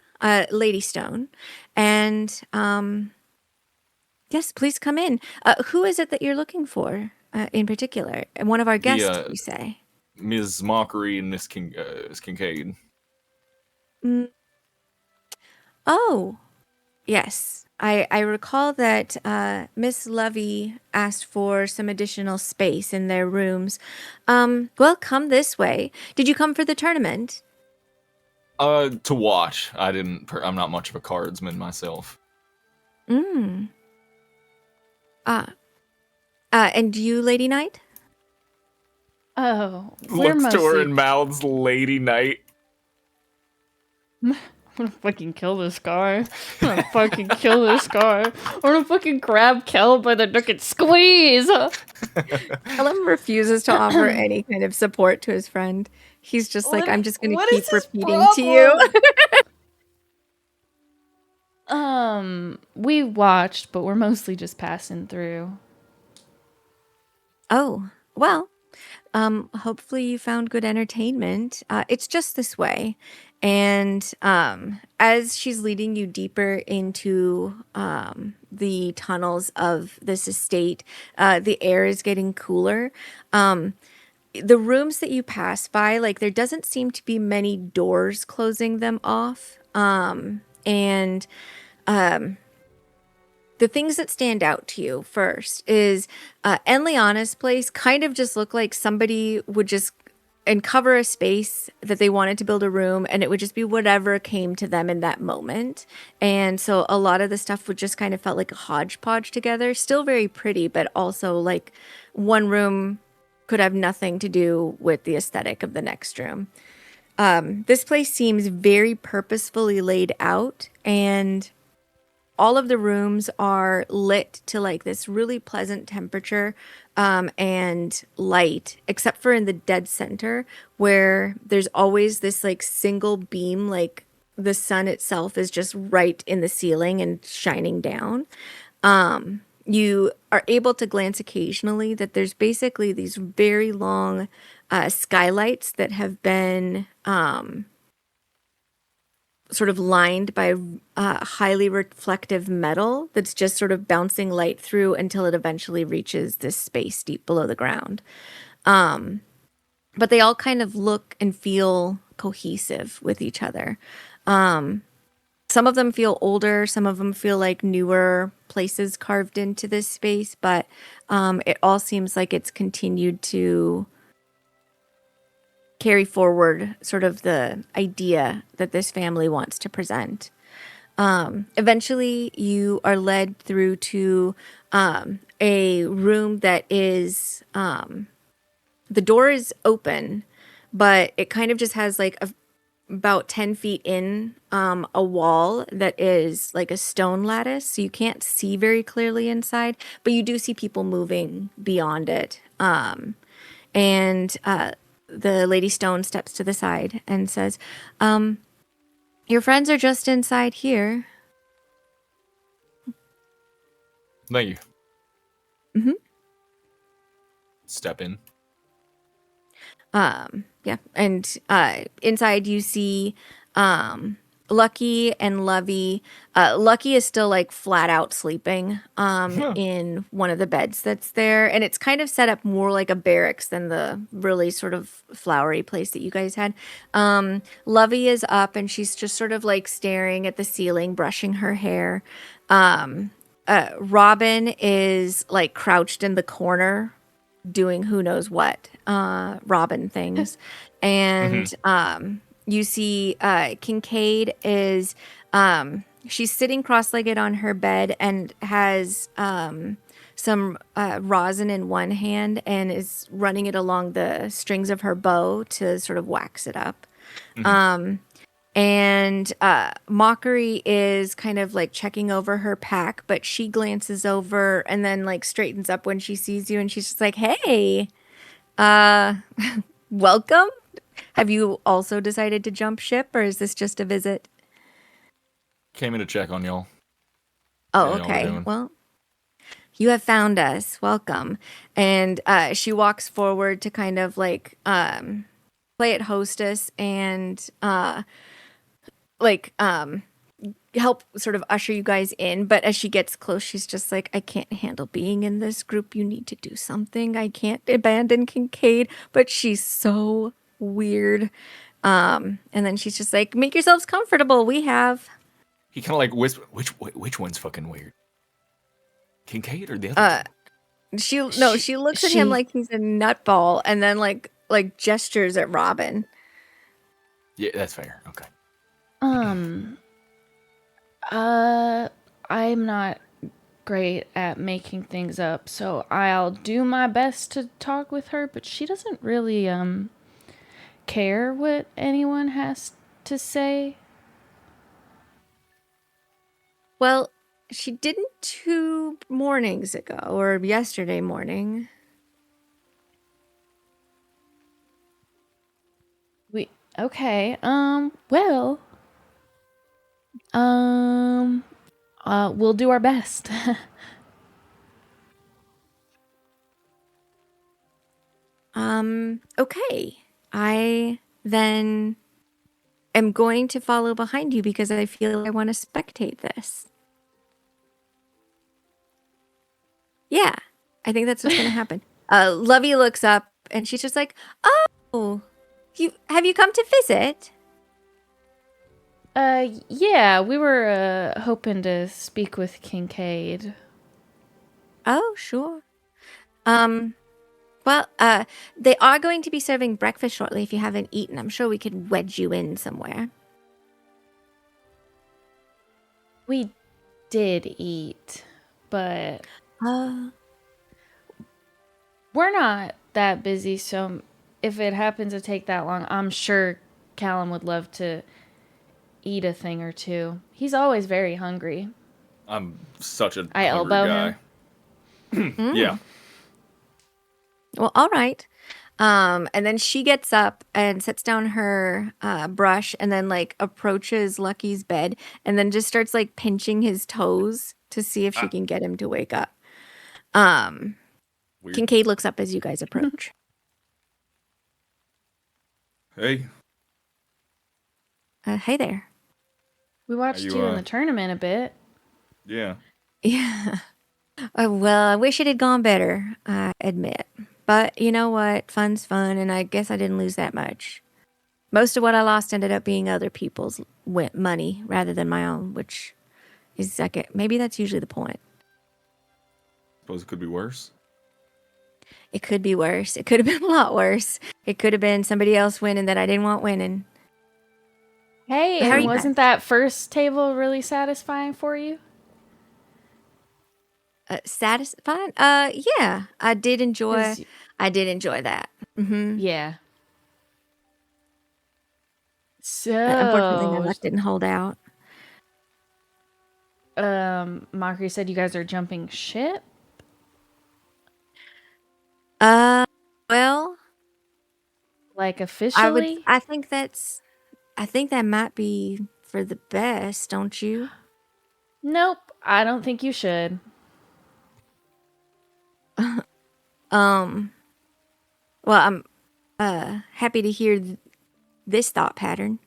Lady Stone, and yes, please come in. Who is it that you're looking for in particular? One of our guests, you say? Ms. Mockery and Miss Kincaid. Mm. Oh, yes. I recall that Miss Lovey asked for some additional space in their rooms. Well, come this way. Did you come for the tournament? To watch. I'm not much of a cardsman myself. Mm. And you, Lady Knight? Oh, we're Looks to her mostly... and mouths Lady Knight. I'm gonna fucking kill this guy. I'm gonna fucking kill this guy. I'm gonna fucking grab Kel by the neck and squeeze. Ellen refuses to offer any kind of support to his friend. He's just like, I'm just gonna keep repeating to you. We watched, but we're mostly just passing through. Oh, well, hopefully you found good entertainment. It's just this way. And as she's leading you deeper into the tunnels of this estate, the air is getting cooler. The rooms that you pass by, like, there doesn't seem to be many doors closing them off. And the things that stand out to you first is Enliana's place kind of just looked like somebody would just uncover a space that they wanted to build a room, and it would just be whatever came to them in that moment. And so a lot of the stuff would just kind of felt like a hodgepodge together. Still very pretty, but also like one room could have nothing to do with the aesthetic of the next room. This place seems very purposefully laid out, and all of the rooms are lit to like this really pleasant temperature and light, except for in the dead center where there's always this like single beam, like the sun itself is just right in the ceiling and shining down. You are able to glance occasionally that there's basically these very long skylights that have been sort of lined by highly reflective metal that's just sort of bouncing light through until it eventually reaches this space deep below the ground. But they all kind of look and feel cohesive with each other. Some of them feel older, some of them feel like newer places carved into this space, but it all seems like it's continued to carry forward sort of the idea that this family wants to present. Eventually, you are led through to a room that is, the door is open, but it kind of just has like about 10 feet in a wall that is like a stone lattice. So you can't see very clearly inside, but you do see people moving beyond it. The Lady Stone steps to the side and says, your friends are just inside here. Thank you. Mm-hmm. Step in. Yeah. And inside you see Lucky and Lovey. Lucky is still like flat out sleeping in one of the beds that's there. And it's kind of set up more like a barracks than the really sort of flowery place that you guys had. Lovey is up and she's just sort of like staring at the ceiling, brushing her hair. Robin is like crouched in the corner doing who knows what Robin things. And you see Kincaid is she's sitting cross-legged on her bed and has some rosin in one hand and is running it along the strings of her bow to sort of wax it up. And Mockery is kind of like checking over her pack, but she glances over and then like straightens up when she sees you and she's just like, hey, welcome. Have you also decided to jump ship or is this just a visit? Came in to check on y'all. Oh, How y'all okay. doing? Well, you have found us. Welcome. And she walks forward to kind of like play at hostess and like help sort of usher you guys in. But as she gets close, she's just like, I can't handle being in this group. You need to do something. I can't abandon Kincaid. But she's so weird. And then she's just like, make yourselves comfortable. We have. He kind of like whisper, which one's fucking weird? Kincaid or the other? She looks at him like he's a nutball, and then like gestures at Robin. Yeah, that's fair. Okay. I'm not great at making things up, so I'll do my best to talk with her, but she doesn't really care what anyone has to say. Well, she didn't 2 mornings ago, or yesterday morning. Okay, well, we'll do our best. Okay. I then am going to follow behind you because I feel I want to spectate this. Yeah, I think that's what's going to happen. Lovey looks up and she's just like, "Oh, have you come to visit?" Yeah, we were hoping to speak with Kincaid. Oh, sure. Well, they are going to be serving breakfast shortly. If you haven't eaten, I'm sure we could wedge you in somewhere. We did eat, but we're not that busy, so if it happens to take that long, I'm sure Callum would love to eat a thing or two. He's always very hungry. I'm such a I hungry elbow guy. him. Yeah. Well, all right. And then she gets up and sets down her brush and then like approaches Lucky's bed and then just starts like pinching his toes to see if she can get him to wake up. Weird. Kincaid looks up as you guys approach. Hey. Hey there. We watched you in the tournament a bit. Yeah. Yeah. Well, I wish it had gone better, I admit. But you know what? Fun's fun, and I guess I didn't lose that much. Most of what I lost ended up being other people's money rather than my own, which is like maybe that's usually the point. Suppose it could be worse. It could be worse. It could have been a lot worse. It could have been somebody else winning that I didn't want winning. Hey, How are and you wasn't that first table really satisfying for you? Satisfying? Yeah, I did enjoy that. Mm-hmm. Yeah. So, But unfortunately, my luck didn't hold out. Mockery said you guys are jumping ship? Well, like officially? I think that might be for the best, don't you? Nope, I don't think you should. Well, I'm happy to hear this thought pattern.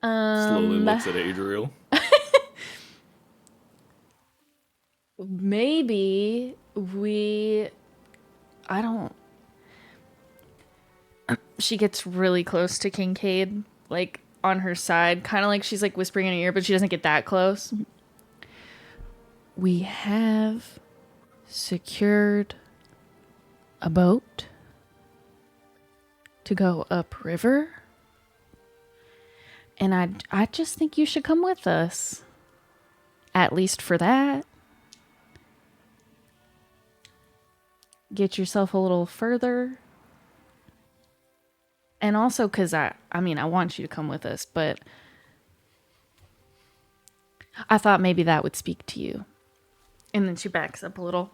Slowly looks at Adriel. Maybe I don't. She gets really close to Kincaid, like on her side, kind of like she's like whispering in her ear, but she doesn't get that close. We have secured a boat to go upriver, and I just think you should come with us. At least for that. Get yourself a little further. And also because I want you to come with us, but I thought maybe that would speak to you. And then she backs up a little.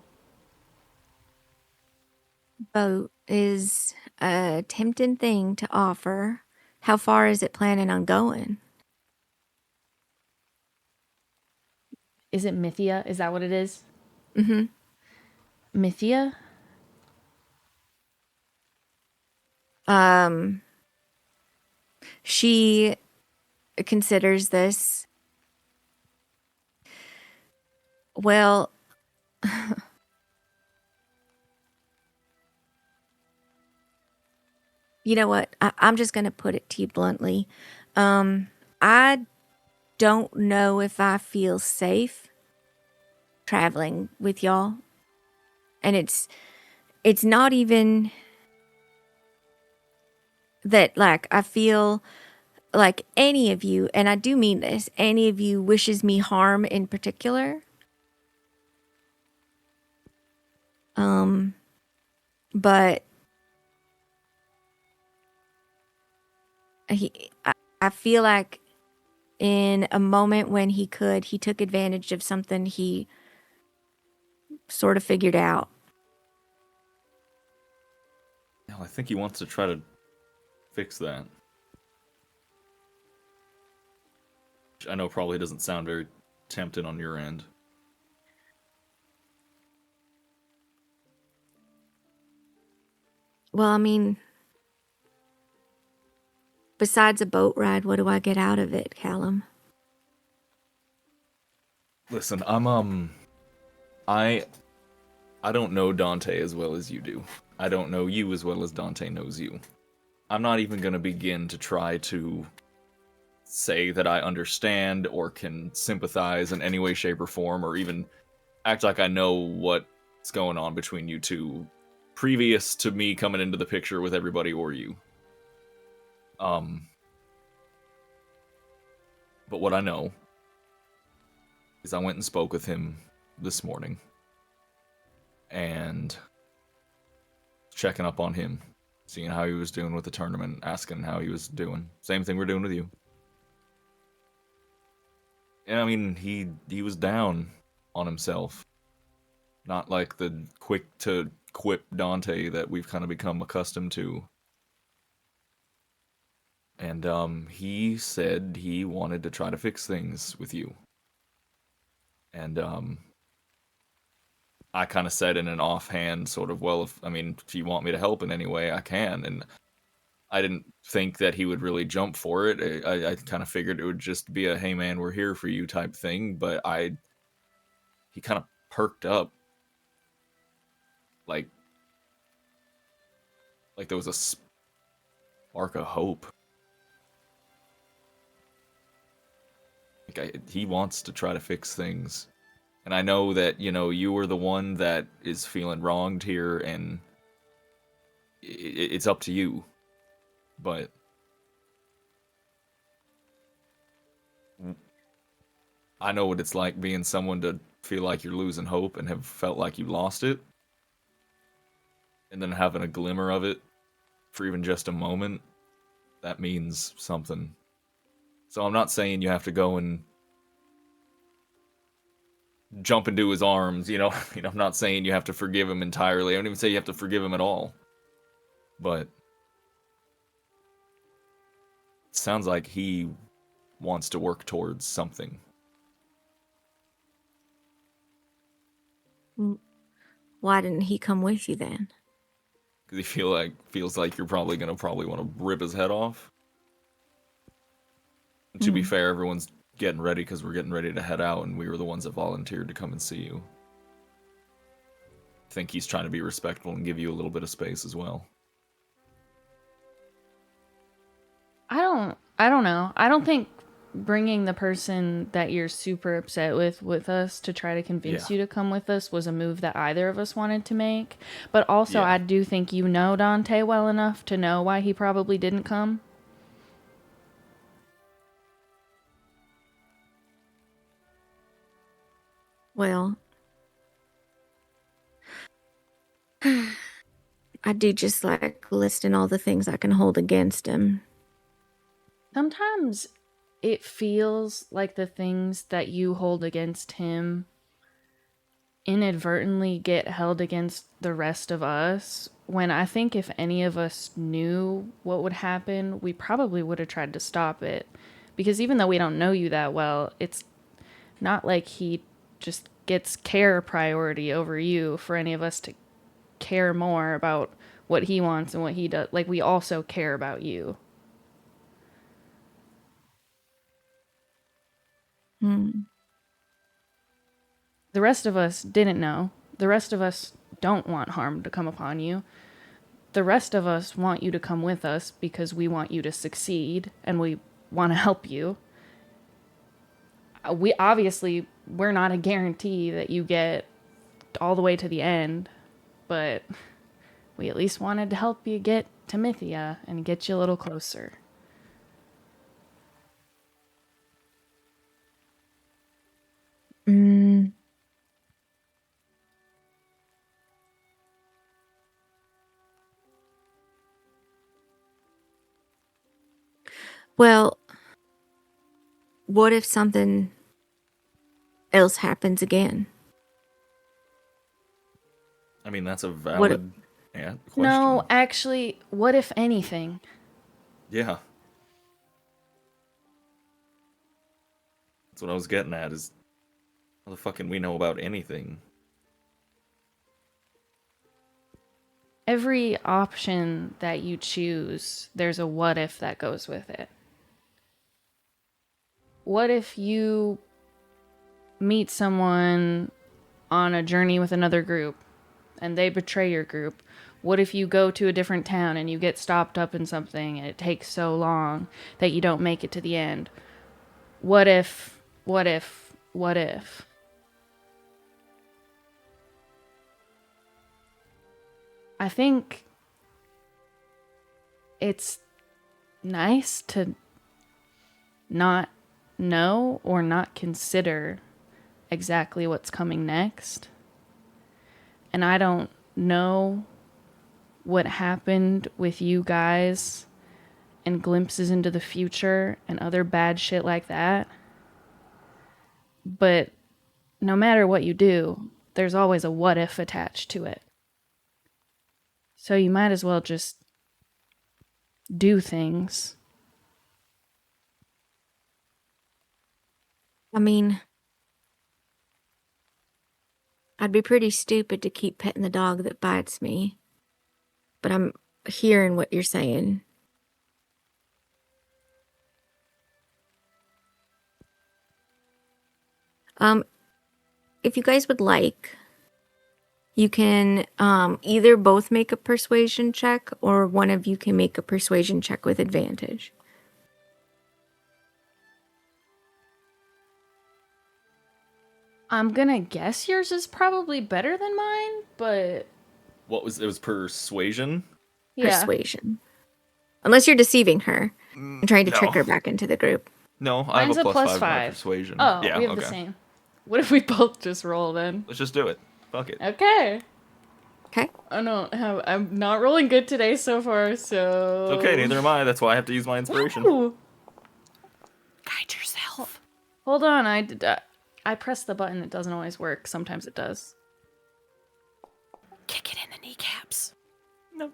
Boat is a tempting thing to offer. How far is it planning on going? Is it Mythia? Is that what it is? Mm-hmm. Mythia? She considers this, well, you know what? I'm just going to put it to you bluntly. I don't know if I feel safe traveling with y'all. And it's not even that, like, I feel like any of you, and I do mean this, any of you wishes me harm in particular. But I feel like in a moment when he took advantage of something he sort of figured out. Well, I think he wants to try to fix that. Which I know probably doesn't sound very tempting on your end. Well, I mean, besides a boat ride, what do I get out of it, Callum? Listen, I don't know Dante as well as you do. I don't know you as well as Dante knows you. I'm not even going to begin to try to say that I understand or can sympathize in any way, shape, or form, or even act like I know what's going on between you two previous to me coming into the picture with everybody or you. But what I know is I went and spoke with him this morning and checking up on him, seeing how he was doing with the tournament, asking how he was doing. Same thing we're doing with you. And I mean, he was down on himself. Not like the quick to quip Dante that we've kind of become accustomed to. And he said he wanted to try to fix things with you. And I kind of said in an offhand sort of, well, if you want me to help in any way, I can. And I didn't think that he would really jump for it. I kind of figured it would just be a, hey man, we're here for you type thing. But he kind of perked up. Like there was a spark of hope. He wants to try to fix things. And I know that, you were the one that is feeling wronged here, and it's up to you. But I know what it's like being someone to feel like you're losing hope and have felt like you lost it. And then having a glimmer of it for even just a moment, that means something. So I'm not saying you have to go and jump into his arms, I'm not saying you have to forgive him entirely. I don't even say you have to forgive him at all. But it sounds like he wants to work towards something. Why didn't he come with you then? Because he feels like you're probably want to rip his head off. And to be fair, everyone's getting ready because we're getting ready to head out, and we were the ones that volunteered to come and see you. I think he's trying to be respectful and give you a little bit of space as well. I don't know. I don't think bringing the person that you're super upset with us to try to convince you to come with us was a move that either of us wanted to make. But also, I do think you know Dante well enough to know why he probably didn't come. Well, I do just like listing all the things I can hold against him. Sometimes it feels like the things that you hold against him inadvertently get held against the rest of us, when I think if any of us knew what would happen, we probably would have tried to stop it. Because even though we don't know you that well, it's not like he just gets care priority over you for any of us to care more about what he wants and what he does. Like, we also care about you. The rest of us didn't know. The rest of us don't want harm to come upon you. The rest of us want you to come with us because we want you to succeed and we want to help you. We're not a guarantee that you get all the way to the end, but we at least wanted to help you get to Mythia and get you a little closer. Well, what if something else happens again? I mean, that's a valid question. No, actually, what if anything? Yeah. That's what I was getting at, is how the fuck can we know about anything? Every option that you choose, there's a what if that goes with it. What if you meet someone on a journey with another group and they betray your group? What if you go to a different town and you get stopped up in something and it takes so long that you don't make it to the end? What if? I think it's nice to not know or not consider exactly what's coming next. And I don't know what happened with you guys and glimpses into the future and other bad shit like that. But no matter what you do, there's always a what if attached to it. So you might as well just do things. I mean, I'd be pretty stupid to keep petting the dog that bites me. But I'm hearing what you're saying. If you guys would like, you can either both make a persuasion check or one of you can make a persuasion check with advantage. I'm gonna guess yours is probably better than mine, but It was persuasion? yeah. Persuasion. Unless you're deceiving her and trying to No. trick her back into the group. No, I have Mine's a a plus plus 5 to my 5. persuasion. Oh, yeah, we have okay. the same. What if we both just roll then? Let's just do it. Fuck it. Okay. Okay. I'm not rolling good today so far, so... It's okay, neither am I. That's why I have to use my inspiration. Ooh. Guide yourself. Hold on, I pressed the button. It doesn't always work. Sometimes it does. Kick it in the kneecaps. No.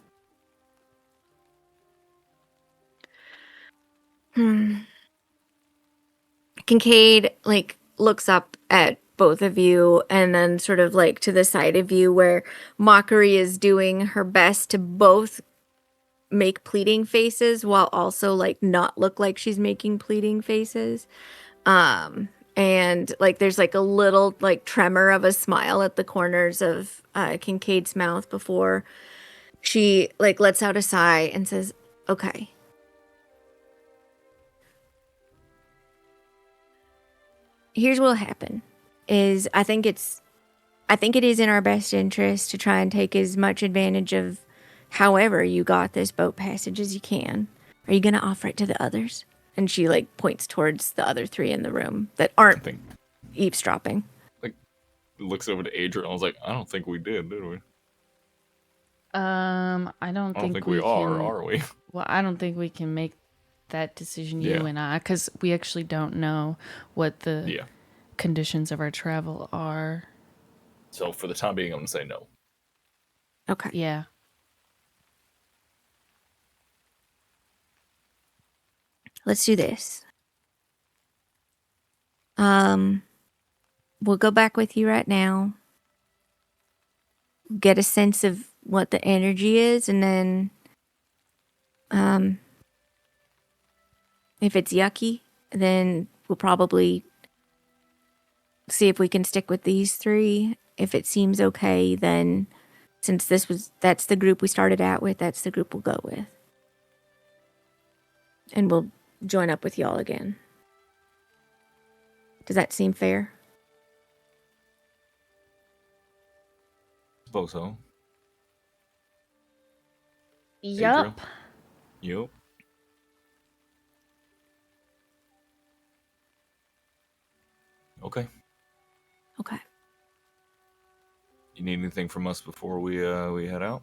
Kincaid, looks up at both of you and then sort of, to the side of you where Mockery is doing her best to both make pleading faces while also, not look like she's making pleading faces. And, there's, a little, tremor of a smile at the corners of Kincaid's mouth before she, lets out a sigh and says, okay. Here's what'll happen is I think it is in our best interest to try and take as much advantage of however you got this boat passage as you can. Are you going to offer it to the others? And she points towards the other 3 in the room that aren't eavesdropping. Looks over to Adrian. I was like, I don't think we did we? I don't think we are we? Well, I don't think we can make that decision, you and I, because we actually don't know what the conditions of our travel are. So for the time being, I'm going to say no. Okay. Yeah. Let's do this. we'll go back with you right now. Get a sense of what the energy is, and then if it's yucky, then we'll probably see if we can stick with these 3. If it seems okay, then since that's the group we started out with, that's the group we'll go with. And we'll join up with y'all again. Does that seem fair? Suppose so. Yup. Yup. Okay. Okay. You need anything from us before we head out?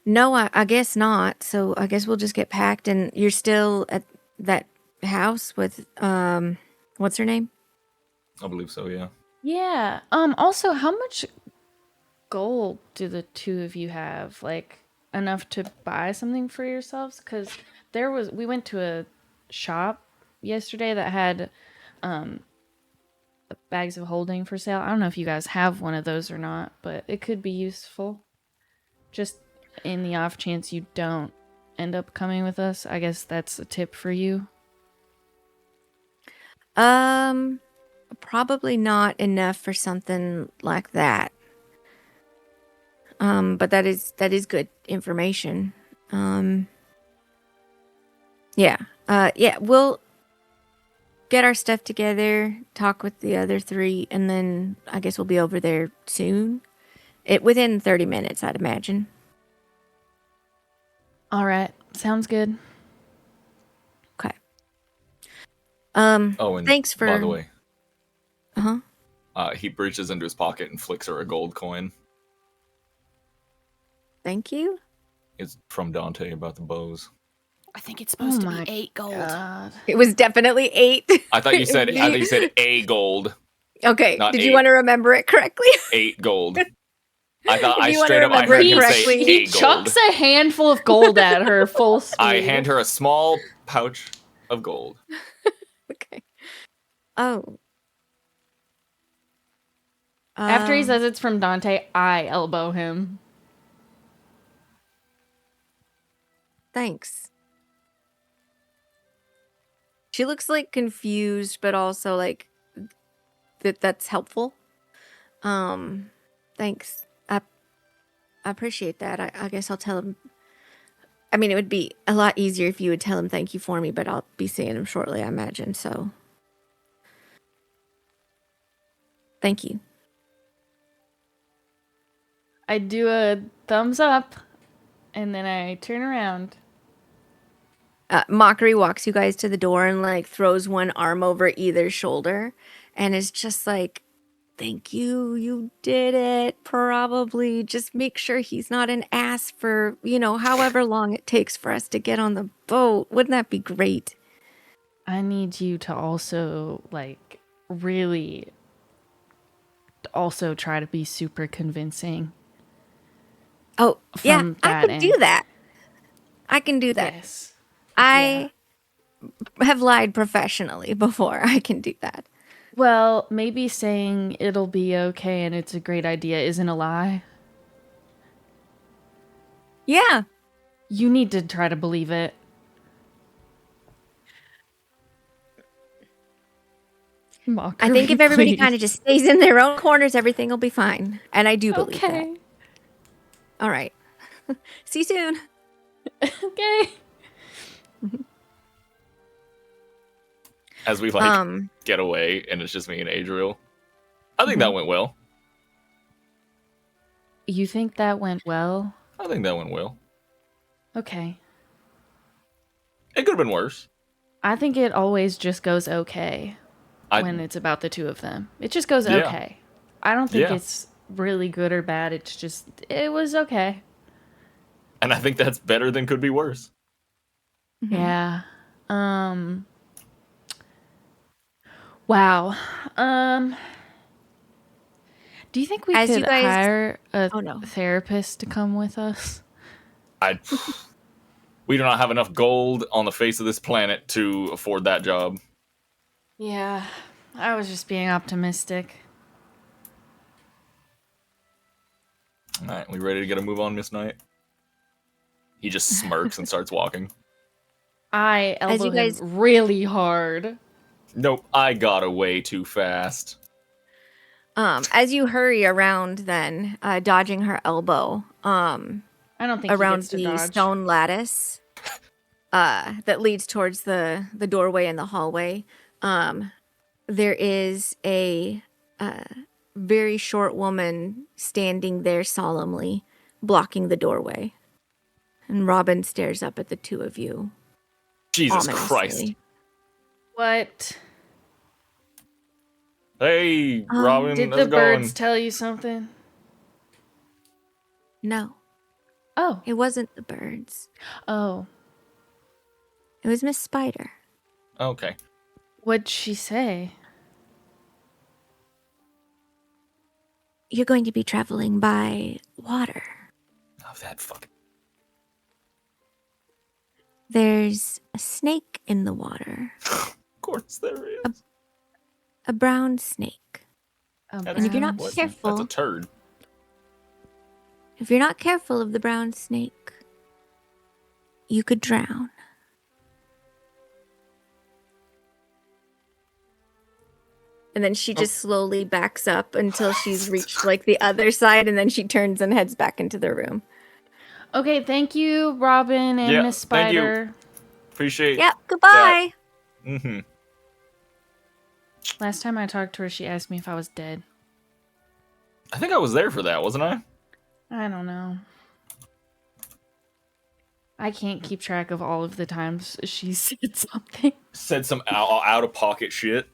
No, I guess not. So I guess we'll just get packed, and you're still at that house with what's her name? I believe so, yeah. Yeah. Also, how much gold do the 2 of you have? Like, enough to buy something for yourselves? Because we went to a shop yesterday that had bags of holding for sale. I don't know if you guys have one of those or not, but it could be useful. Just in the off chance you don't end up coming with us, I guess that's a tip for you. Probably not enough for something like that. But that is good information. Yeah. Yeah, we'll get our stuff together, talk with the other 3, and then I guess we'll be over there soon. Within 30 minutes, I'd imagine. All right. Sounds good. Okay. Oh, and thanks for... by the way. Uh-huh. He reaches into his pocket and flicks her a gold coin. Thank you. It's from Dante about the bows. I think it's supposed to be 8 gold. God. It was definitely 8. I thought you said a gold. Okay. Not Did 8. you want to remember it correctly? 8 gold. I thought If I you wanna straight up I remember heard it him correctly. say He a gold. chucks a handful of gold at her full speed. I hand her a small pouch of gold. Okay. Oh. After he says it's from Dante, I elbow him. Thanks. She looks like confused, but also like that's helpful. Thanks. I appreciate that. I guess I'll tell him. I mean, it would be a lot easier if you would tell him thank you for me, but I'll be seeing him shortly, I imagine. So, thank you. I do a thumbs up, and then I turn around. Mockery walks you guys to the door and like throws one arm over either shoulder, and is just like, "Thank you, you did it. Probably just make sure he's not an ass for however long it takes for us to get on the boat. Wouldn't that be great?" I need you to also really also try to be super convincing. Oh, yeah, From I that can do end. that. I can do that. Yes. I have lied professionally before. I can do that. Well, maybe saying it'll be okay and it's a great idea isn't a lie. Yeah. You need to try to believe it. Mockery, I think if everybody please. kind of just stays in their own corners, everything will be fine. And I do believe that. Okay. All right. See you soon. Okay. As we get away, and it's just me and Adriel. I think that went well. You think that went well? I think that went well. Okay. It could have been worse. I think it always just goes okay when it's about the 2 of them. It just goes Yeah. okay. I don't think Yeah. it's really good or bad. It's just, it was okay. And I think that's better than could be worse. Yeah. Wow. Do you think we As could you guys- hire a Oh, no. therapist to come with us? We do not have enough gold on the face of this planet to afford that job. Yeah, I was just being optimistic. All right, we ready to get a move on, Miss Knight? He just smirks and starts walking. I As elbow you guys- him really hard. Nope, I got away too fast. As you hurry around, then dodging her elbow, I don't think he around gets to the dodge. stone lattice that leads towards the doorway in the hallway, there is a very short woman standing there solemnly, blocking the doorway. And Robin stares up at the two of you. Jesus ominously. Christ. What? Hey, Robin, Did how's the it going? birds tell you something? No, Oh. it wasn't the birds. Oh. It was Miss Spider. Okay. What'd she say? You're going to be traveling by water. Oh, that fucking... There's a snake in the water. Of course there is. A brown snake. A That's- And if you're not brown careful- That's a turd. If you're not careful of the brown snake, you could drown. And then she just slowly backs up until she's reached like the other side, and then she turns and heads back into the room. Okay, thank you, Robin and Yeah, Miss thank you. Spider. Appreciate... Yep, goodbye. Mm-hmm. Last time I talked to her, she asked me if I was dead. I think I was there for that, wasn't I? I don't know. I can't keep track of all of the times she said something. Said some out-of-pocket shit.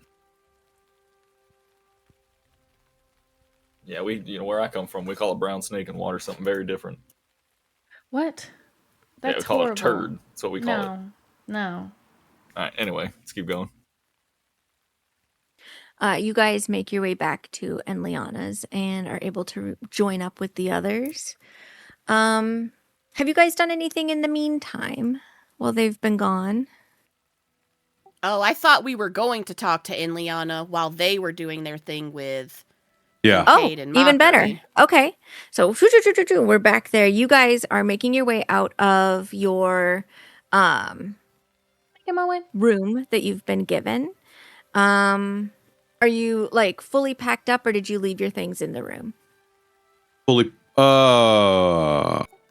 Yeah, where I come from, we call a brown snake in water something very different. What? Yeah, That's we call horrible. it a turd. That's what we call it. No. Alright, anyway, let's keep going. You guys make your way back to Enliana's and are able to join up with the others. Have you guys done anything in the meantime while they've been gone? Oh, I thought we were going to talk to Enliana while they were doing their thing with Yeah. Oh, Kate and even better. Mockery. Okay. So we're back there. You guys are making your way out of your Get my way. room that you've been given. Are you like fully packed up, or did you leave your things in the room? Fully.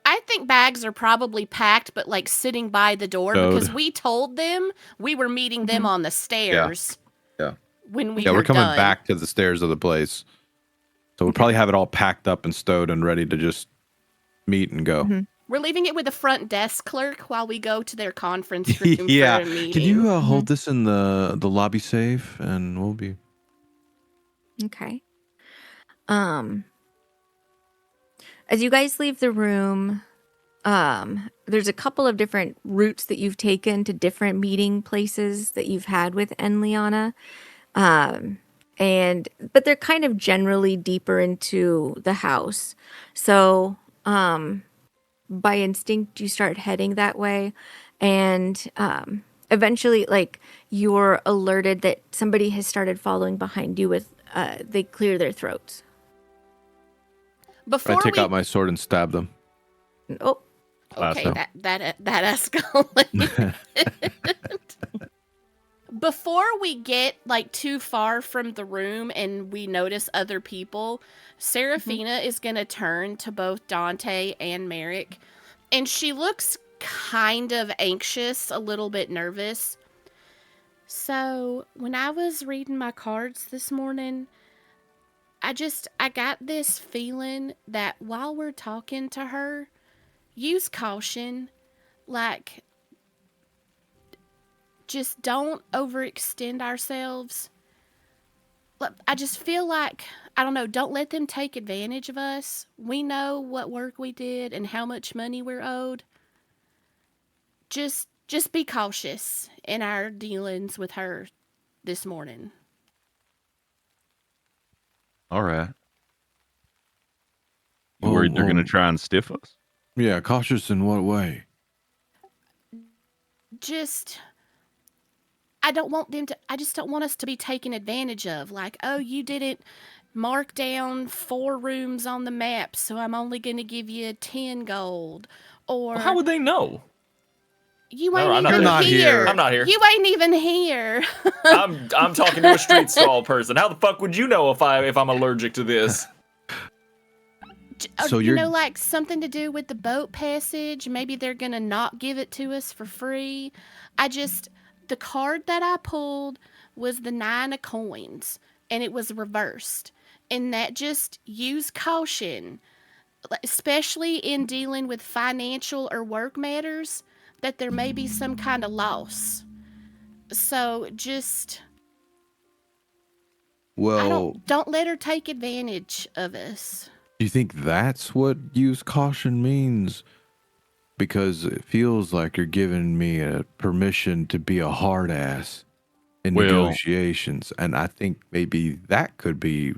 I think bags are probably packed, but like sitting by the door Stowed. because we told them we were meeting them on the stairs. Yeah. When we Yeah, were we're coming done. back to the stairs of the place. So we'll probably have it all packed up and stowed and ready to just meet and go. Mhm. We're leaving it with the front desk clerk while we go to their conference room Yeah. for a meeting. Can you hold this in the lobby safe and we'll be... Okay. As you guys leave the room, there's a couple of different routes that you've taken to different meeting places that you've had with Enliana. But they're kind of generally deeper into the house. So, by instinct, you start heading that way. And, eventually, like, you're alerted that somebody has started following behind you with, they clear their throats. Before I take we out my sword and stab them. Oh, Okay, Class that escalated. Before we get like too far from the room and we notice other people, Serafina is gonna turn to both Dante and Merrick, and she looks kind of anxious, a little bit nervous. So when I was reading my cards this morning, I got this feeling that while we're talking to her, use caution. Like, just don't overextend ourselves. I just feel like, I don't know, don't let them take advantage of us. We know what work we did and how much money we're owed. Just be cautious in our dealings with her this morning. All right. You Oh, worried they're going to oh. try and stiff us? Yeah, cautious in what way? Just, I don't want them to, I just don't want us to be taken advantage of. Like, oh, you didn't mark down 4 rooms on the map, so I'm only going to give you 10 gold. Or Well, how would they know? you No, ain't I'm not even there. here. I'm not here. You ain't even here. I'm talking to a street stall person. How the fuck would you know if I'm allergic to this? So you you're- know, like something to do with the boat passage. Maybe they're gonna not give it to us for free. The card that I pulled was the 9 of coins, and it was reversed. And that just use caution, especially in dealing with financial or work matters, that there may be some kind of loss. So just Well, don't let her take advantage of us. do you think that's what use caution means? Because it feels like you're giving me a permission to be a hard ass in Well- negotiations. And I think maybe that could be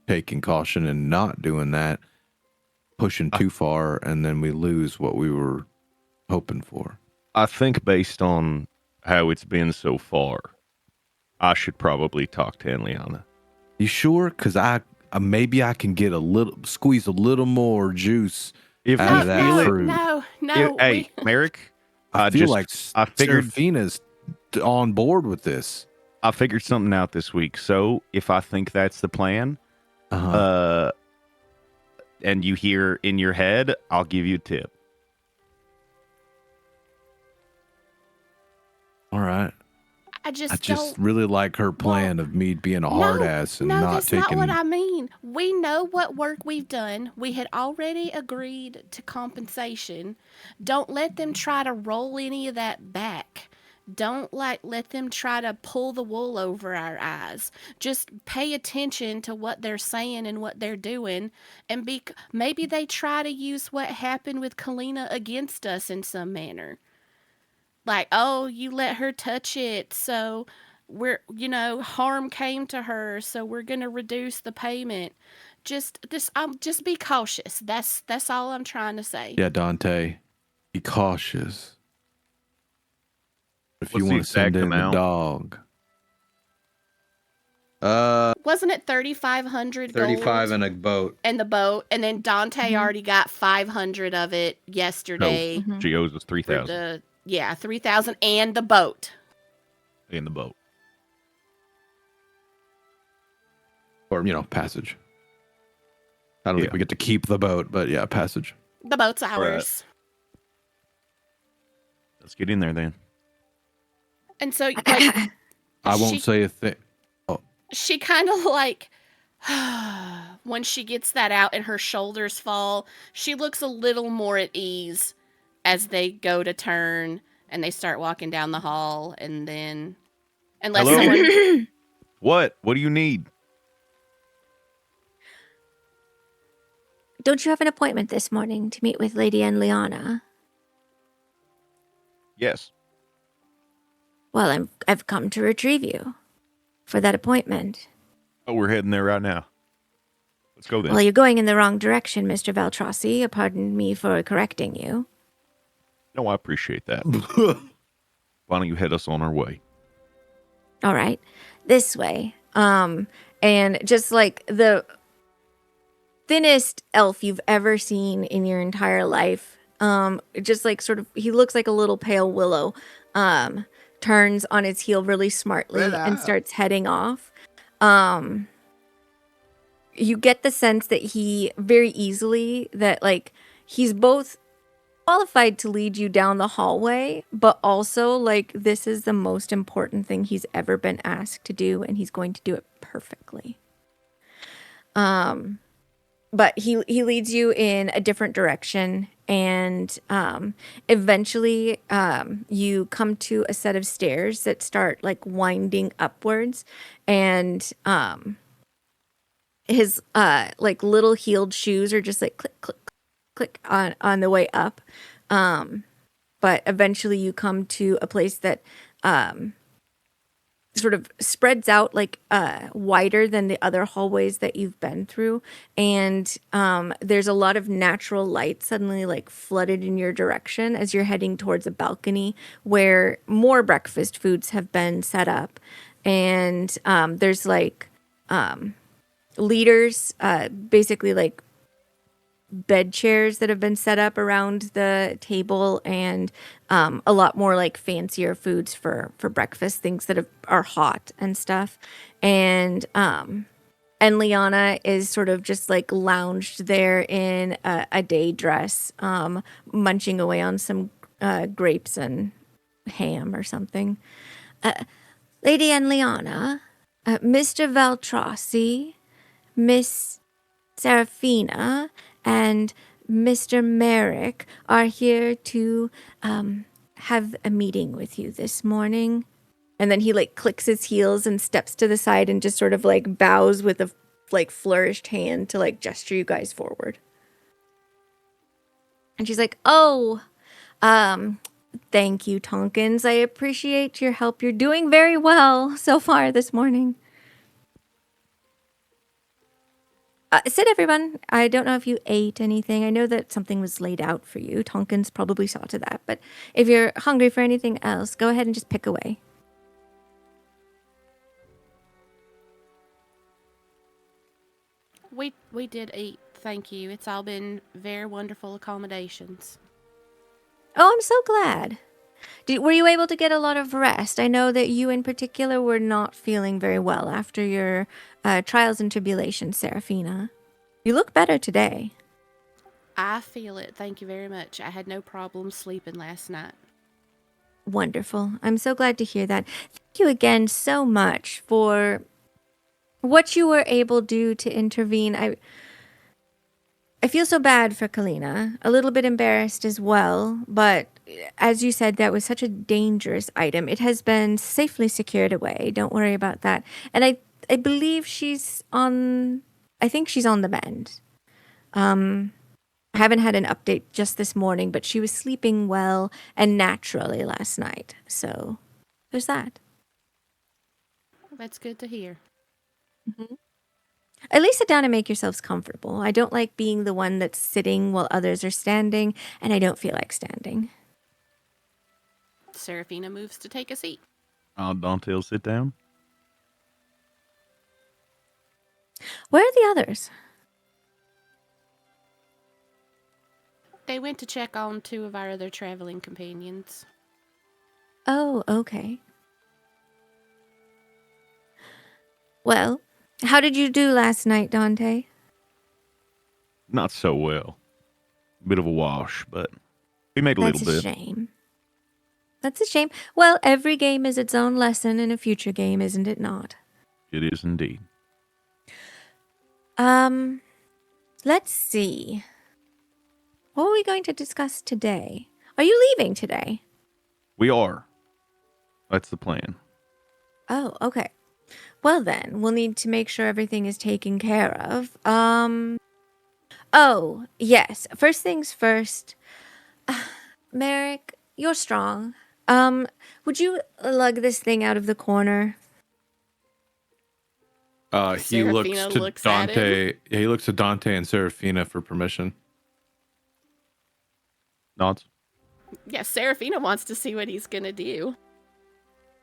taking caution and not doing that, pushing too far, and then we lose what we were hoping for. I think based on how it's been so far, I should probably talk to Eliana. You sure? Because maybe I can get squeeze a little more juice If out you of that feel it- fruit. No. Hey, Merrick, I feel like I figured Seraphina's on board with this. I figured something out this week. So if I think that's the plan, Uh-huh. and you hear in your head, I'll give you a tip. All right. I I just just don't. really like her plan of me being a hard ass and no, not that's taking. not what I mean. We know what work we've done. We had already agreed to compensation. Don't let them try to roll any of that back. Don't let them try to pull the wool over our eyes. Just pay attention to what they're saying and what they're doing, and maybe they try to use what happened with Kalina against us in some manner. Like, oh, you let her touch it, so harm came to her, so we're gonna reduce the payment. Just be cautious. That's all I'm trying to say. Yeah, Dante, be cautious. If What's you the want to send exact in the amount? dog. Wasn't it 3,500 35 gold and a boat. and the boat, and then Dante already got 500 of it yesterday She owes us for 3,000 the 3,000 and the boat. in the boat. Or, passage. I don't think Yeah. we get to keep the boat, but yeah, passage. The boat's ours. Let's get in there then. And so like I won't she- say a thing. she kind of like when she gets that out and her shoulders fall, she looks a little more at ease as they go to turn and they start walking down the hall, and then unless Hello? someone What do you need? Don't you have an appointment this morning to meet with Lady Liana? Yes. Well, I've come to retrieve you for that appointment. Oh, we're heading there right now. Let's go then. Well, you're going in the wrong direction, Mr. Valtrossi. Pardon me for correcting you. No, I appreciate that. Why don't you head us on our way? All right, this way. And just like the thinnest elf you've ever seen in your entire life, just like sort of, he looks like a little pale willow, turns on its heel really smartly and starts heading off. You get the sense that he very easily, that like he's both qualified to lead you down the hallway, but also like this is the most important thing he's ever been asked to do, and he's going to do it perfectly. But he leads you in a different direction, and eventually you come to a set of stairs that start like winding upwards, and his like little heeled shoes are just like click click click on the way up. But eventually you come to a place that sort of spreads out like wider than the other hallways that you've been through, and there's a lot of natural light suddenly like flooded in your direction as you're heading towards a balcony where more breakfast foods have been set up, and there's like leaders, basically like bed chairs that have been set up around the table, and a lot more like fancier foods for breakfast, things that are hot and stuff. And Liana is sort of just like lounged there in a day dress, munching away on some grapes and ham or something. Lady Liana, Mr. Valtrossi, Miss Serafina, and Mr. Merrick are here to have a meeting with you this morning. And then he like clicks his heels and steps to the side and just sort of like bows with a like flourished hand to like gesture you guys forward. And she's like, "Oh, thank you, Tonkins. I appreciate your help. You're doing very well so far this morning." Sit, everyone. I don't know if you ate anything. I know that something was laid out for you. Tonkins probably saw to that. But if you're hungry for anything else, go ahead and just pick away. We did eat, thank you. It's all been very wonderful accommodations. Oh, I'm so glad. Were you able to get a lot of rest? I know that you in particular were not feeling very well after your trials and tribulations, Serafina. You look better today. I feel it, thank you very much. I had no problem sleeping last night. Wonderful. I'm so glad to hear that. Thank you again so much for what you were able to do to intervene. I feel so bad for Kalina, a little bit embarrassed as well, but as you said, that was such a dangerous item. It has been safely secured away. Don't worry about that. And I believe I think she's on the mend. I haven't had an update just this morning, but she was sleeping well and naturally last night. So there's that. That's good to hear. Mm-hmm. At least sit down and make yourselves comfortable. I don't like being the one that's sitting while others are standing, and I don't feel like standing. Serafina moves to take a seat. Dante will sit down. Where are the others? They went to check on 2 of our other traveling companions. Oh, okay. Well, how did you do last night, Dante? Not so well. Bit of a wash, but we made a little bit. That's a shame. That's a shame. Well, every game is its own lesson in a future game, isn't it not? It is indeed. Let's see. What are we going to discuss today? Are you leaving today? We are. That's the plan. Oh, okay. Well then, we'll need to make sure everything is taken care of. Oh, yes. First things first. Merrick, you're strong. Would you lug this thing out of the corner? He Serafina looks to looks at him. Dante. Yeah, he looks to Dante and Serafina for permission. Nods. Yeah, Serafina wants to see what he's gonna do.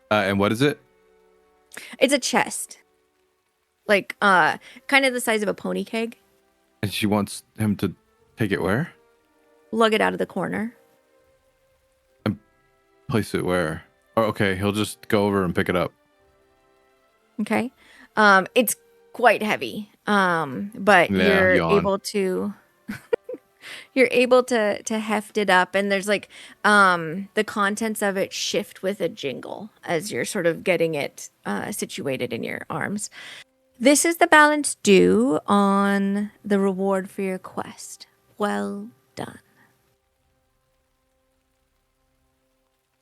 And what is it? It's a chest. Like, kind of the size of a pony keg. And she wants him to take it where? Lug it out of the corner. And place it where? Oh, okay, he'll just go over and pick it up. Okay. It's quite heavy. But Yeah, you're yawn. able to you're able to heft it up, and there's like the contents of it shift with a jingle as you're sort of getting it situated in your arms. This is the balance due on the reward for your quest. Well done.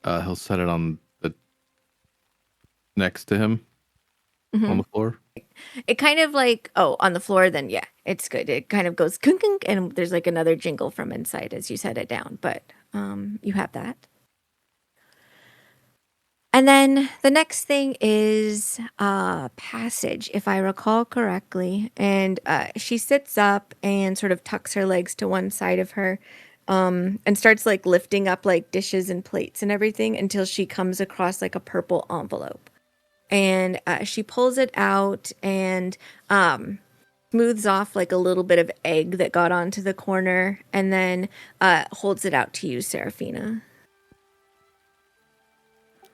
He'll set it on the next to him on the floor. It kind of like, on the floor, then yeah, it's good. It kind of goes kunk, kunk, and there's like another jingle from inside as you set it down, but you have that. And then the next thing is passage, if I recall correctly. And she sits up and sort of tucks her legs to one side of her and starts like lifting up like dishes and plates and everything until she comes across like a purple envelope. And she pulls it out and smooths off like a little bit of egg that got onto the corner and then holds it out to you, Seraphina.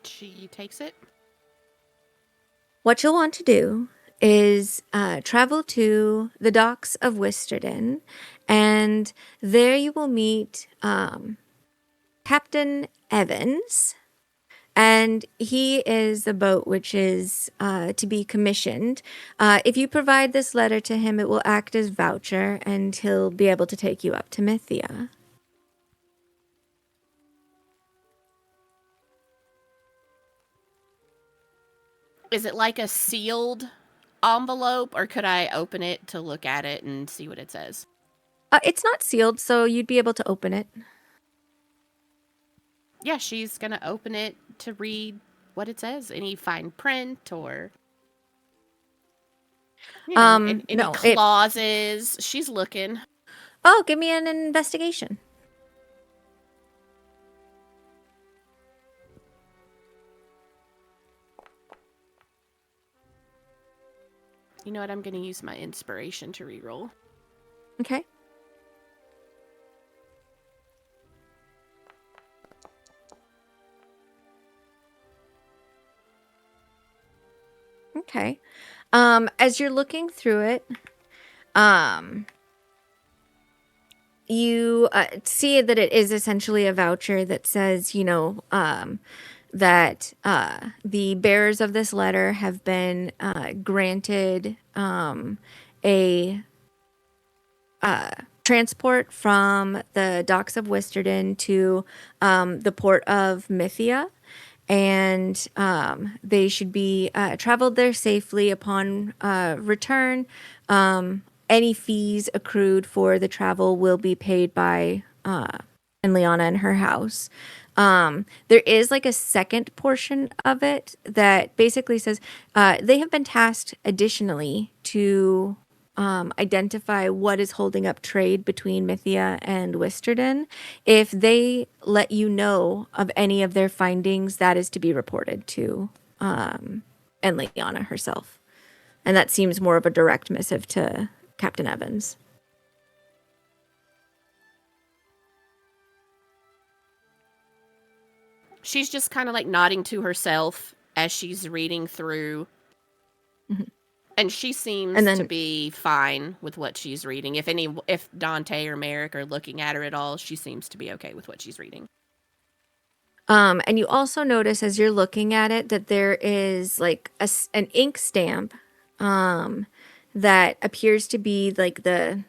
She takes it. What you'll want to do is travel to the docks of Skuridin, and there you will meet Captain Evans, and he is the boat which is to be commissioned. If you provide this letter to him, it will act as voucher, and he'll be able to take you up to Mythia. Is it like a sealed envelope, or could I open it to look at it and see what it says? It's not sealed, so you'd be able to open it. Yeah, she's gonna open it to read what it says. Any fine print or any no, clauses. She's looking. Oh, give me an investigation. You know what? I'm gonna use my inspiration to reroll. Okay. Okay. As you're looking through it, you see that it is essentially a voucher that says, that the bearers of this letter have been granted a transport from the docks of Skuridin to the port of Mythia. And they should be traveled there safely upon return. Any fees accrued for the travel will be paid by Liana and her house. There is like a second portion of it that basically says they have been tasked additionally to identify what is holding up trade between Mythia and Skuridin. If they let you know of any of their findings, that is to be reported to Liana herself. And that seems more of a direct missive to Captain Evans. She's just kind of like nodding to herself as she's reading through. Mm-hmm. And she seems to be fine with what she's reading. If Dante or Merrick are looking at her at all, she seems to be okay with what she's reading. And you also notice as you're looking at it that there is like an ink stamp that appears to be like the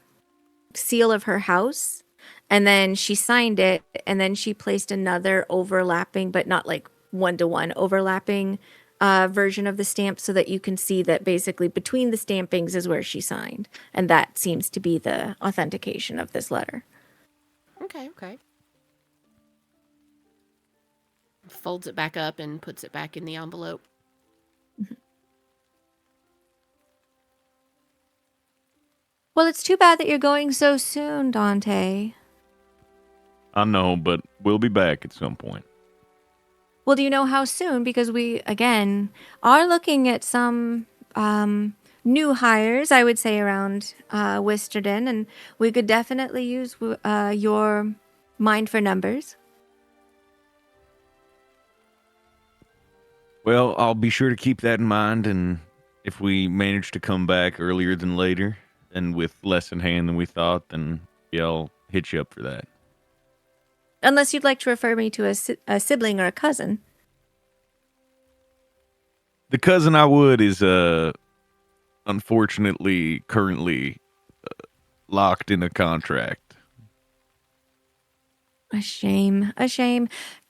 seal of her house. And then she signed it, and then she placed another overlapping, but not like one-to-one overlapping version of the stamp so that you can see that basically between the stampings is where she signed. And that seems to be the authentication of this letter. Okay. Folds it back up and puts it back in the envelope. Mm-hmm. Well, it's too bad that you're going so soon, Dante. I know, but we'll be back at some point. Well, do you know how soon? Because we, again, are looking at some new hires, I would say, around Skuridin, and we could definitely use your mind for numbers. Well, I'll be sure to keep that in mind, and if we manage to come back earlier than later, and with less in hand than we thought, then yeah, I'll hit you up for that. Unless you'd like to refer me to a sibling or a cousin. The cousin I would is, unfortunately, currently locked in a contract. A shame.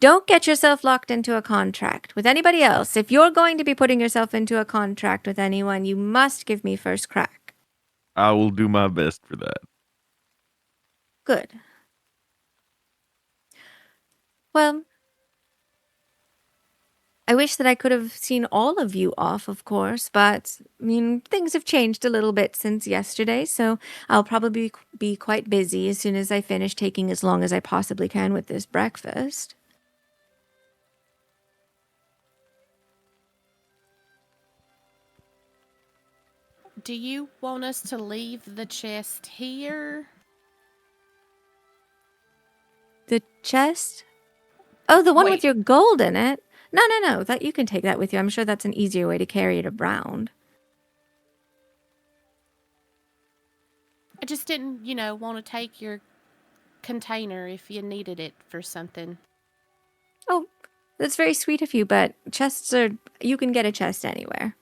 Don't get yourself locked into a contract with anybody else. If you're going to be putting yourself into a contract with anyone, you must give me first crack. I will do my best for that. Good. Well, I wish that I could have seen all of you off, of course, but I mean, things have changed a little bit since yesterday, so I'll probably be quite busy as soon as I finish taking as long as I possibly can with this breakfast. Do you want us to leave the chest here? The chest? Oh, the one Wait. with your gold in it? No. That you can take that with you. I'm sure that's an easier way to carry it around. I just didn't, want to take your container if you needed it for something. Oh, that's very sweet of you, but chests are... You can get a chest anywhere.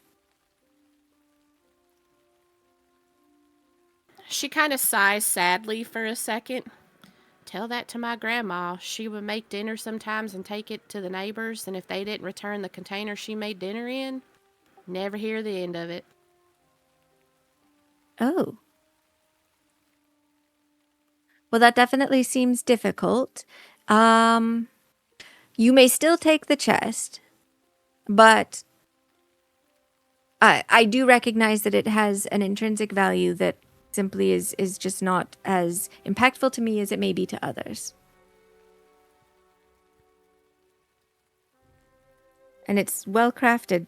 She kind of sighs sadly for a second. Tell that to my grandma. She would make dinner sometimes and take it to the neighbors, and if they didn't return the container she made dinner in, never hear the end of it. Oh. Well, that definitely seems difficult. You may still take the chest, but I do recognize that it has an intrinsic value that simply is just not as impactful to me as it may be to others. And it's well crafted.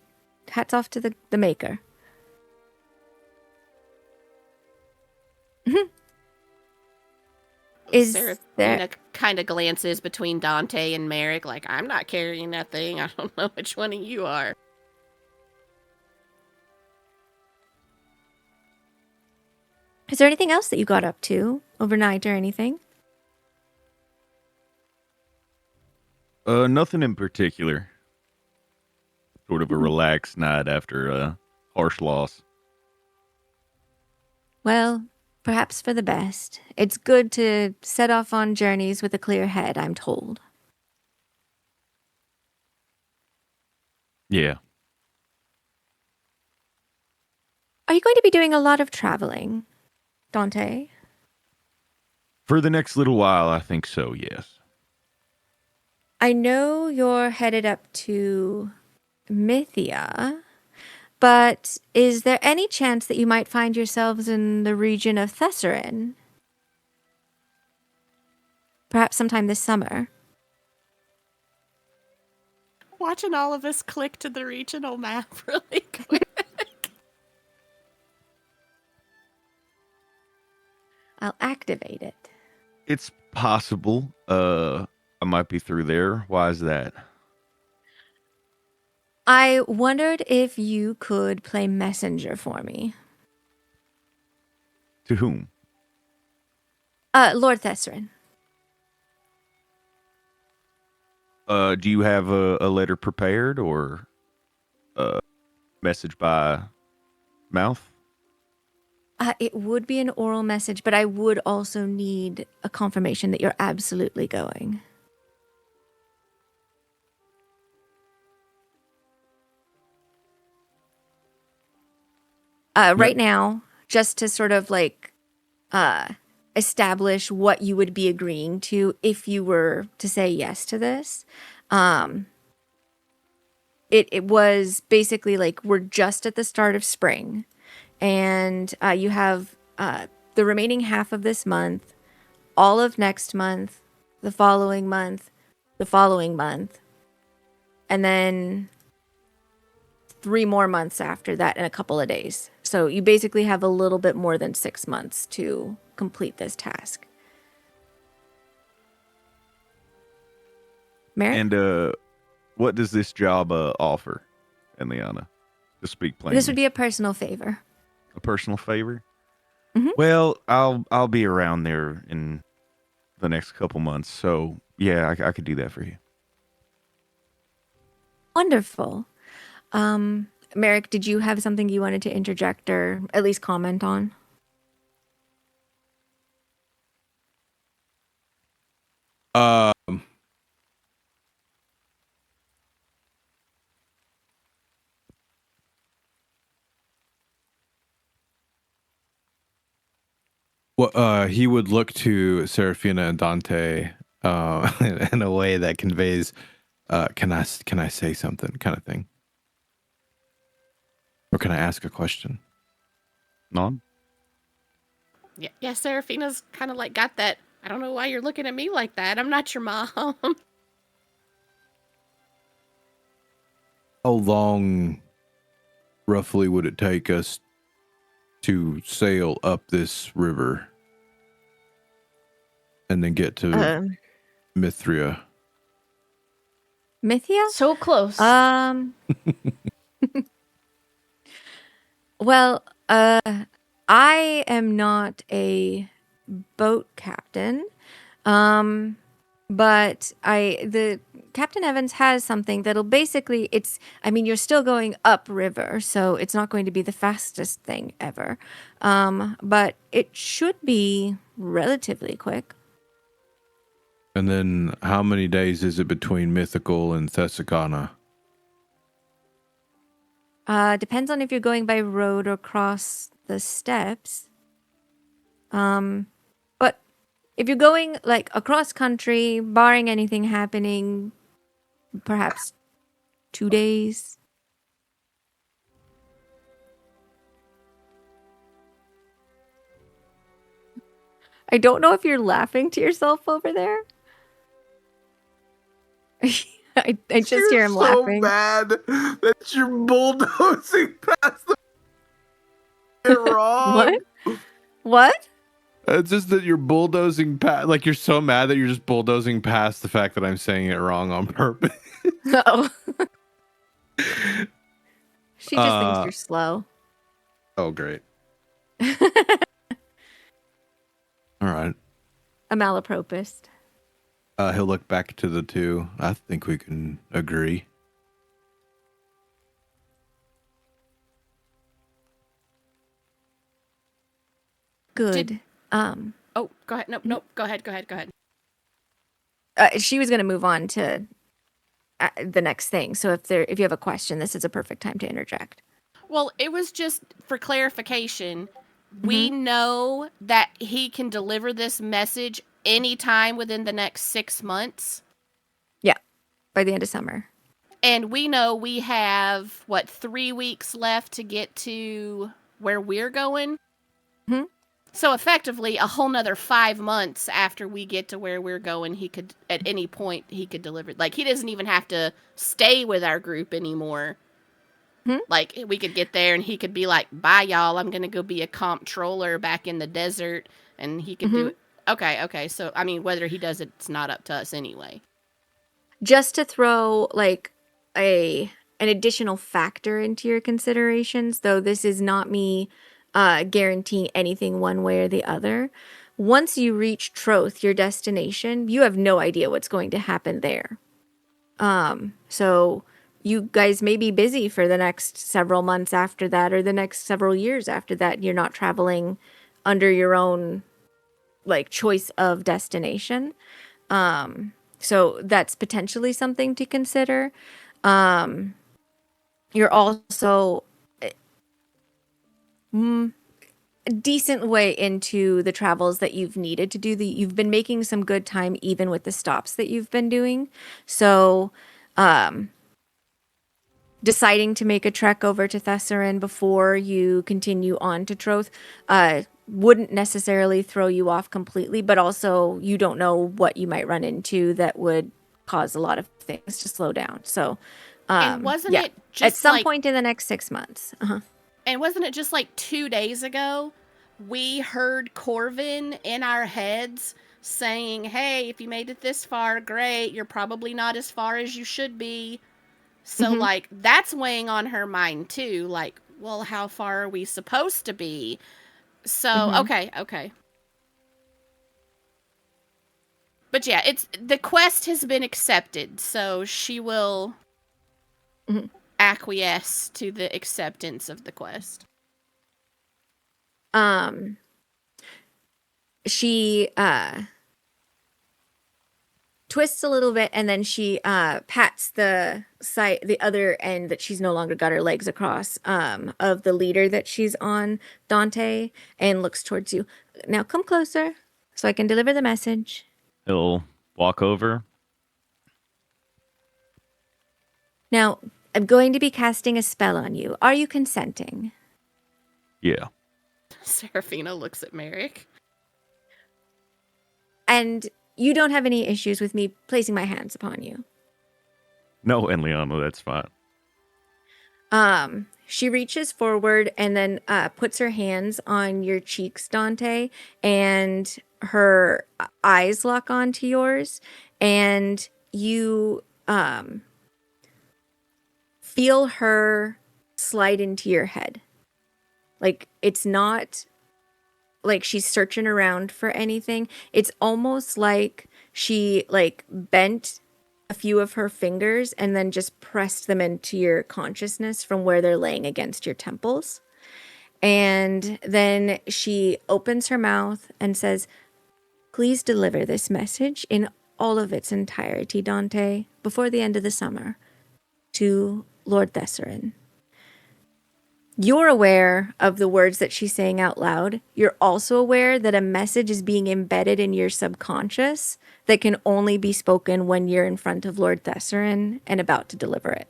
Hats off to the maker. Is Sarah there... kind of glances between Dante and Merrick like, I'm not carrying that thing. I don't know which one of you are. Is there anything else that you got up to overnight or anything? Nothing in particular. Sort of a relaxed night after a harsh loss. Well, perhaps for the best. It's good to set off on journeys with a clear head, I'm told. Yeah. Are you going to be doing a lot of traveling, Dante? For the next little while, I think so, yes. I know you're headed up to Mythia, but is there any chance that you might find yourselves in the region of Thessarin? Perhaps sometime this summer. Watching all of us click to the regional map really quick. I'll activate it. It's possible. I might be through there. Why is that? I wondered if you could play messenger for me. To whom? Lord Thessarin. Do you have a letter prepared or a message by mouth? It would be an oral message, but I would also need a confirmation that you're absolutely going. Right now, just to sort of like establish what you would be agreeing to if you were to say yes to this. It was basically like we're just at the start of spring, and you have the remaining half of this month, all of next month, the following month, the following month, and then 3 more months after that in a couple of days. So you basically have a little bit more than 6 months to complete this task. Merrick? And what does this job offer, Eliana? To speak plainly. This would be a personal favor. A personal favor? Mhm. Well, I'll be around there in the next couple months, so yeah, I could do that for you. Wonderful. Merrick, did you have something you wanted to interject or at least comment on? Well, he would look to Serafina and Dante in a way that conveys Can I say something, kind of thing, or can I ask a question? No. Yeah, Seraphina's kind of like got that. I don't know why you're looking at me like that. I'm not your mom. How long, roughly, would it take us to sail up this river and then get to Mithria? Mythia? So close. Well, I am not a boat captain. But the Captain Evans has something that'll basically, you're still going upriver, so it's not going to be the fastest thing ever. But it should be relatively quick. And then how many days is it between Mythical and Thessakana? Depends on if you're going by road or across the steppes. But if you're going like across country, barring anything happening, perhaps 2 days. I don't know if you're laughing to yourself over there. I just hear him laughing. You're so mad that you're bulldozing past the wrong. What? It's just that you're bulldozing past, like you're so mad that you're just bulldozing past the fact that I'm saying it wrong on purpose. No. She just thinks you're slow. Oh, great. All right. A malapropist. He'll look back to the two. I think we can agree. Good. Oh, go ahead. Nope. Go ahead. She was going to move on to the next thing. So if you have a question, this is a perfect time to interject. Well, it was just for clarification. We know that he can deliver this message anytime within the next 6 months. Yeah, by the end of summer. And we know we have, 3 weeks left to get to where we're going? Mm-hmm. So effectively, a whole nother 5 months after we get to where we're going, he could, at any point, he could deliver. Like, he doesn't even have to stay with our group anymore. Like, we could get there and he could be like, bye, y'all, I'm going to go be a comptroller back in the desert. And he could do it. Okay. So, I mean, whether he does it, it's not up to us anyway. Just to throw, like, an additional factor into your considerations, though this is not me guaranteeing anything one way or the other. Once you reach Troth, your destination, you have no idea what's going to happen there. So you guys may be busy for the next several months after that, or the next several years after that. You're not traveling under your own, like, choice of destination. So that's potentially something to consider. You're also a decent way into the travels that you've needed to do. You've been making some good time even with the stops that you've been doing. So deciding to make a trek over to Thessarin before you continue on to Troth wouldn't necessarily throw you off completely, but also you don't know what you might run into that would cause a lot of things to slow down. So and wasn't it just at some point in the next 6 months? And wasn't it just like 2 days ago, we heard Corvin in our heads saying, hey, if you made it this far, great. You're probably not as far as you should be. So, like, that's weighing on her mind, too. Like, well, how far are we supposed to be? So, okay. But yeah, the quest has been accepted, so she will acquiesce to the acceptance of the quest. She twists a little bit, and then she pats the other end that she's no longer got her legs across of the leader that she's on, Dante, and looks towards you. Now come closer so I can deliver the message. He'll walk over. Now, I'm going to be casting a spell on you. Are you consenting? Yeah. Seraphina looks at Merrick. And you don't have any issues with me placing my hands upon you? No, Enliano, that's fine. She reaches forward and then puts her hands on your cheeks, Dante, and her eyes lock onto yours, and you feel her slide into your head. Like, it's not like she's searching around for anything. It's almost like she like bent a few of her fingers and then just pressed them into your consciousness from where they're laying against your temples. And then she opens her mouth and says, "Please deliver this message in all of its entirety, Dante, before the end of the summer, to Lord Thessarin." You're aware of the words that she's saying out loud. You're also aware that a message is being embedded in your subconscious that can only be spoken when you're in front of Lord Thessarin and about to deliver it.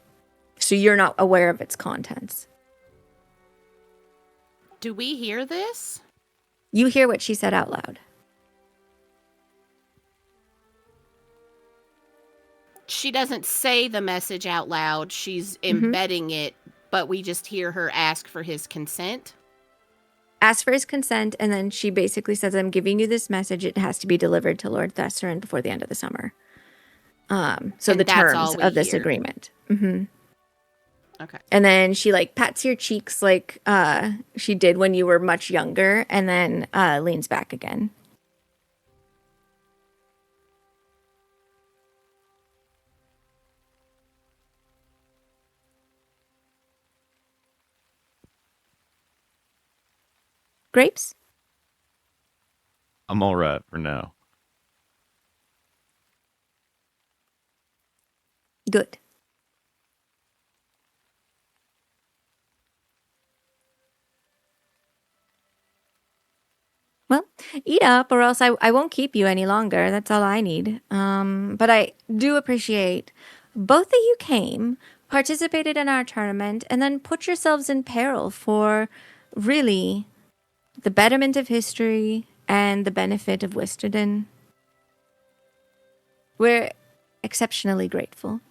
So you're not aware of its contents. Do we hear this? You hear what she said out loud. She doesn't say the message out loud. She's embedding it, but we just hear her ask for his consent. Ask for his consent, and then she basically says, "I'm giving you this message. It has to be delivered to Lord Thessarin before the end of the summer." So And the that's terms all we of this hear. agreement. Okay. And then she like pats your cheeks like she did when you were much younger, and then leans back again. Grapes? I'm all right for now. Good. Well, eat up or else I won't keep you any longer. That's all I need. But I do appreciate both of you came, participated in our tournament, and then put yourselves in peril for really the betterment of history and the benefit of Wisterden. We're exceptionally grateful.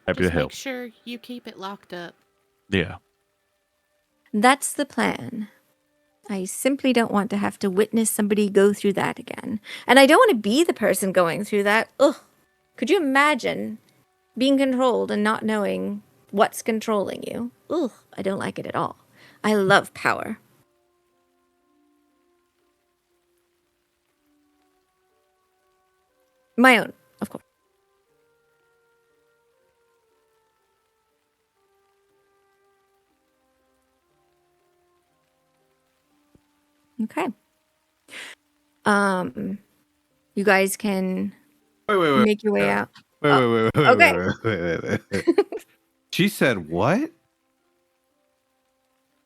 Happy Just to help. make sure you keep it locked up. Yeah. That's the plan. I simply don't want to have to witness somebody go through that again. And I don't want to be the person going through that. Ugh. Could you imagine being controlled and not knowing what's controlling you? Ugh, I don't like it at all. I love power. My own, of course. Okay. You guys can Wait. make your way out. Wait. Okay. She said what?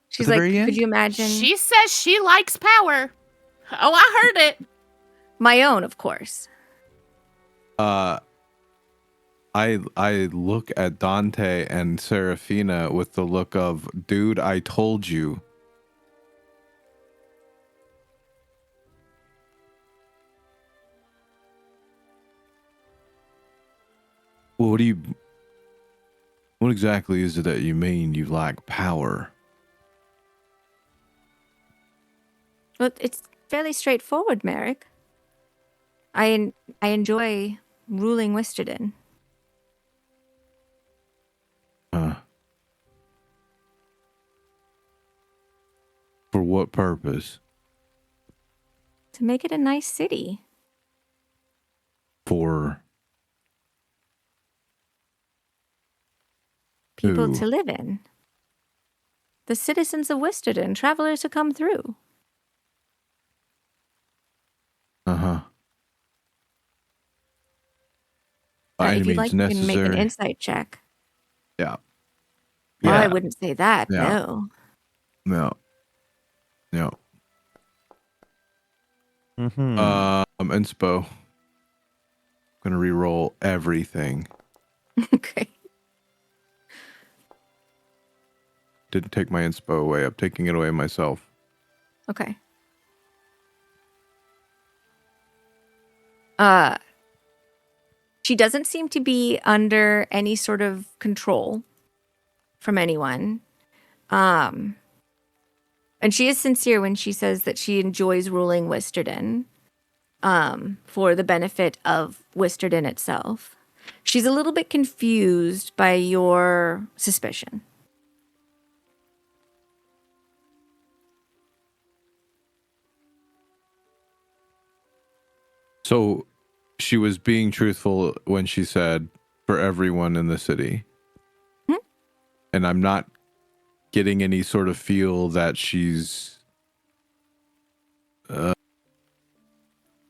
She's the like, very end? could you imagine? She says she likes power. Oh, I heard it. My own, of course. I look at Dante and Seraphina with the look of, dude, I told you. Well, what exactly is it that you mean you lack power? Well, it's fairly straightforward, Merrick. I enjoy ruling Wisterden. For what purpose? To make it a nice city. For People who? to live in. The citizens of Wisterden, travelers who come through. If you'd like, you can make an insight check. Yeah. Oh, I wouldn't say that, Yeah. no. No. Inspo. I'm gonna re-roll everything. Okay. Didn't take my inspo away. I'm taking it away myself. Okay. She doesn't seem to be under any sort of control from anyone. And she is sincere when she says that she enjoys ruling Wisterden for the benefit of Wisterden itself. She's a little bit confused by your suspicion. So she was being truthful when she said for everyone in the city. And I'm not getting any sort of feel that she's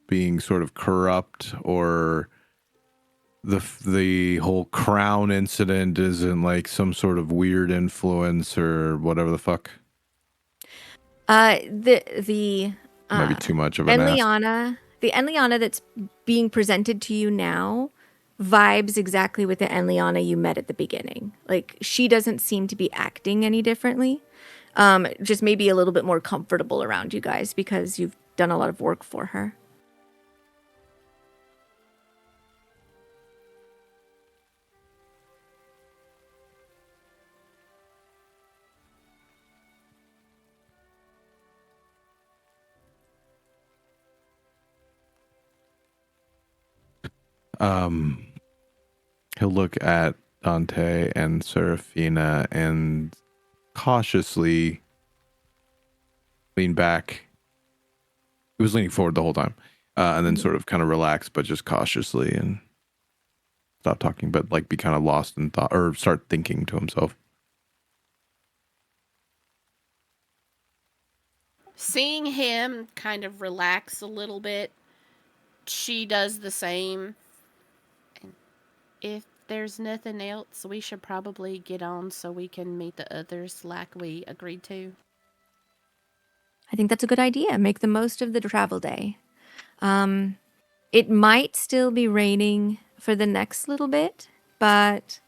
being sort of corrupt, or the whole crown incident isn't like some sort of weird influence or whatever the fuck. The Might be too much of an ask. The Enliana that's being presented to you now vibes exactly with the Enliana you met at the beginning. Like, she doesn't seem to be acting any differently. Just maybe a little bit more comfortable around you guys because you've done a lot of work for her. He'll look at Dante and Serafina and cautiously lean back. He was leaning forward the whole time, and then sort of kind of relax, but just cautiously, and stop talking, but like be kind of lost in thought or start thinking to himself. Seeing him kind of relax a little bit, she does the same. And if there's nothing else, we should probably get on so we can meet the others like we agreed to. I think that's a good idea. Make the most of the travel day. It might still be raining for the next little bit, but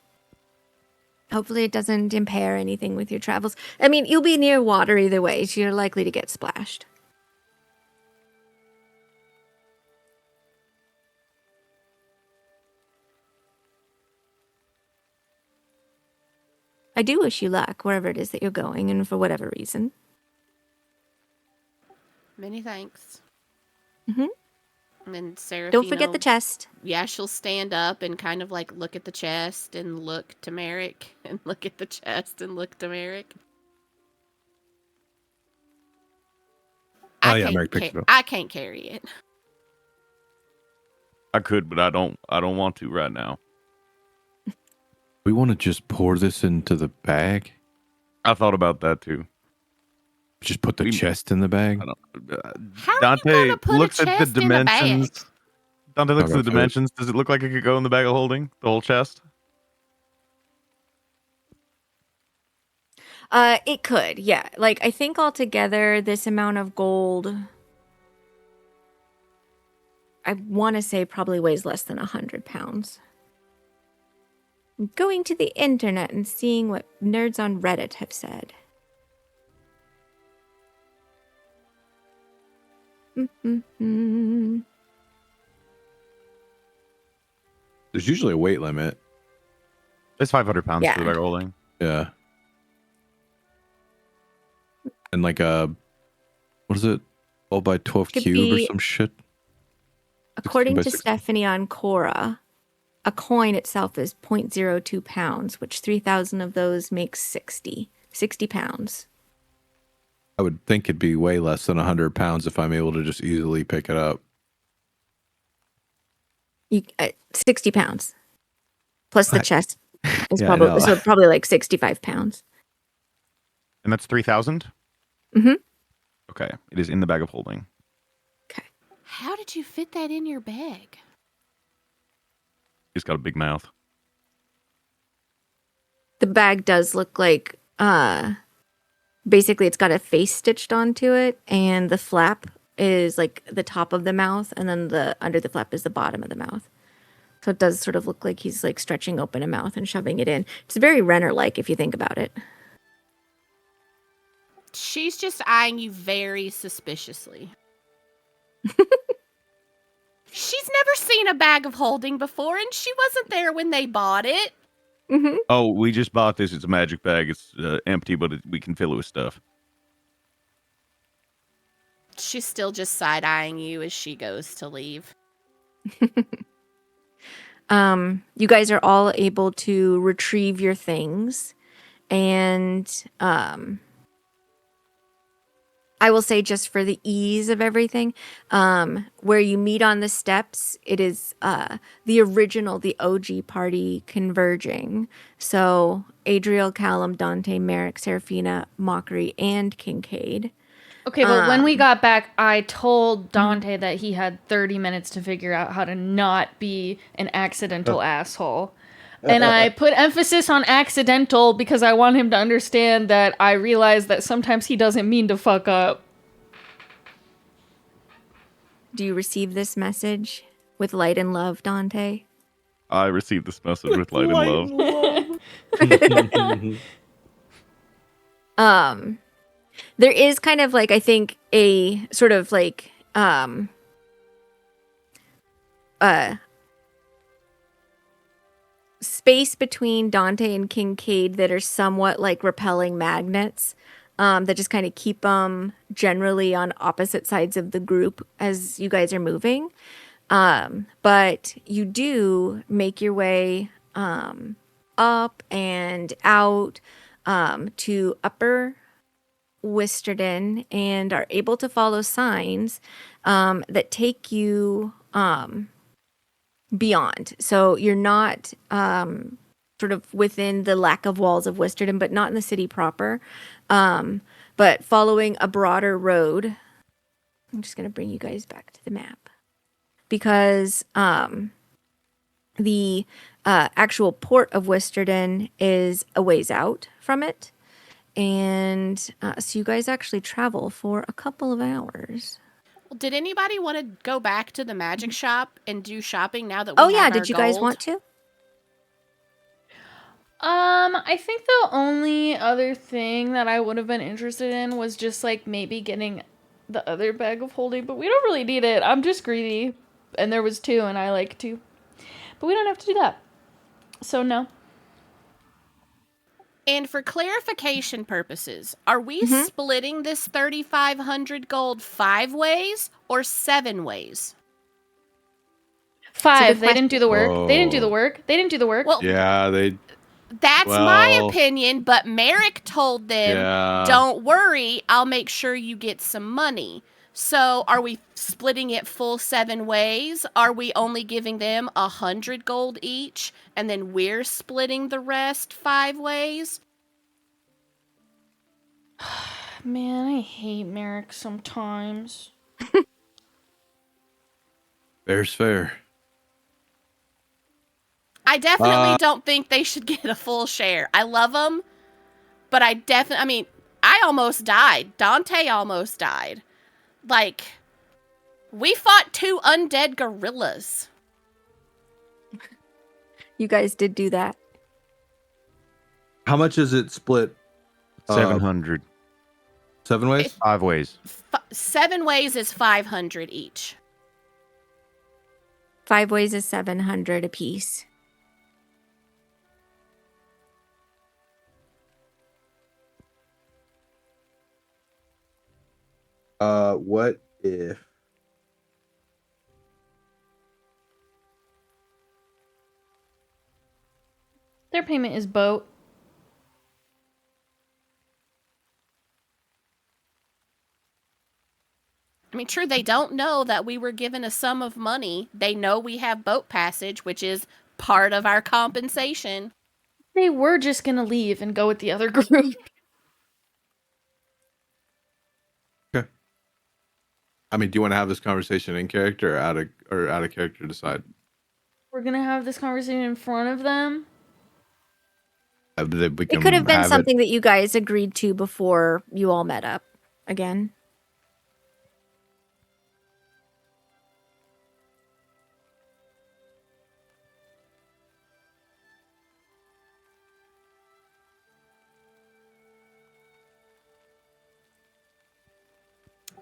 hopefully it doesn't impair anything with your travels. I mean, you'll be near water either way, so you're likely to get splashed. I do wish you luck wherever it is that you're going and for whatever reason. Many thanks. Mm-hmm. And Serafina, Don't forget the chest. Yeah, she'll stand up and kind of like look at the chest and look to Merrick and look at the chest and look to Merrick. Merrick picked it up. I can't carry it. I could, but I don't want to right now. We want to just pour this into the bag. I thought about that too. Just put the chest in the bag. How Dante are you gonna put looks a at the chest in a bag? dimensions. Dante looks How at the about that? dimensions. Does it look like it could go in the bag of holding? The whole chest? It could, yeah. Like, I think altogether, this amount of gold, I want to say probably weighs less than 100 pounds. I'm going to the internet and seeing what nerds on Reddit have said. There's usually a weight limit. It's 500 pounds Yeah. for the bag of holding. Yeah. And like a, what is it? 12 by 12 Could cube or be- some shit. According 16 by to 16. Stephanie on Quora, a coin itself is 0.02 pounds, which 3,000 of those makes 60 pounds. I would think it'd be way less than 100 pounds if I'm able to just easily pick it up. 60 pounds. Plus the chest is Yeah, I know. probably like 65 pounds. And that's 3,000? Mm-hmm. Okay. It is in the bag of holding. Okay. How did you fit that in your bag? He's got a big mouth. The bag does look like, basically it's got a face stitched onto it, and the flap is like the top of the mouth, and then the under the flap is the bottom of the mouth. So it does sort of look like he's like stretching open a mouth and shoving it in. It's very Renner-like if you think about it. She's just eyeing you very suspiciously. She's never seen a bag of holding before, and she wasn't there when they bought it. Mm-hmm. Oh, we just bought this. It's a magic bag. It's empty, but we can fill it with stuff. She's still just side-eyeing you as she goes to leave. You guys are all able to retrieve your things, and I will say, just for the ease of everything, where you meet on the steps, it is the original, the OG party converging. So Adriel, Callum, Dante, Merrick, Serafina, Mockery, and Kincaid. Okay, but when we got back, I told Dante that he had 30 minutes to figure out how to not be an accidental asshole. And I put emphasis on accidental because I want him to understand that I realize that sometimes he doesn't mean to fuck up. Do you receive this message with light and love, Dante? I received this message with light and love. There is kind of like, I think, a sort of like space between Dante and Kincaid that are somewhat like repelling magnets that just kind of keep them generally on opposite sides of the group as you guys are moving. But you do make your way up and out to Upper Wisterden and are able to follow signs that take you beyond. So you're not sort of within the lack of walls of Wisterden, but not in the city proper, but following a broader road. I'm just going to bring you guys back to the map because the actual port of Wisterden is a ways out from it. And so you guys actually travel for a couple of hours. Well, did anybody want to go back to the magic shop and do shopping now that we have our did you guys want to? I think the only other thing that I would have been interested in was just like maybe getting the other bag of holding, but we don't really need it. I'm just greedy, and there was 2 and I like 2. But we don't have to do that. So no. And for clarification purposes, are we splitting this 3,500 gold 5 ways or 7 ways? 5. They didn't do the work. They didn't do the work. They didn't do the work. Well, Yeah, that's my opinion, but Merrick told them, don't worry, I'll make sure you get some money. So are we splitting it full 7 ways? Are we only giving them 100 gold each, and then we're splitting the rest 5 ways? Man, I hate Merrick sometimes. Fair's fair. I definitely don't think they should get a full share. I love them, but I almost died. Dante almost died. Like, we fought 2 undead gorillas. You guys did do that. How much is it split? 700. 7 ways? 5 ways. 7 ways is 500 each. 5 ways is 700 apiece. What if Their payment is boat. I mean, true, they don't know that we were given a sum of money. They know we have boat passage, which is part of our compensation. They were just gonna leave and go with the other group. Okay. I mean, do you want to have this conversation in character or out of character to decide? We're gonna have this conversation in front of them. It could have been something that you guys agreed to before you all met up again.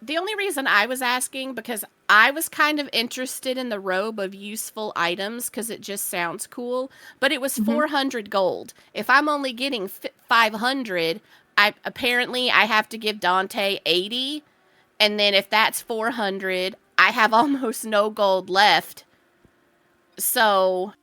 The only reason I was asking, because I was kind of interested in the robe of useful items because it just sounds cool, but it was 400 gold. If I'm only getting 500, I have to give Dante 80, and then if that's 400, I have almost no gold left. So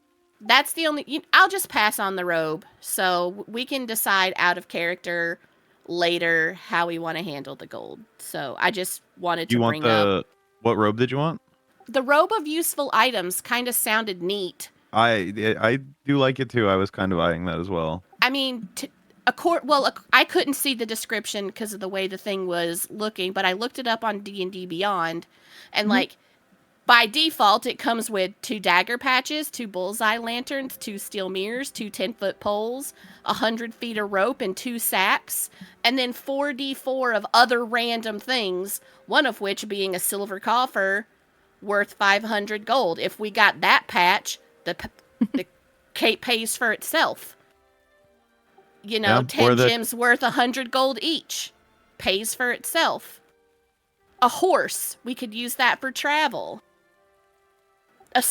that's the only... I'll just pass on the robe, so we can decide out of character later how we want to handle the gold. So I just wanted to bring up... What robe did you want? The robe of useful items kind of sounded neat. I do like it too. I was kind of eyeing that as well. I mean, I couldn't see the description because of the way the thing was looking, but I looked it up on D&D Beyond, and like by default, it comes with 2 dagger patches, 2 bullseye lanterns, 2 steel mirrors, 2 10-foot poles, 100 feet of rope, and 2 sacks, and then 4d4 of other random things, one of which being a silver coffer worth 500 gold. If we got that patch, the cape pays for itself. 10 gems worth 100 gold each. Pays for itself. A horse, we could use that for travel.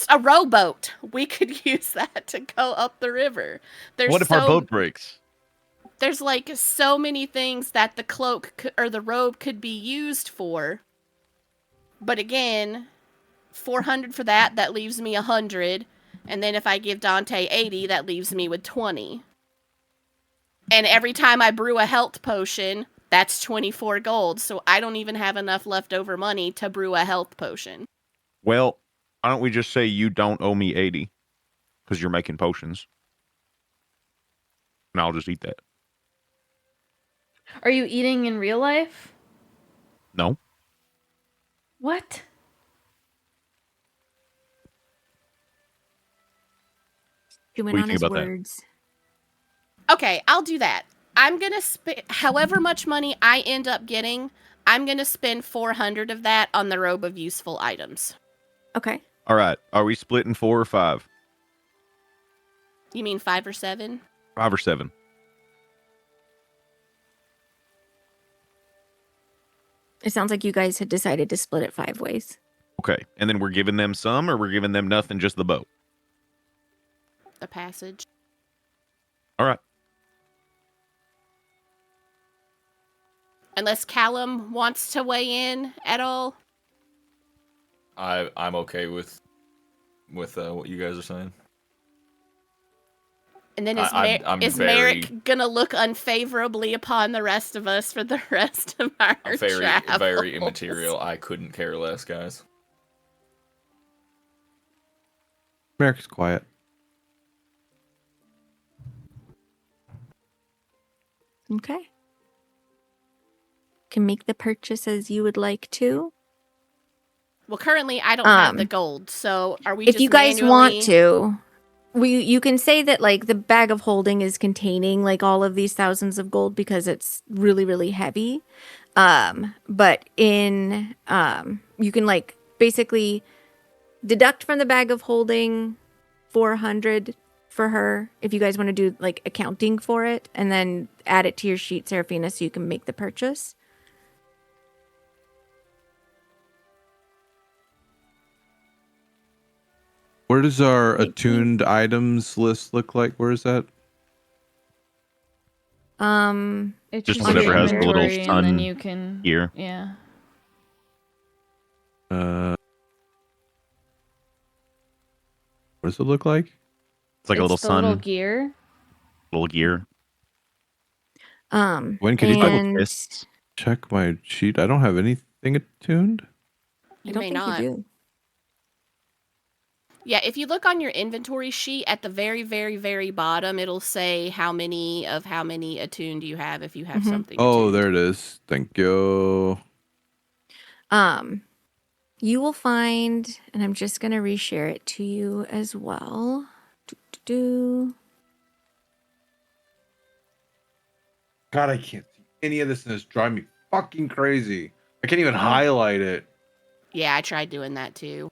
A rowboat, we could use that to go up the river. What if our boat breaks? There's like so many things that the cloak or the robe could be used for. But again, 400 for that leaves me 100. And then if I give Dante 80, that leaves me with 20. And every time I brew a health potion, that's 24 gold. So I don't even have enough leftover money to brew a health potion. Well, why don't we just say you don't owe me 80? Because you're making potions. And I'll just eat that. Are you eating in real life? No. What? Chewing on his words. Okay, I'll do that. I'm going to spend however much money I end up getting, I'm going to spend 400 of that on the robe of useful items. Okay. All right. Are we splitting 4 or 5? You mean 5 or 7? 5 or 7. It sounds like you guys had decided to split it 5 ways. Okay. And then we're giving them some, or we're giving them nothing, just the boat? The passage. All right. Unless Callum wants to weigh in at all. I'm okay with what you guys are saying. And then I'm Merrick gonna look unfavorably upon the rest of us for the rest of our travels? Very immaterial. I couldn't care less, guys. Merrick's quiet. Okay. Can make the purchase as you would like to. Well, currently I don't have the gold, so are we? If just you guys want to, you can say that like the bag of holding is containing like all of these thousands of gold because it's really, really heavy. But in you can like basically deduct from the bag of holding 400 for her if you guys want to do like accounting for it, and then add it to your sheet, Seraphina, so you can make the purchase. Where does our attuned items list look like? Where is that? It's just whatever has the little sun and then you can here. Yeah. What does it look like? It's like a little sun. Little gear. Little gear. When can you check my sheet? I don't have anything attuned. You may not. You do. Yeah, if you look on your inventory sheet at the very, very, very bottom, it'll say how many attuned you have if you have something. Oh, attuned. there it is. Thank you. You will find, and I'm just gonna reshare it to you as well. God, I can't see any of this, and it's driving me fucking crazy. I can't even highlight it. Yeah, I tried doing that too.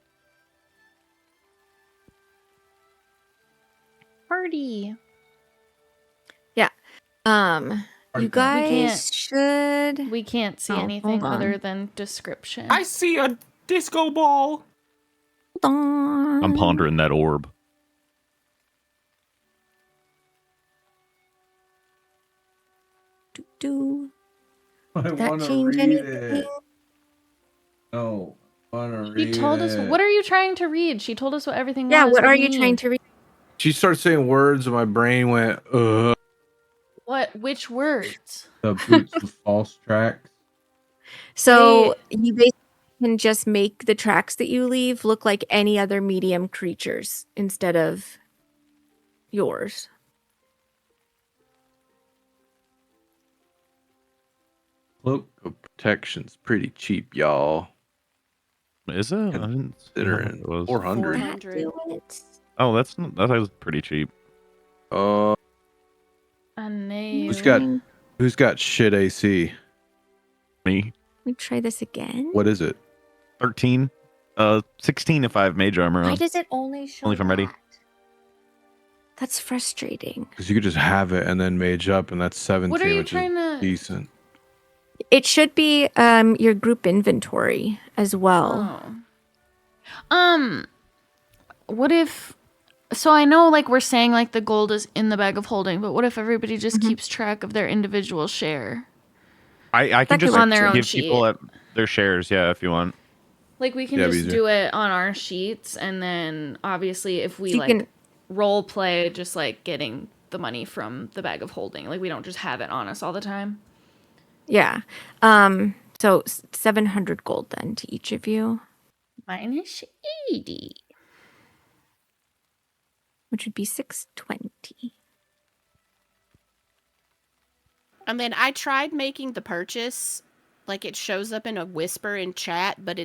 Party. Yeah. You guys should. We can't see Oh, anything hold on. other than description. I see a disco ball. Hold on. I'm pondering that orb. Do. I Did that want to change read anything? it. No, I want to She read told us. it. What are you trying to read? She told us what everything Yeah, was. what are do you trying mean? to read? She started saying words, and my brain went, ugh. What? Which words? The boots of false tracks. So you basically can just make the tracks that you leave look like any other medium creatures instead of yours. Cloak of protection's pretty cheap, y'all. Is it? I didn't see how much Considering it was. 400. 400. Do it. Oh, that was pretty cheap. A Who's nail. who's got shit AC? Me, Let me try this again. What is it? 13, 16 if I have mage armor Why on. does it only show Only if I'm ready. that? That's frustrating. Because you could just have it and then mage up, and that's 17, What are you which trying is to? decent. It should be your group inventory as well. Oh. What if? So I know, like, we're saying, like, the gold is in the bag of holding, but what if everybody just keeps track of their individual share? I can That just could- on their own give sheet. people their shares, yeah, if you want. Like, we can Yeah, just easier. do it on our sheets, and then obviously if we You like can- role play, just like getting the money from the bag of holding, like we don't just have it on us all the time. Yeah. So 700 gold then to each of you, Minus 80. which would be 620. And then I tried making the purchase, like it shows up in a whisper in chat, but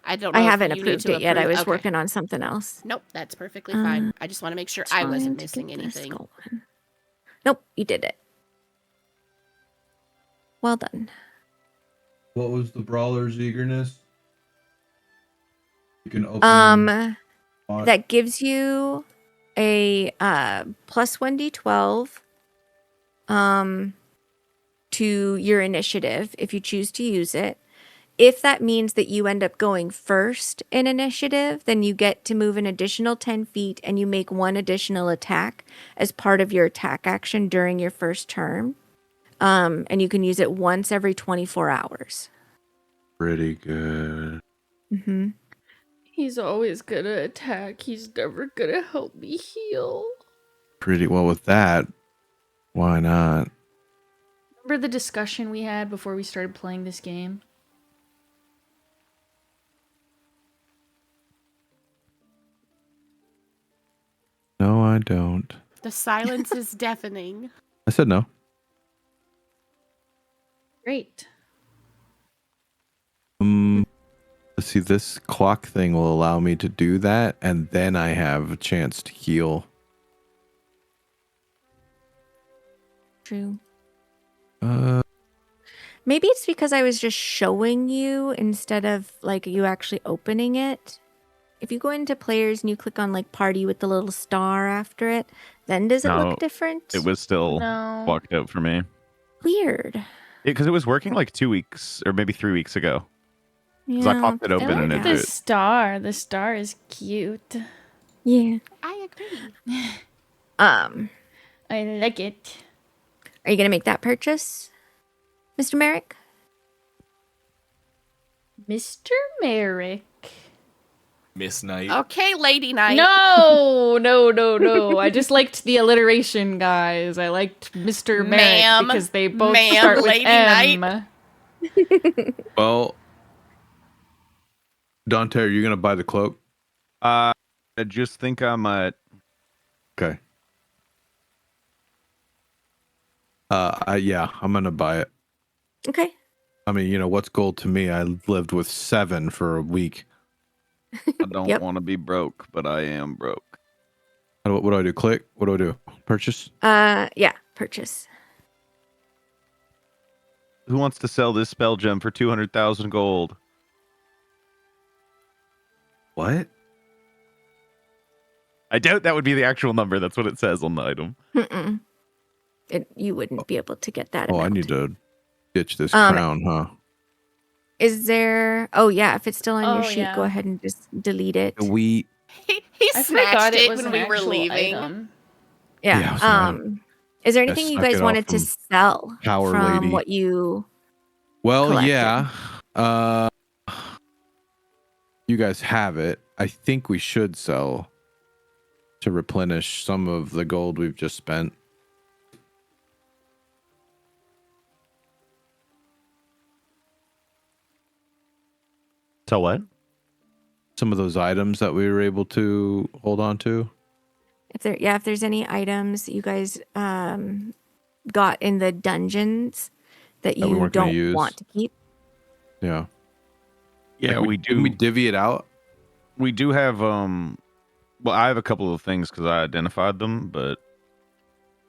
I don't know. I if haven't you need approved to it yet. I approve- was okay. working on something else. Nope, that's perfectly fine. I just want to make sure I Trying wasn't to missing get this anything. going. Nope, you did it. Well done. What was the brawler's eagerness? You can open. That gives you a plus 1d12 to your initiative if you choose to use it. If that means that you end up going first in initiative, then you get to move an additional 10 feet and you make one additional attack as part of your attack action during your first turn. And you can use it once every 24 hours. Pretty good. Mm-hmm. He's always gonna attack. He's never gonna help me heal. Pretty well with that. Why not? Remember the discussion we had before we started playing this game? No, I don't. The silence is deafening. I said no. Great. Let's see, this clock thing will allow me to do that, and then I have a chance to heal. True. Maybe it's because I was just showing you instead of like you actually opening it. If you go into players and you click on like party with the little star after it, then does it No, look different? It was still No. blocked out for me. Weird. Because it was working like 2 weeks or maybe 3 weeks ago. Because I popped it I open and like it the did. star. The star is cute. Yeah. I agree. I like it. Are you gonna make that purchase, Mr. Merrick? Mr. Merrick. Miss Knight. Okay, Lady Knight. No. I just liked the alliteration, guys. I liked Mr. Merrick Ma'am. because they both Ma'am, start with Lady M. Knight. Well, Dante, are you gonna buy the cloak? I just think I might. Okay. Yeah, I'm gonna buy it. Okay. I mean, you know, what's gold to me? I lived with 7 for a week. I don't Yep. want to be broke, but I am broke. What do I do? Click? What do I do? Purchase? Yeah, purchase. Who wants to sell this spell gem for 200,000 gold? What? I doubt that would be the actual number. That's what it says on the item. Mm-mm. You wouldn't be able to get that Oh, I amount. need to ditch this crown, huh? Is there... Oh, yeah. If it's still on your Oh, sheet, go yeah. ahead and just delete it. He I snatched forgot it it was when an we were actual leaving. item. Yeah. Yeah, Is there anything you snuck guys it off wanted to from sell Power from Lady. what you... Well, collected? yeah. You guys have it. I think we should sell to replenish some of the gold we've just spent. So what? Some of those items that we were able to hold on to. If there's any items you guys got in the dungeons that That we you weren't gonna don't use. want to keep. Yeah. Yeah, Like, we didn't do. we divvy it out? We do have well, I have a couple of things because I identified them, but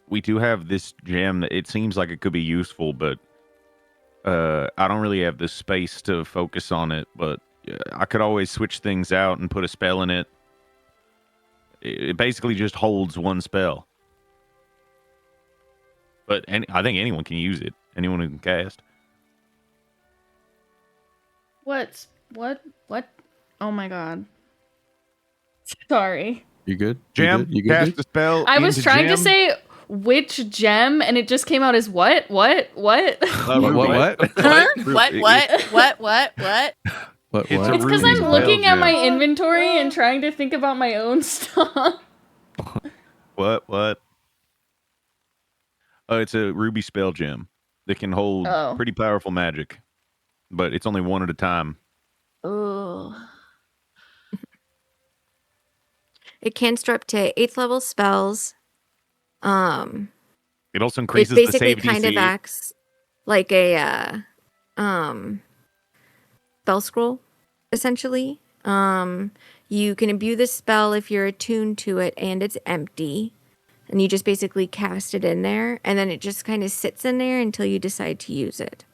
we do have this gem that it seems like it could be useful, but I don't really have the space to focus on it. But I could always switch things out and put a spell in it. It basically just holds one spell, but I think anyone can use it. Anyone who can cast. What? Oh my god. Sorry. You good? Gem, You good? cast a spell. I was into trying to gem. say which gem, and it just came out as what? What? Huh? What? It's a It's because ruby I'm spell looking at gem. my inventory and trying to think about my own stuff. What? Oh, it's a ruby spell gem that can hold Oh. pretty powerful magic, but it's only one at a time. Oh. It can store up to 8th level spells. It also It increases the basically save kind of DC. acts like a spell scroll, essentially. You can imbue the spell if you're attuned to it and it's empty. And you just basically cast it in there, and then it just kind of sits in there until you decide to use it.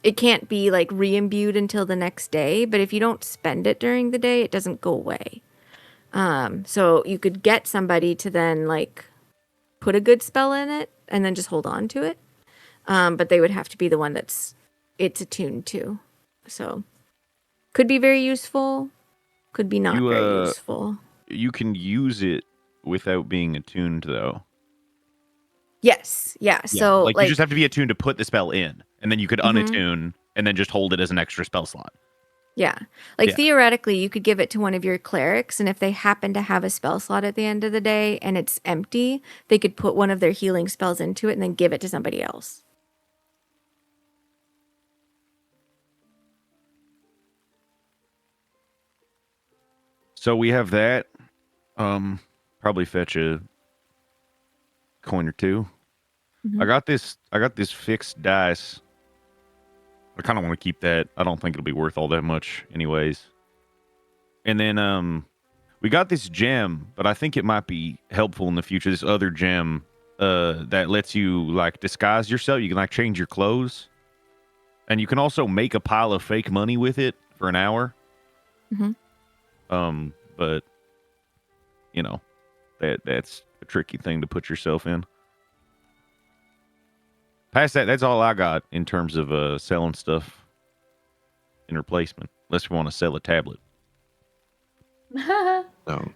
It can't be like re-imbued until the next day, but if you don't spend it during the day, it doesn't go away. So you could get somebody to then like put a good spell in it and then just hold on to it. But they would have to be the one it's attuned to. So could be very useful, could be not very useful. You can use it without being attuned, though. Yes, yeah. So like you just have to be attuned to put the spell in, and then you could Mhm. unattune and then just hold it as an extra spell slot. yeah, like Yeah. theoretically, you could give it to one of your clerics, and if they happen to have a spell slot at the end of the day and it's empty, they could put one of their healing spells into it and then give it to somebody else. So we have that. Probably fetch a coin or two. Mhm. I got this fixed dice. I kind of want to keep that. I don't think it'll be worth all that much anyways. And then we got this gem, but I think it might be helpful in the future. This other gem that lets you like disguise yourself. You can like change your clothes. And you can also make a pile of fake money with it for an hour. Mhm. But you know, that's a tricky thing to put yourself in. Past that, that's all I got in terms of selling stuff in replacement. Unless we want to sell a tablet. No.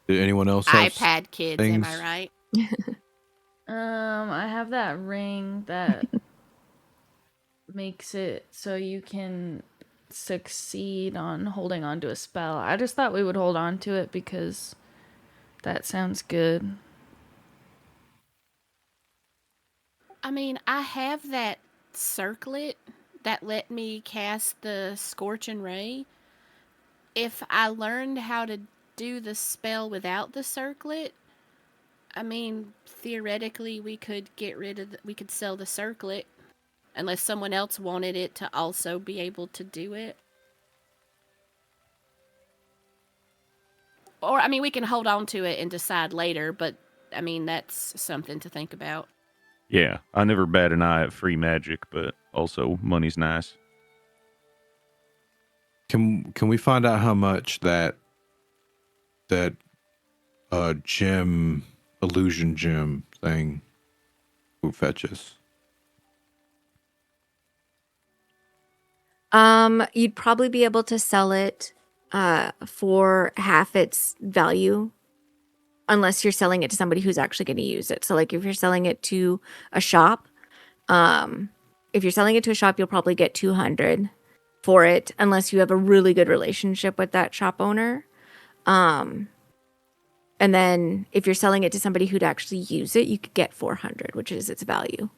Did anyone else have iPad kids, things? am I right? I have that ring that makes it so you can succeed on holding on to a spell. I just thought we would hold on to it because that sounds good. I mean, I have that circlet that let me cast the Scorching Ray. If I learned how to do the spell without the circlet, I mean, theoretically, we could get rid of we could sell the circlet, unless someone else wanted it to also be able to do it. Or, I mean, we can hold on to it and decide later, but, I mean, that's something to think about. Yeah, I never bat an eye at free magic, but also money's nice. Can we find out how much that gem illusion gem thing who fetches? You'd probably be able to sell it for half its value, unless you're selling it to somebody who's actually going to use it. So, like, if you're selling it to a shop, you'll probably get 200 for it, unless you have a really good relationship with that shop owner. And then if you're selling it to somebody who'd actually use it, you could get 400, which is its value.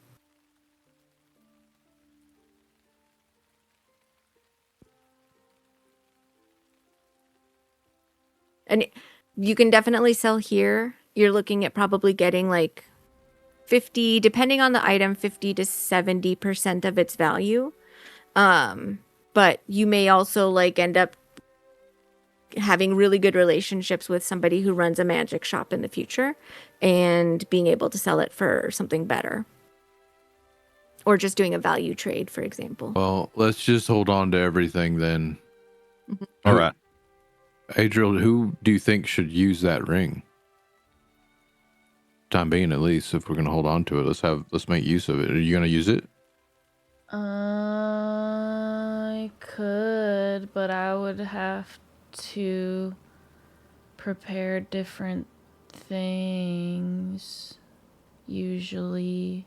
And you can definitely sell here. You're looking at probably getting like 50, depending on the item, 50 to 70% of its value. But you may also like end up having really good relationships with somebody who runs a magic shop in the future and being able to sell it for something better. Or just doing a value trade, for example. Well, let's just hold on to everything then. All right. Adriel, who do you think should use that ring? Time being, at least, if we're gonna hold on to it, let's make use of it. Are you gonna use it? I could, but I would have to prepare different things. Usually.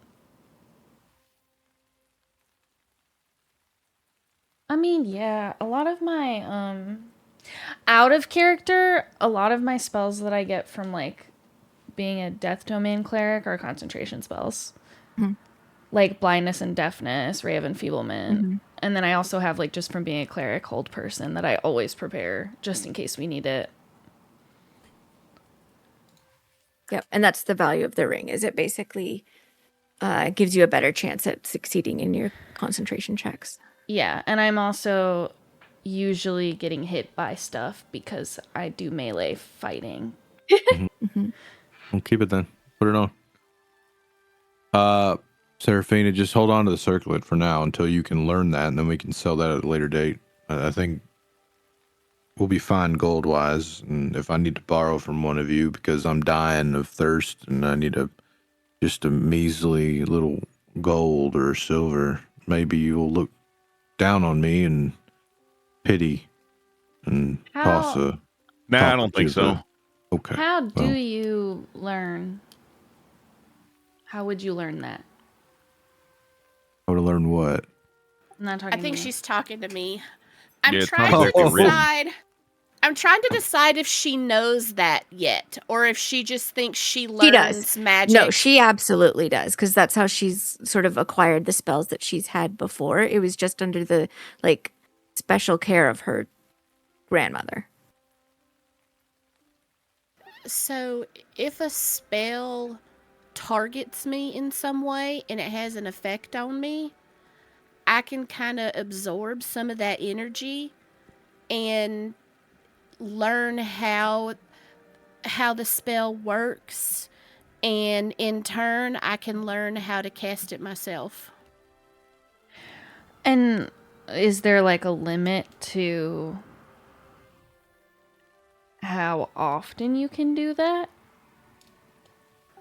I mean, yeah, a lot of my out of character, a lot of my spells that I get from like being a death domain cleric are concentration spells. Mhm. Like blindness and deafness, ray of enfeeblement. Mhm. And then I also have like just from being a cleric hold person that I always prepare just in case we need it. Yep, and that's the value of the ring. Is it basically gives you a better chance at succeeding in your concentration checks. Yeah, and I'm also usually getting hit by stuff because I do melee fighting. We'll keep it then. Put it on. Seraphina, just hold on to the circlet for now until you can learn that, and then we can sell that at a later date. I think we'll be fine gold-wise, and if I need to borrow from one of you because I'm dying of thirst and I need just a measly little gold or silver, maybe you'll look down on me and pity and toss a... Nah, I don't think so. Okay. How do well, you learn? How would you learn that? I would have learned what? I'm not talking I think to you. she's talking to me. I'm Yeah, it trying sounds to like you're written. decide. I'm trying to decide if she knows that yet, or if she just thinks she learns does. magic. No, she absolutely does, because that's how she's sort of acquired the spells that she's had before. It was just under the like special care of her grandmother. So, if a spell targets me in some way and it has an effect on me, I can kind of absorb some of that energy and learn how the spell works, and in turn I can learn how to cast it myself. And is there like a limit to how often you can do that?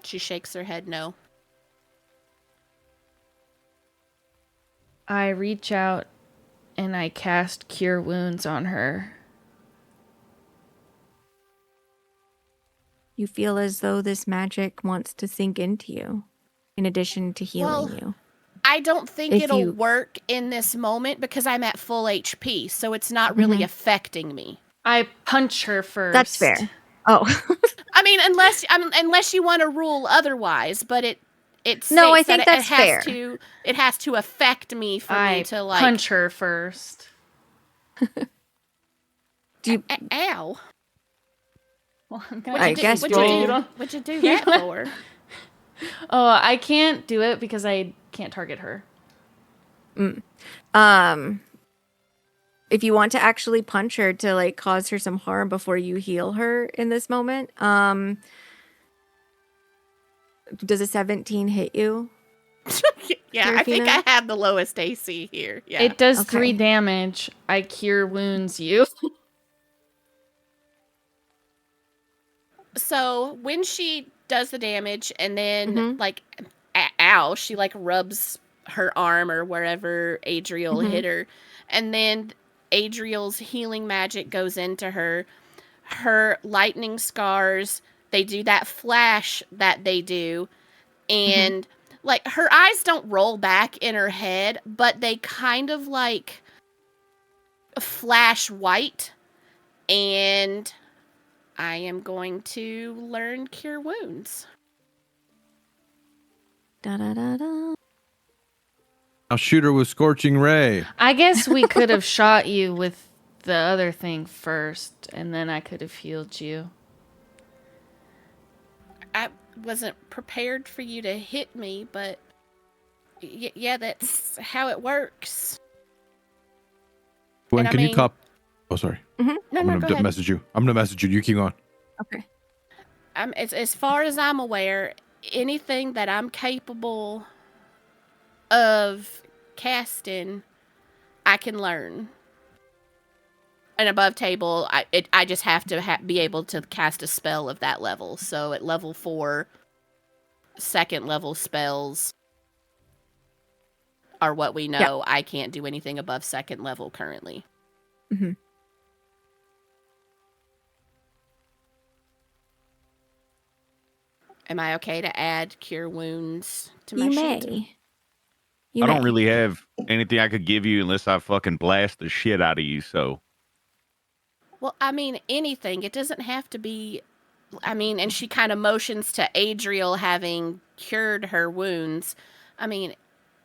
She shakes her head no. I reach out and I cast Cure Wounds on her. You feel as though this magic wants to sink into you, in addition to healing Well, you. I don't think If it'll you- work in this moment because I'm at full HP, so it's not really affecting me. I punch her first. That's fair. Oh, I mean, unless you want to rule otherwise, but it No, I states that think that's fair. it has to affect me for I me to like punch her first. Ow! Well, I'm I guess what'd you do that for? Oh, I can't do it because I can't target her. if you want to actually punch her to like cause her some harm before you heal her in this moment, does a 17 hit you? Yeah, I think Serafina? I have the lowest AC here. Yeah. It does Okay. 3 damage. I Cure Wounds you. So when she does the damage, and then Mhm. like, ow, she like rubs her arm or wherever Adriel Mhm. hit her, and then Adriel's healing magic goes into her. Her lightning scars, they do that flash that they do, and like her eyes don't roll back in her head, but they kind of like flash white, and I am going to learn Cure Wounds. Da da da da. I'll shoot her with Scorching Ray. I guess we could have shot you with the other thing first, and then I could have healed you. I wasn't prepared for you to hit me, but yeah, that's how it works. Gwen, And I can you mean- cop? Oh, sorry. No, I'm go gonna ahead. message you. I'm gonna message you. You keep going. Okay. As far as I'm aware, anything that I'm capable of casting, I can learn. And above table, I just have to be able to cast a spell of that level. So at level 4, second level spells are what we know. I can't do anything above second level currently. Mm-hmm. Am I okay to add Cure Wounds to my You sheet? may. You I don't may. really have anything I could give you unless I fucking blast the shit out of you. So Well, I mean, anything. It doesn't have to be. I mean, and she kind of motions to Adriel having cured her wounds. I mean,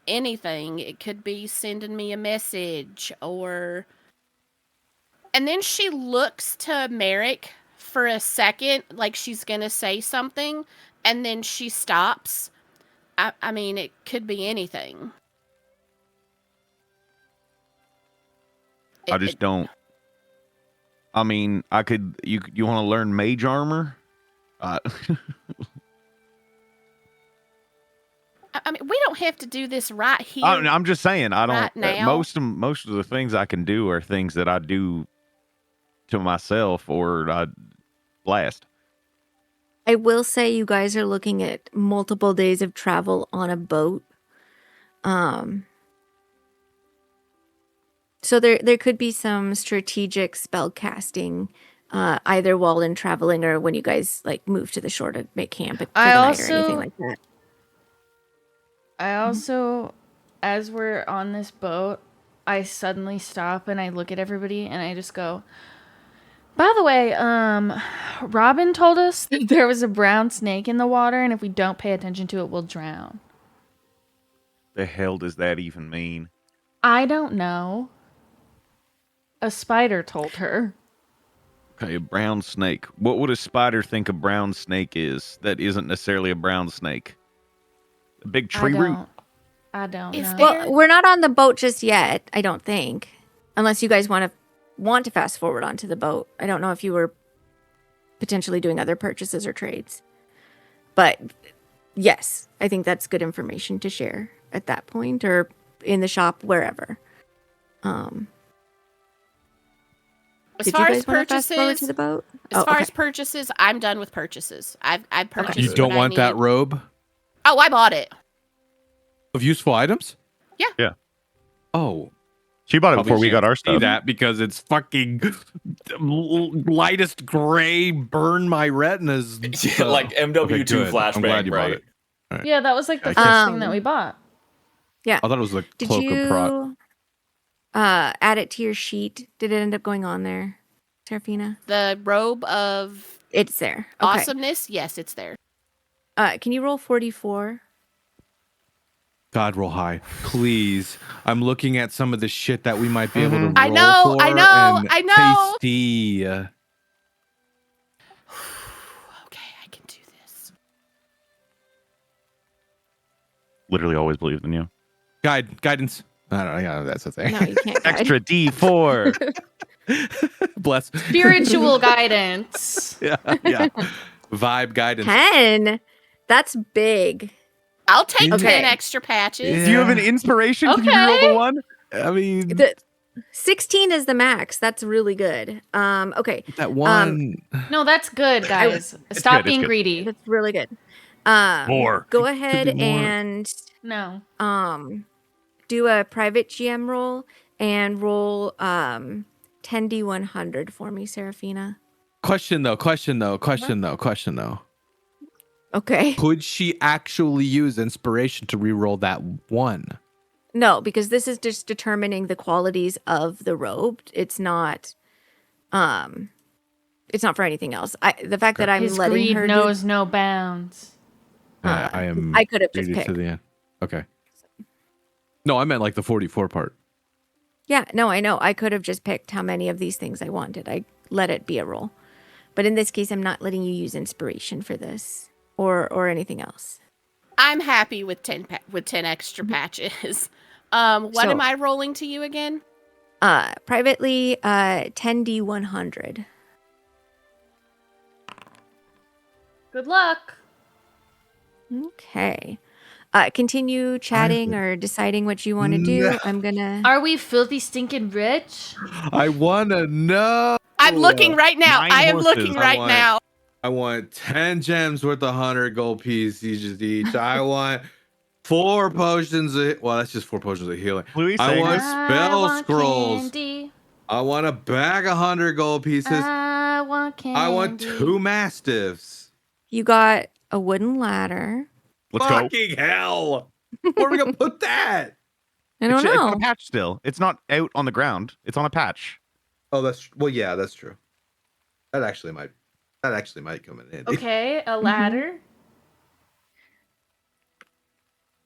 anything. It could be sending me a message or. And then she looks to Merrick for a second, like she's going to say something, and then she stops. I mean, it could be anything. I just don't. I mean, I could. You want to learn mage armor? I mean, we don't have to do this right here. I'm just saying. I don't. Right now? Most of the things I can do are things that I do to myself or I blast. I will say you guys are looking at multiple days of travel on a boat. So there could be some strategic spell casting, either while in traveling or when you guys like move to the shore to make camp for the night or anything also- like that. I also, as we're on this boat, I suddenly stop and I look at everybody and I just go, by the way, Robin told us that there was a brown snake in the water, and if we don't pay attention to it, we'll drown. The hell does that even mean? I don't know. A spider told her. Okay, a brown snake. What would a spider think a brown snake is that isn't necessarily a brown snake? A big tree root? I don't Is know. there- Well, we're not on the boat just yet, I don't think. Unless you guys want to fast forward onto the boat. I don't know if you were potentially doing other purchases or trades. But yes, I think that's good information to share at that point or in the shop, wherever. As Did far you as guys want to fast forward purchases, to the boat? as far okay. as purchases, I'm done with purchases. I've purchased. You don't what I want that need. robe Oh, I bought it. of useful items? Yeah. Yeah. Oh, She bought it probably before we got shouldn't our see stuff. that because it's fucking lightest gray, burn my retinas. Like MW2 Okay, good. flashbang, I'm glad you bought right? it. Yeah, that was like the I first thing that we bought. Yeah. I thought it was the Did cloak of prot. you add it to your sheet? Did it end up going on there, Serafina? The robe of It's there. Okay. awesomeness. Yes, it's there. Can you roll 44? God, roll high, please. I'm looking at some of the shit that we might be able to roll I know, for. I know, and I know. Tasty. Okay, I can do this. Literally always believed in you. Guidance. I don't know. That's the thing. No, you can't. guide. Extra D4. Bless. Spiritual guidance. Yeah. Vibe guidance. 10. That's big. I'll take Okay. 10 extra patches. Yeah. Do you have an inspiration? Can you Okay. roll the one? I mean, The 16 is the max. That's really good. Okay. That one. No, that's good, guys. Stop good, being it's good. greedy. That's really good. More. Go ahead be more. and No. do a private GM roll and roll 10d100 for me, Seraphina. Question though. Okay. Could she actually use inspiration to reroll that one? No, because this is just determining the qualities of the robe. It's not for anything else. The fact that I'm His letting greed her knows no bounds. I am. I could have just greedy picked. to the end. Okay. No, I meant like the 44 part. Yeah, no, I know. I could have just picked how many of these things I wanted. I let it be a roll. But in this case, I'm not letting you use inspiration for this or anything else. I'm happy with 10 extra patches. What So- am I rolling to you again? Privately, 10d100. Good luck. Okay. Continue chatting or deciding what you want to do. I'm gonna. Are we filthy stinking rich? I want to know. I'm looking right now. 9 I am horses. looking I right want- now. I want 10 gems worth of 100 gold pieces each. I want 4 potions. Well, that's just 4 potions of healing. Louis I saying want this? spell want scrolls. Candy. I want a bag of 100 gold pieces. I want candy. I want 2 mastiffs. You got a wooden ladder. Let's go. Fucking hell. Where are we going to put that? I don't It's on know. a patch still. It's not out on the ground. It's on a patch. Oh, yeah, that's true. That actually might come in handy. Okay, a ladder.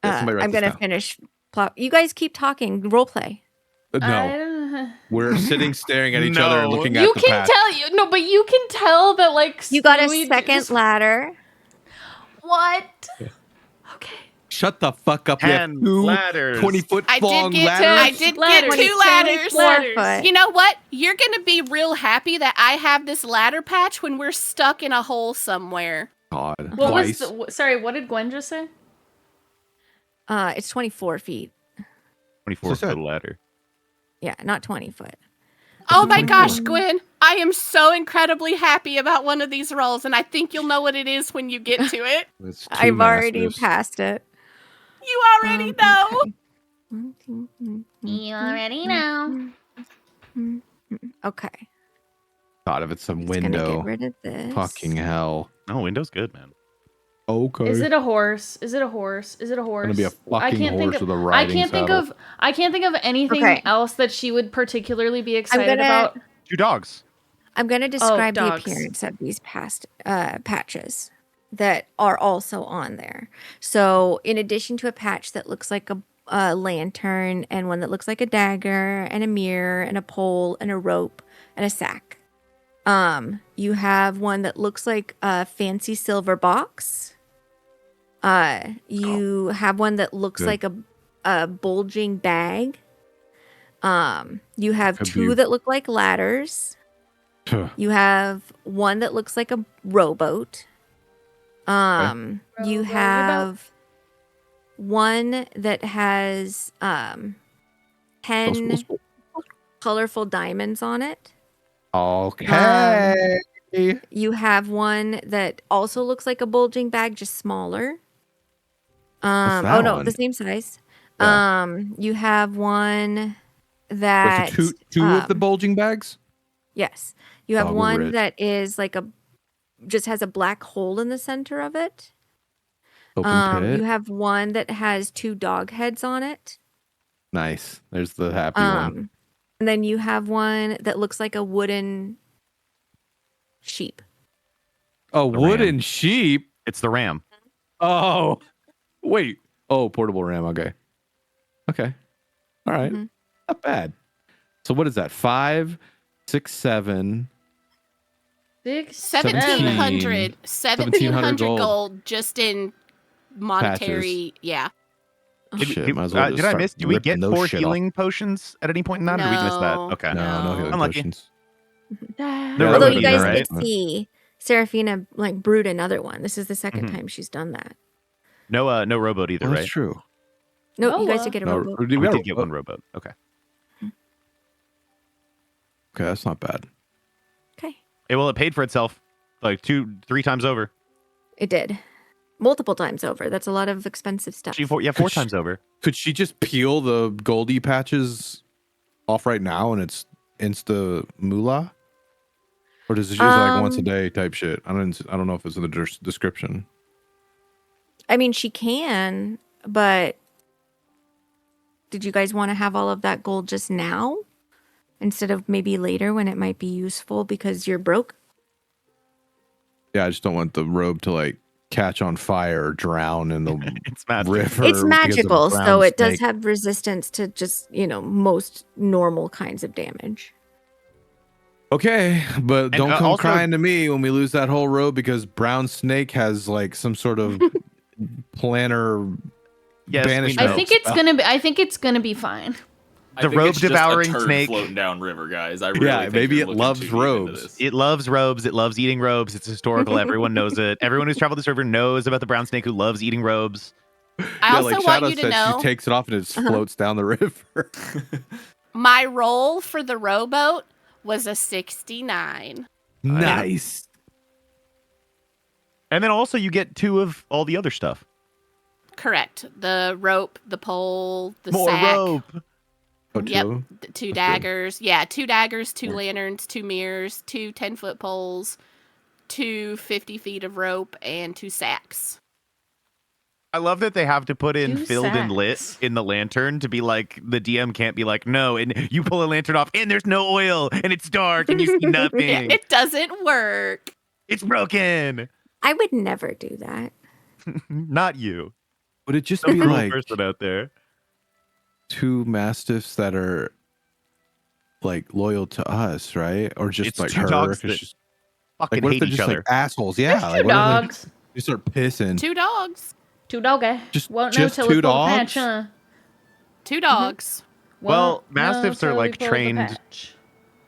Yeah, somebody write I'm this gonna down. finish. You guys keep talking. Role play. I No, don't- we're sitting staring at each other and No. looking You at the can patch. tell you no, but you can tell that like You got a Stewie second just- ladder. What? Okay. Shut the fuck up. We have 10 2 ladders. 20-foot I long did get ladders. get Ladders. 2 ladders. 24 foot. You know what? You're gonna be real happy that I have this ladder patch when we're stuck in a hole somewhere. God, What twice. was the, sorry, what did Gwen just say? It's 24 feet. 24 So foot sad. ladder. Yeah, not 20 foot. Oh my gosh, Gwen. I am so incredibly happy about one of these rolls, and I think you'll know what it is when you get to it. It's 2 I've already mastiffs. passed it. You already know. You already know. Okay. God, if it's some Just gonna window. get rid of this. Fucking hell. Oh, Window's good, man. Okay. Is it a horse? Is it a horse? Is it a horse? Gonna be a I fucking can't think horse of, with a I riding can't think saddle. of I can't think of anything Okay. else that she would particularly be excited gonna- about. 2 dogs. I'm going to describe the dogs. appearance of these past patches that are also on there. So, in addition to a patch that looks like a lantern and one that looks like a dagger and a mirror and a pole and a rope and a sack, you have one that looks like a fancy silver box. You have one that looks Good. like a bulging bag. You have Could 2 be- that look like ladders. You have one that looks like a rowboat. You Rowboat. have one that has 10 colorful diamonds on it. Okay. You have one that also looks like a bulging bag, just smaller. that Oh no, one? the same size. Yeah. You have one Wait, that so two of the bulging bags? yes. You have Oh, we're one rich. that is like just has a black hole in the center of it. Open pit. You have one that has 2 dog heads on it. Nice. There's the happy one. And then you have one that looks like a wooden sheep. A the wooden ram. sheep? It's the ram. Oh. Wait. Oh, portable ram. Okay. Okay. All right. Mhm. Not bad. So what is that? 5, 6, 7. 1700 1700 gold just in monetary. Yeah. Shit, might as well just Did I start miss? Do we ripping get those 4 shit healing potions at any point in that? Or did we miss that? No. Okay. No healing Unlucky. potions. No, Although Robo you either, guys right? did see Seraphina like brewed another one. This is the 2nd time she's done that. No, no rowboat either, Well, right? that's true. No, you guys Noah. did get a No, rowboat. We did get one rowboat. Okay. Okay, that's not bad. Okay. It paid for itself like 2-3 times over. It did. Multiple times over. That's a lot of expensive stuff. 4 times over. Could she just peel the Goldie patches off right now and it's insta moolah? Or does it use like once a day type shit? I don't know if it's in the description. I mean, she can, but did you guys want to have all of that gold just now instead of maybe later when it might be useful because you're broke? Yeah, I just don't want the robe to like catch on fire or drown in the It's magic. river. It's magical, so it does snake. have resistance to just, most normal kinds of damage. Okay, but don't come also- crying to me when we lose that whole robe because brown snake has like some sort of planner Yes, we banishment. know. I think it's gonna be fine. I The think it's just a robe-devouring turd snake. floating down river, guys. I really Yeah, think maybe you're it looking loves too deep into robes. this. It loves robes. It loves eating robes. It's historical. Everyone knows it. Everyone who's traveled this river knows about the brown snake who loves eating robes. I also like want Shadow you to said, know she takes it off and it just floats down the river. my roll for the rowboat was a 69. Nice. And then also you get 2 of all the other stuff. Correct. The rope, the pole, the More sack. rope. Oh, Yep. two? 2 good. daggers. Yeah, 2 daggers, 2 lanterns, 2 mirrors, 2 10-foot poles, 2 50 feet of rope, and 2 sacks. I love that they have to put in 2 filled and lit sacks. in the lantern to be like, the DM can't be like, no, and you pull a lantern off and there's no oil and it's dark and you see nothing. Yeah, it doesn't work. It's broken. I would never do that. Not you. Would it just Some be cruel like person out there. 2 mastiffs that are like loyal to us, right? Or just It's like 2 her? dogs 'cause that she's- fucking like what if hate they're each just other. like assholes? Yeah, There's like 2 what if dogs. they start pissing. 2 dogs. 2 doggy. Just- Won't just know till 2 we pull the dogs? patch, huh? 2 dogs. Well, Won't know mastiffs are, till we like, pull the trained- patch.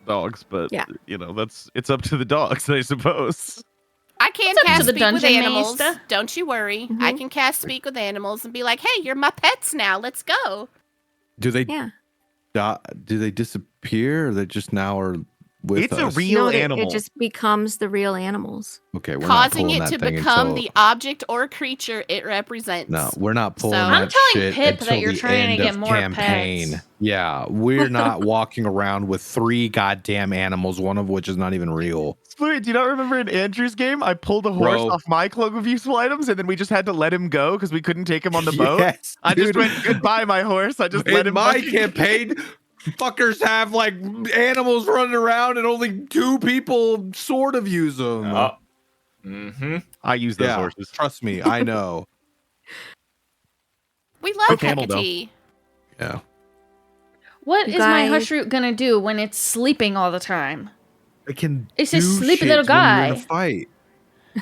Dogs, but Yeah. it's up to the dogs, I suppose. I can It's up to cast the speak with dungeon animals. master. Don't you worry. I can cast speak with animals and be like, hey, you're my pets now. Let's go. Do they Yeah. do they disappear or they just now are with It's a us? real No, animal. it just becomes the real animals. Okay, we're Causing not pulling it to that thing become until, the object or creature it represents. No, we're not pulling So- that I'm telling shit Pip that until you're the trying to end get of more campaign. pets. Yeah, we're not walking around with 3 goddamn animals, one of which is not even real. Wait, do you not remember in Andrew's game? I pulled a horse Bro. off my cloak of useful items, and then we just had to let him go because we couldn't take him on the boat. Yes, I just dude. went, goodbye, my horse. I just let In him my fucking- campaign, fuckers have like animals running around and only 2 people sort of use them. Oh. Mm-hmm. I use those Yeah, horses. trust me, I know. We love camel, though. Hecate. Yeah. What You is my guys- hush root gonna do when it's sleeping all the time? I can It's a do sleepy shit little when you're in a guy. fight.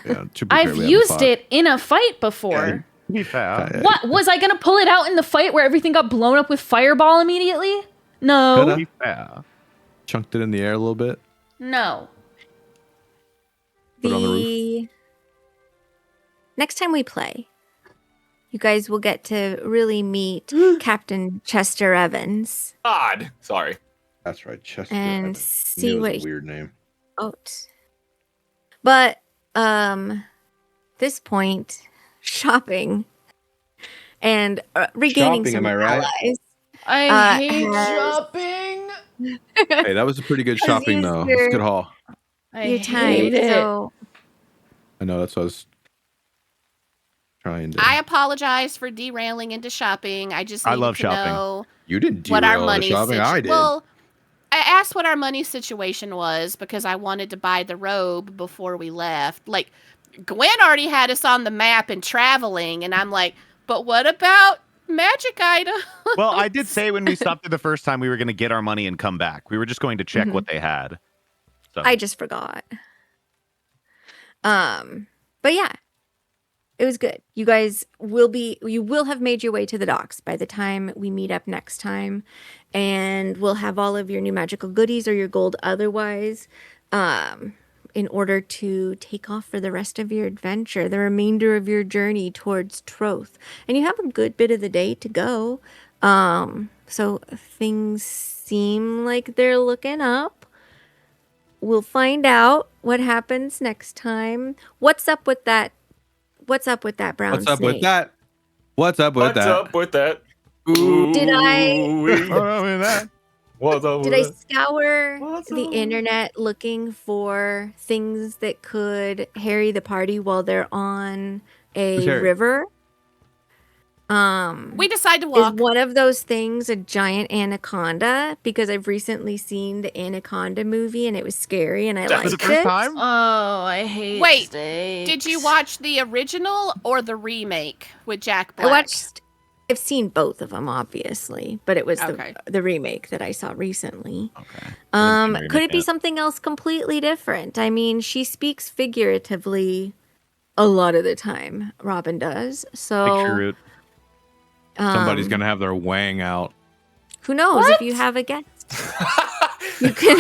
Yeah, to be fair, I've we haven't used fought. it in a fight before. Yeah. What was I gonna pull it out in the fight where everything got blown up with fireball immediately? No, Coulda. Yeah. Chunked it in the air a little bit. no. Put it on the roof. The next time we play, you guys will get to really meet Captain Chester Evans God. Sorry. That's right, Chester. and Evans. see Knew it was what a weird name. out. But this point, shopping and regaining Shopping, some am I right? allies. I hate has- shopping. Hey, that was a pretty good Has shopping used though. It's your- a good haul. I Your time. hate it. So I know that's what I was trying to. I apologize for derailing into shopping. I just I needed love to shopping. know You didn't what our derail the money shopping. I did. Well, I asked what our money situation was because I wanted to buy the robe before we left. Like, Gwen already had us on the map and traveling, and I'm like, but what about magic item? Well, I did say when we stopped there the first time we were going to get our money and come back. We were just going to check what they had. So I just forgot. But yeah, it was good. You guys you will have made your way to the docks by the time we meet up next time, and we'll have all of your new magical goodies or your gold otherwise, in order to take off for the rest of your adventure, the remainder of your journey towards Troth. And you have a good bit of the day to go. So things seem like they're looking up. we'll find out what happens next time. What's up with that? What's up with that brown What's up with snake? that? What's up with What's that? up with that? Did I- Ooh-wee. that? What's up with Did I that? scour What's the up? internet looking for things that could harry the party while they're on Who's a Harry? river? We decide to Is walk. one of those things a giant anaconda? Because I've recently seen the Anaconda movie and it was scary and I That was liked the First it. time? Oh, I hate Wait, steaks. Did you watch the original or the remake with Jack Black? I've seen both of them, obviously, but it was Okay. the remake that I saw recently. Okay. I haven't seen the Could it remake be yet. something else completely different? I mean, she speaks figuratively a lot of the time. Robin does. So Picture root. Somebody's gonna have their wang out. Who knows if you have a guest? You can.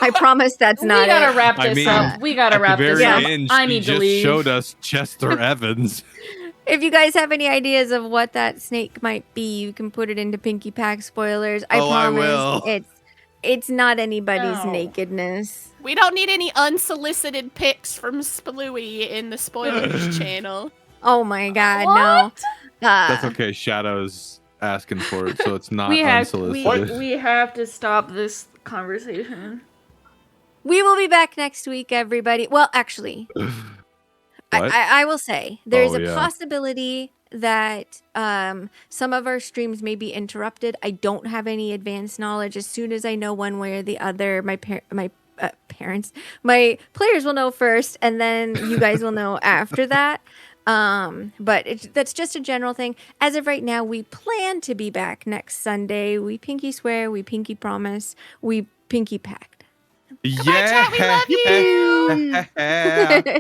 I promise that's We not gotta it. wrap I this mean, up. We gotta At wrap the this very up. end, I she need to just leave. showed us Chester Evans. If you guys have any ideas of what that snake might be, you can put it into Pinky Pack spoilers. I Oh, I promise will. it's not anybody's No. nakedness. We don't need any unsolicited pics from Spalooey in the spoilers channel. Oh my god, What? no. That's okay. Shadow's asking for it, so it's not We unsolicited. have to stop this conversation. We will be back next week, everybody. Well, actually, What? I will say there's Oh, a yeah. possibility that some of our streams may be interrupted. I don't have any advanced knowledge. As soon as I know one way or the other, my parents, my players will know first, and then you guys will know after that. But that's just a general thing. As of right now, we plan to be back next Sunday. We pinky swear, we pinky promise, we pinky pact. Yeah. chat, we love you. Yeah.